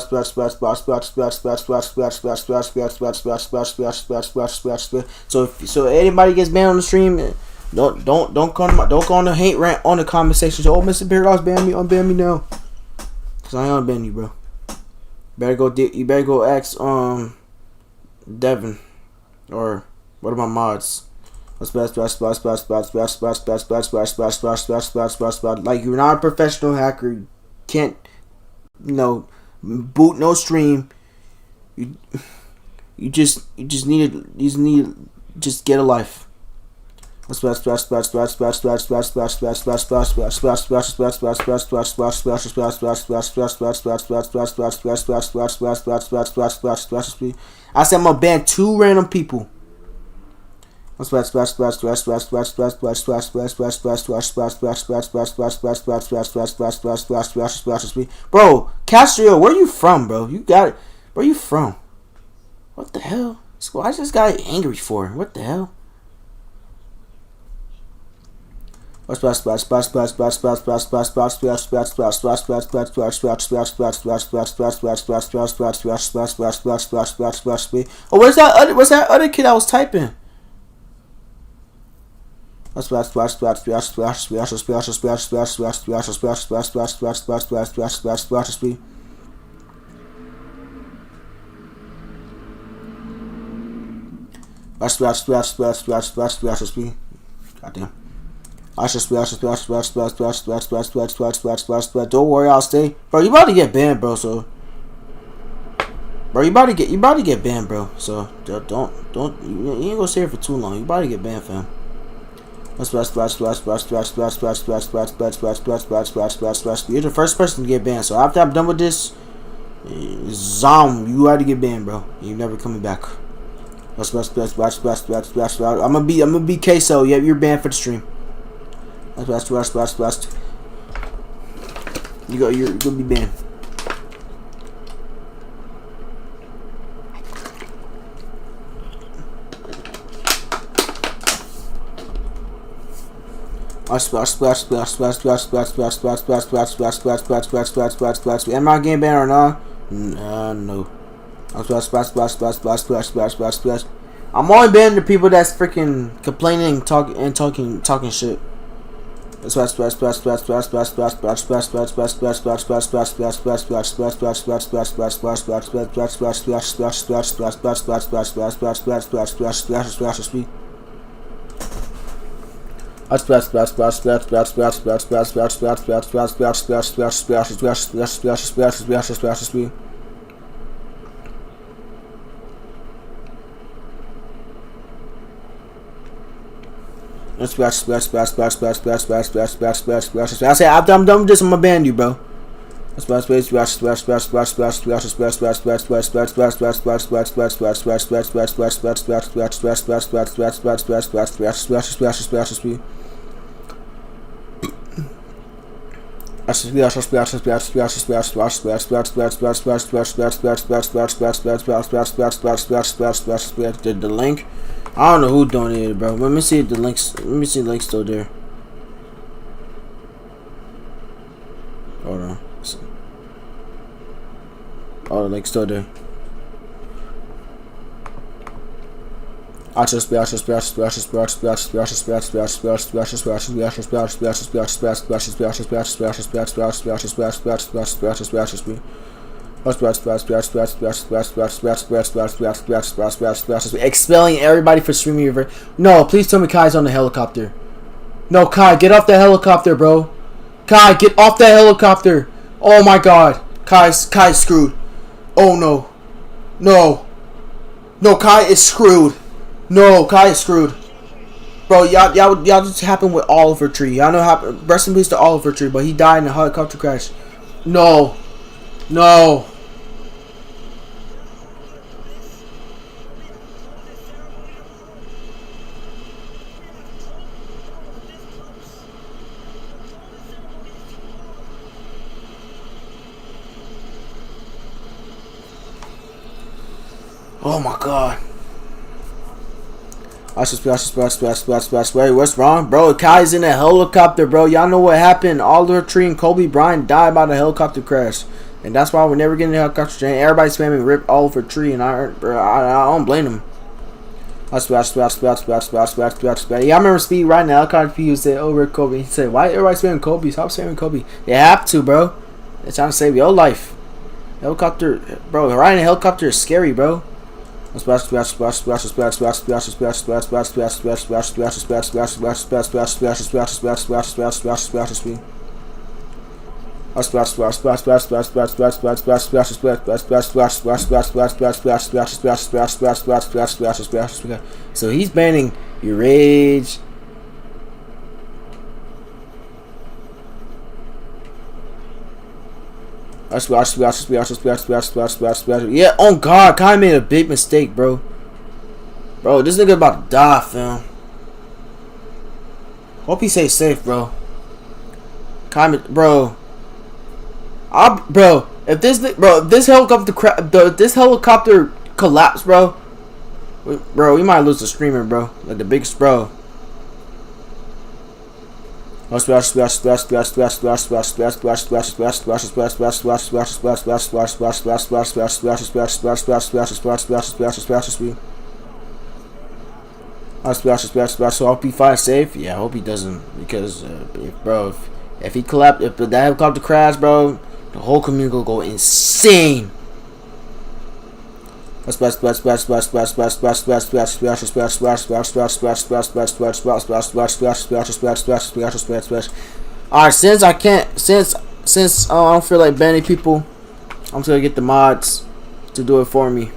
anybody gets banned on the stream, don't go on the hate rant on the comment section. So, oh, Mr. Paradox unban me now, cause I ain't unban you, bro. You better go ask Devin or what are my mods. Like, you're not a professional hacker. You can't, boot no stream. You just need to just get a life. I said I'm gonna ban 2 random people. Bro, Castro, where you from, bro? You got it. Where you from? What the hell? I just got angry for. What the hell? Oh, what's that other kid I was typing? Goddamn. Don't worry, I'll stay. Bro, you about to get banned, bro, so. Bro, you about to get banned, bro. So don't you ain't gonna stay here for too long. You about to get banned, fam. You're the first person to get banned. So after I'm done with this, you had to get banned, bro. You're never coming back. I'm gonna be queso. Yeah, you're banned for the stream. You're gonna be banned. Am I getting banned or not? No. I'm only banning the people that's freaking complaining, talking shit. I say I'm done with this. I'm gonna ban you, bro. The link. I don't know who donated, bro. Let me see if the links. Let me see the link's still there. Hold on. Oh, the link's still there. Expelling everybody for streaming your. No, please tell me Kai's on the helicopter. No, Kai, get off the helicopter, bro. Kai, get off the helicopter. Oh my God, Kai's screwed. Oh no, no, Kai is screwed. No, Kai is screwed. Bro, y'all just happened with Oliver Tree. Y'all know how. Rest in peace to Oliver Tree, but he died in a helicopter crash. No. Oh my god. Wait, what's wrong? Bro, Kai's in a helicopter, bro. Y'all know what happened. Oliver Tree and Kobe Bryant died by the helicopter crash. And that's why we're never getting a helicopter. Everybody's spamming rip Oliver Tree, and I don't blame them. Yeah, I remember Speed riding the helicopter. He said over Kobe. He said, why everybody spamming Kobe? Stop spamming Kobe. They have to, bro. They're trying to save your life. Helicopter, bro, riding a helicopter is scary, bro. So he's banning your rage. Yeah, oh god, Kai made a big mistake, bro. Bro, this nigga about to die, fam. Hope he stays safe, bro. Kai, bro. Bro, if this helicopter collapse, bro, we might lose the streamer, bro. Like the biggest, bro. So I hope he finds safe. Yeah, I hope he doesn't, because if he collapsed, if that helicopter crash, bro, the whole community will go insane. Alright, since I don't feel like banning people, I'm just gonna get the mods to do it for me.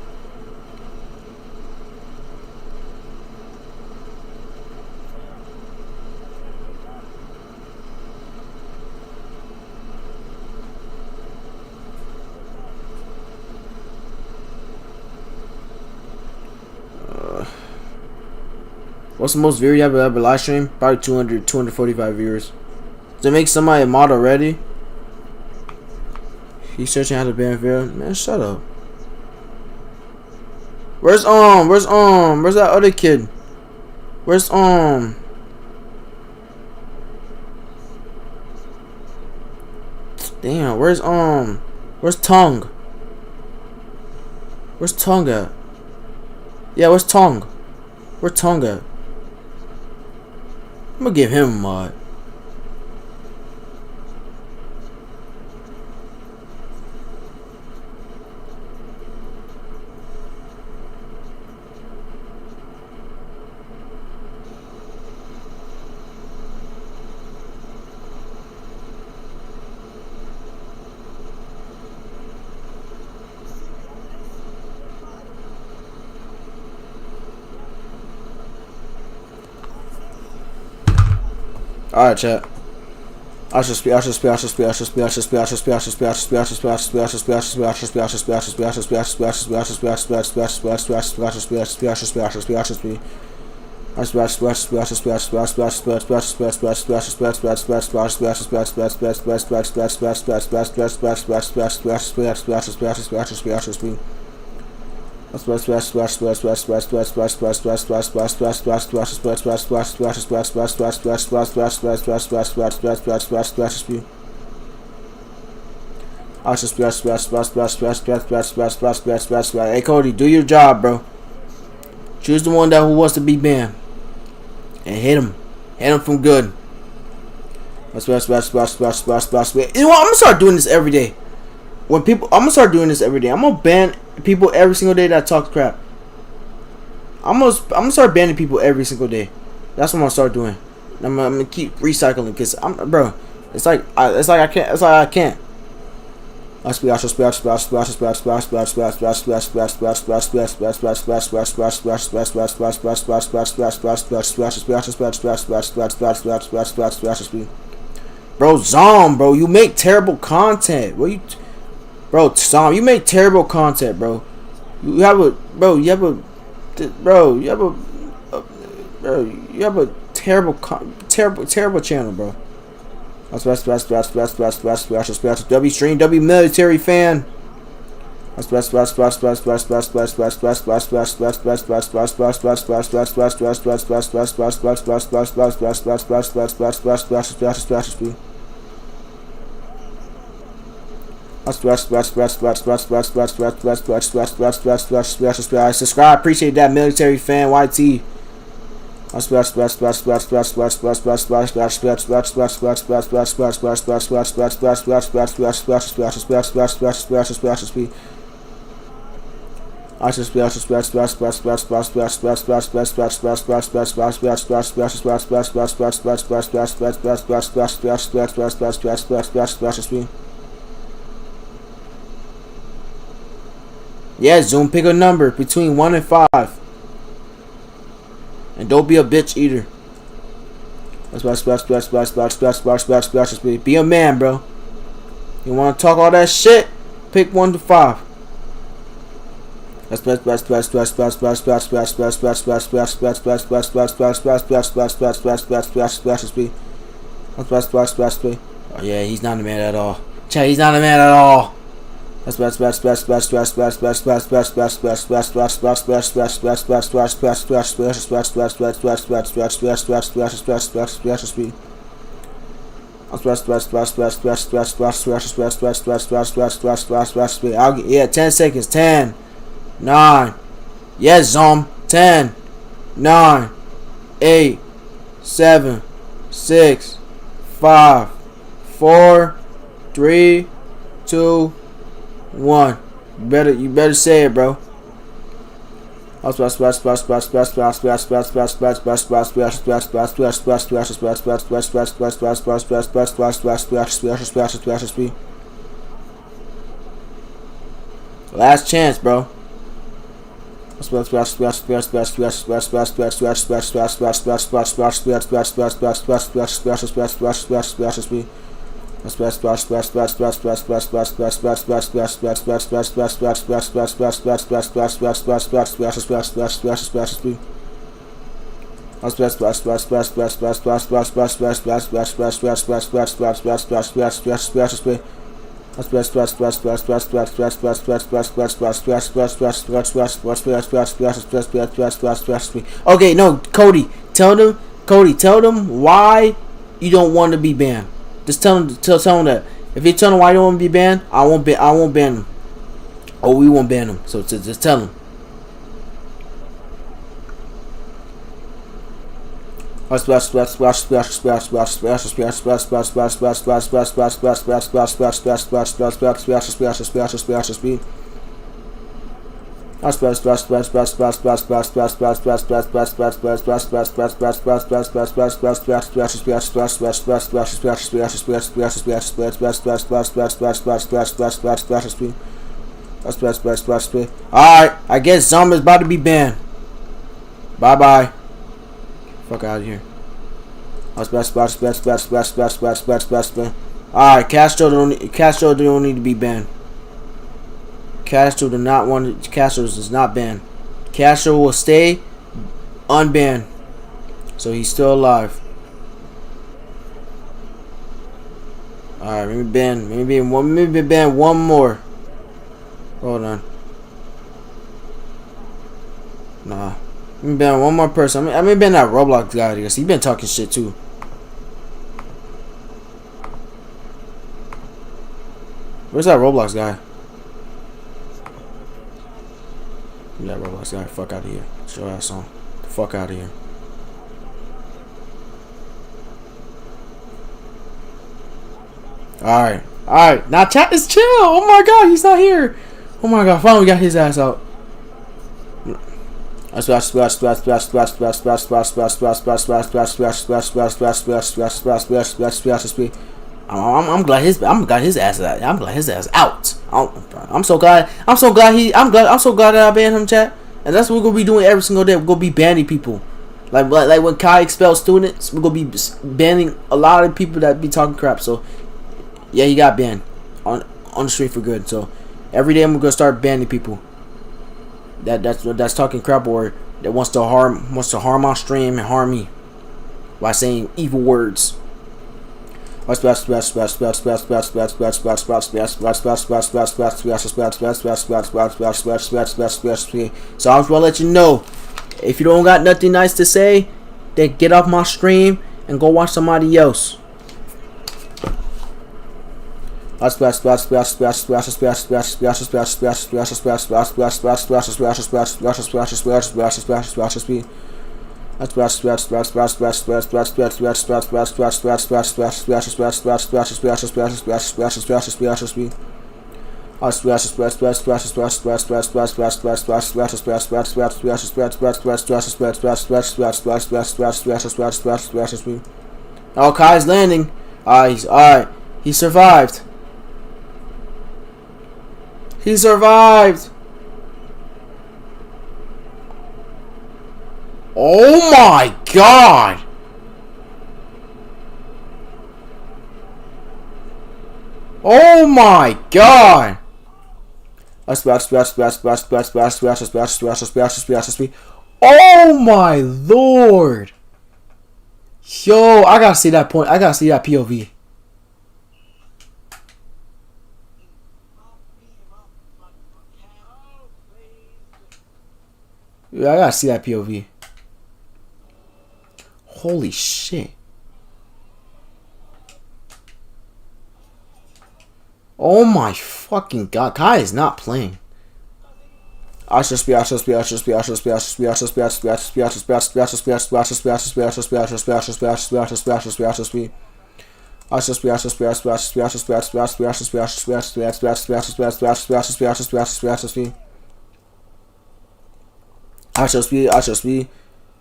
What's the most viewers you ever live stream? Probably 245 viewers. Does it make somebody a mod already? He's searching how to ban Vera. Man, shut up. Where's that other kid? Where's Damn, where's Tongue? Where's Tongue at? Yeah, where's Tongue? Where's Tongue at? I'm gonna give him a mod. Alright, chat. I should speed. Hey Cody, do your job, bro. Choose the one who wants to be banned, and hit him from good. You know what? I'm gonna start doing this every day. I'm gonna start doing this every day. I'm gonna ban people every single day that talk crap. I'm gonna start banning people every single day. That's what I'm gonna start doing. I'm gonna keep recycling, because bro. It's like I can't. Bro, Zom, bro, you make terrible content. Bro, Zom, you make terrible content, bro. You have a terrible channel, bro. W stream, W military fan. Subscribe. Appreciate that, military fan YT. Yeah, Zoom, pick a number between 1 and 5. And don't be a bitch either. Be a man, bro. You want to talk all that shit? Pick 1 to 5. Oh yeah, he's not a man at all. Chat, he's not a man at all. Yeah, 10 seconds. 10, 9. Yes, Zom. 10, 9, 8, 7, 6, 5, 4, 3, 2, 1. You better say it, bro. Last chance, bro. Okay, no, Cody, tell them why you don't want to be banned. Just tell them that. If you tell them why you don't want to be banned, I won't ban them. Or we won't ban them. So just tell them. Alright, I guess Zom is about to be banned. Bye bye. Fuck out of here. Alright, Castro don't need to be banned. Castro is not banned. Castro will stay unbanned. So he's still alive. Alright, maybe ban one more. Hold on. Nah. Let me ban one more person. I mean ban that Roblox guy because he been talking shit too. Where's that Roblox guy? That Roblox guy, fuck out of here. Show ass on. Fuck out of here. Alright. Now chat is chill. Oh my god, he's not here. Oh my god, finally we got his ass out. I'm glad his ass out. I'm glad his ass out. I'm so glad that I banned him, chat. And that's what we're gonna be doing every single day. We're gonna be banning people. Like when Kai expels students, we're gonna be banning a lot of people that be talking crap. So yeah, he got banned on the street for good. So every day I'm gonna start banning people that's talking crap or that wants to harm my stream and harm me by saying evil words. So I just want to let you know, if you don't got nothing nice to say, then get off my stream and go watch somebody else. Oh, Kai's landing. Alright. He survived. He survived. Oh my god. Oh my god. Oh my lord. Yo, I gotta see that point. I gotta see that POV. Yeah, I gotta see that POV. Holy shit. Oh my fucking god. Kai is not playing.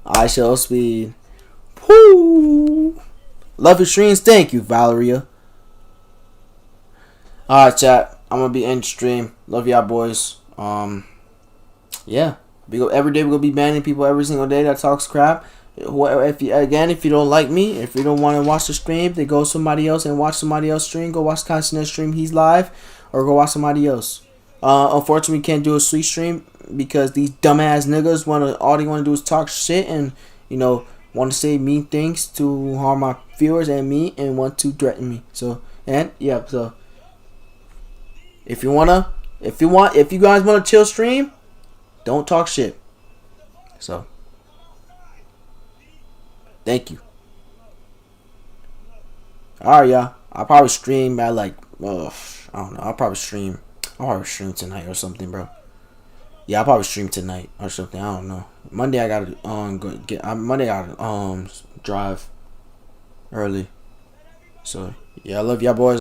IShowSpeed. Woo! Love your streams. Thank you, Valeria. Alright, chat. I'm gonna be in stream. Love y'all boys. Yeah. Every day we're gonna be banning people every single day that talks crap. If you don't like me, if you don't want to watch the stream, then go somebody else and watch somebody else stream. Go watch Constantine stream. He's live, or go watch somebody else. Unfortunately, we can't do a sweet stream because these dumbass niggas all they want to do is talk shit and want to say mean things to harm my viewers and me and want to threaten me. So if you guys wanna chill stream, don't talk shit. So thank you. Alright, y'all. I'll probably stream at I don't know. I'll probably stream tonight or something, bro. Yeah, I'll probably stream tonight or something. I don't know. Monday I gotta drive early. So yeah, I love y'all boys.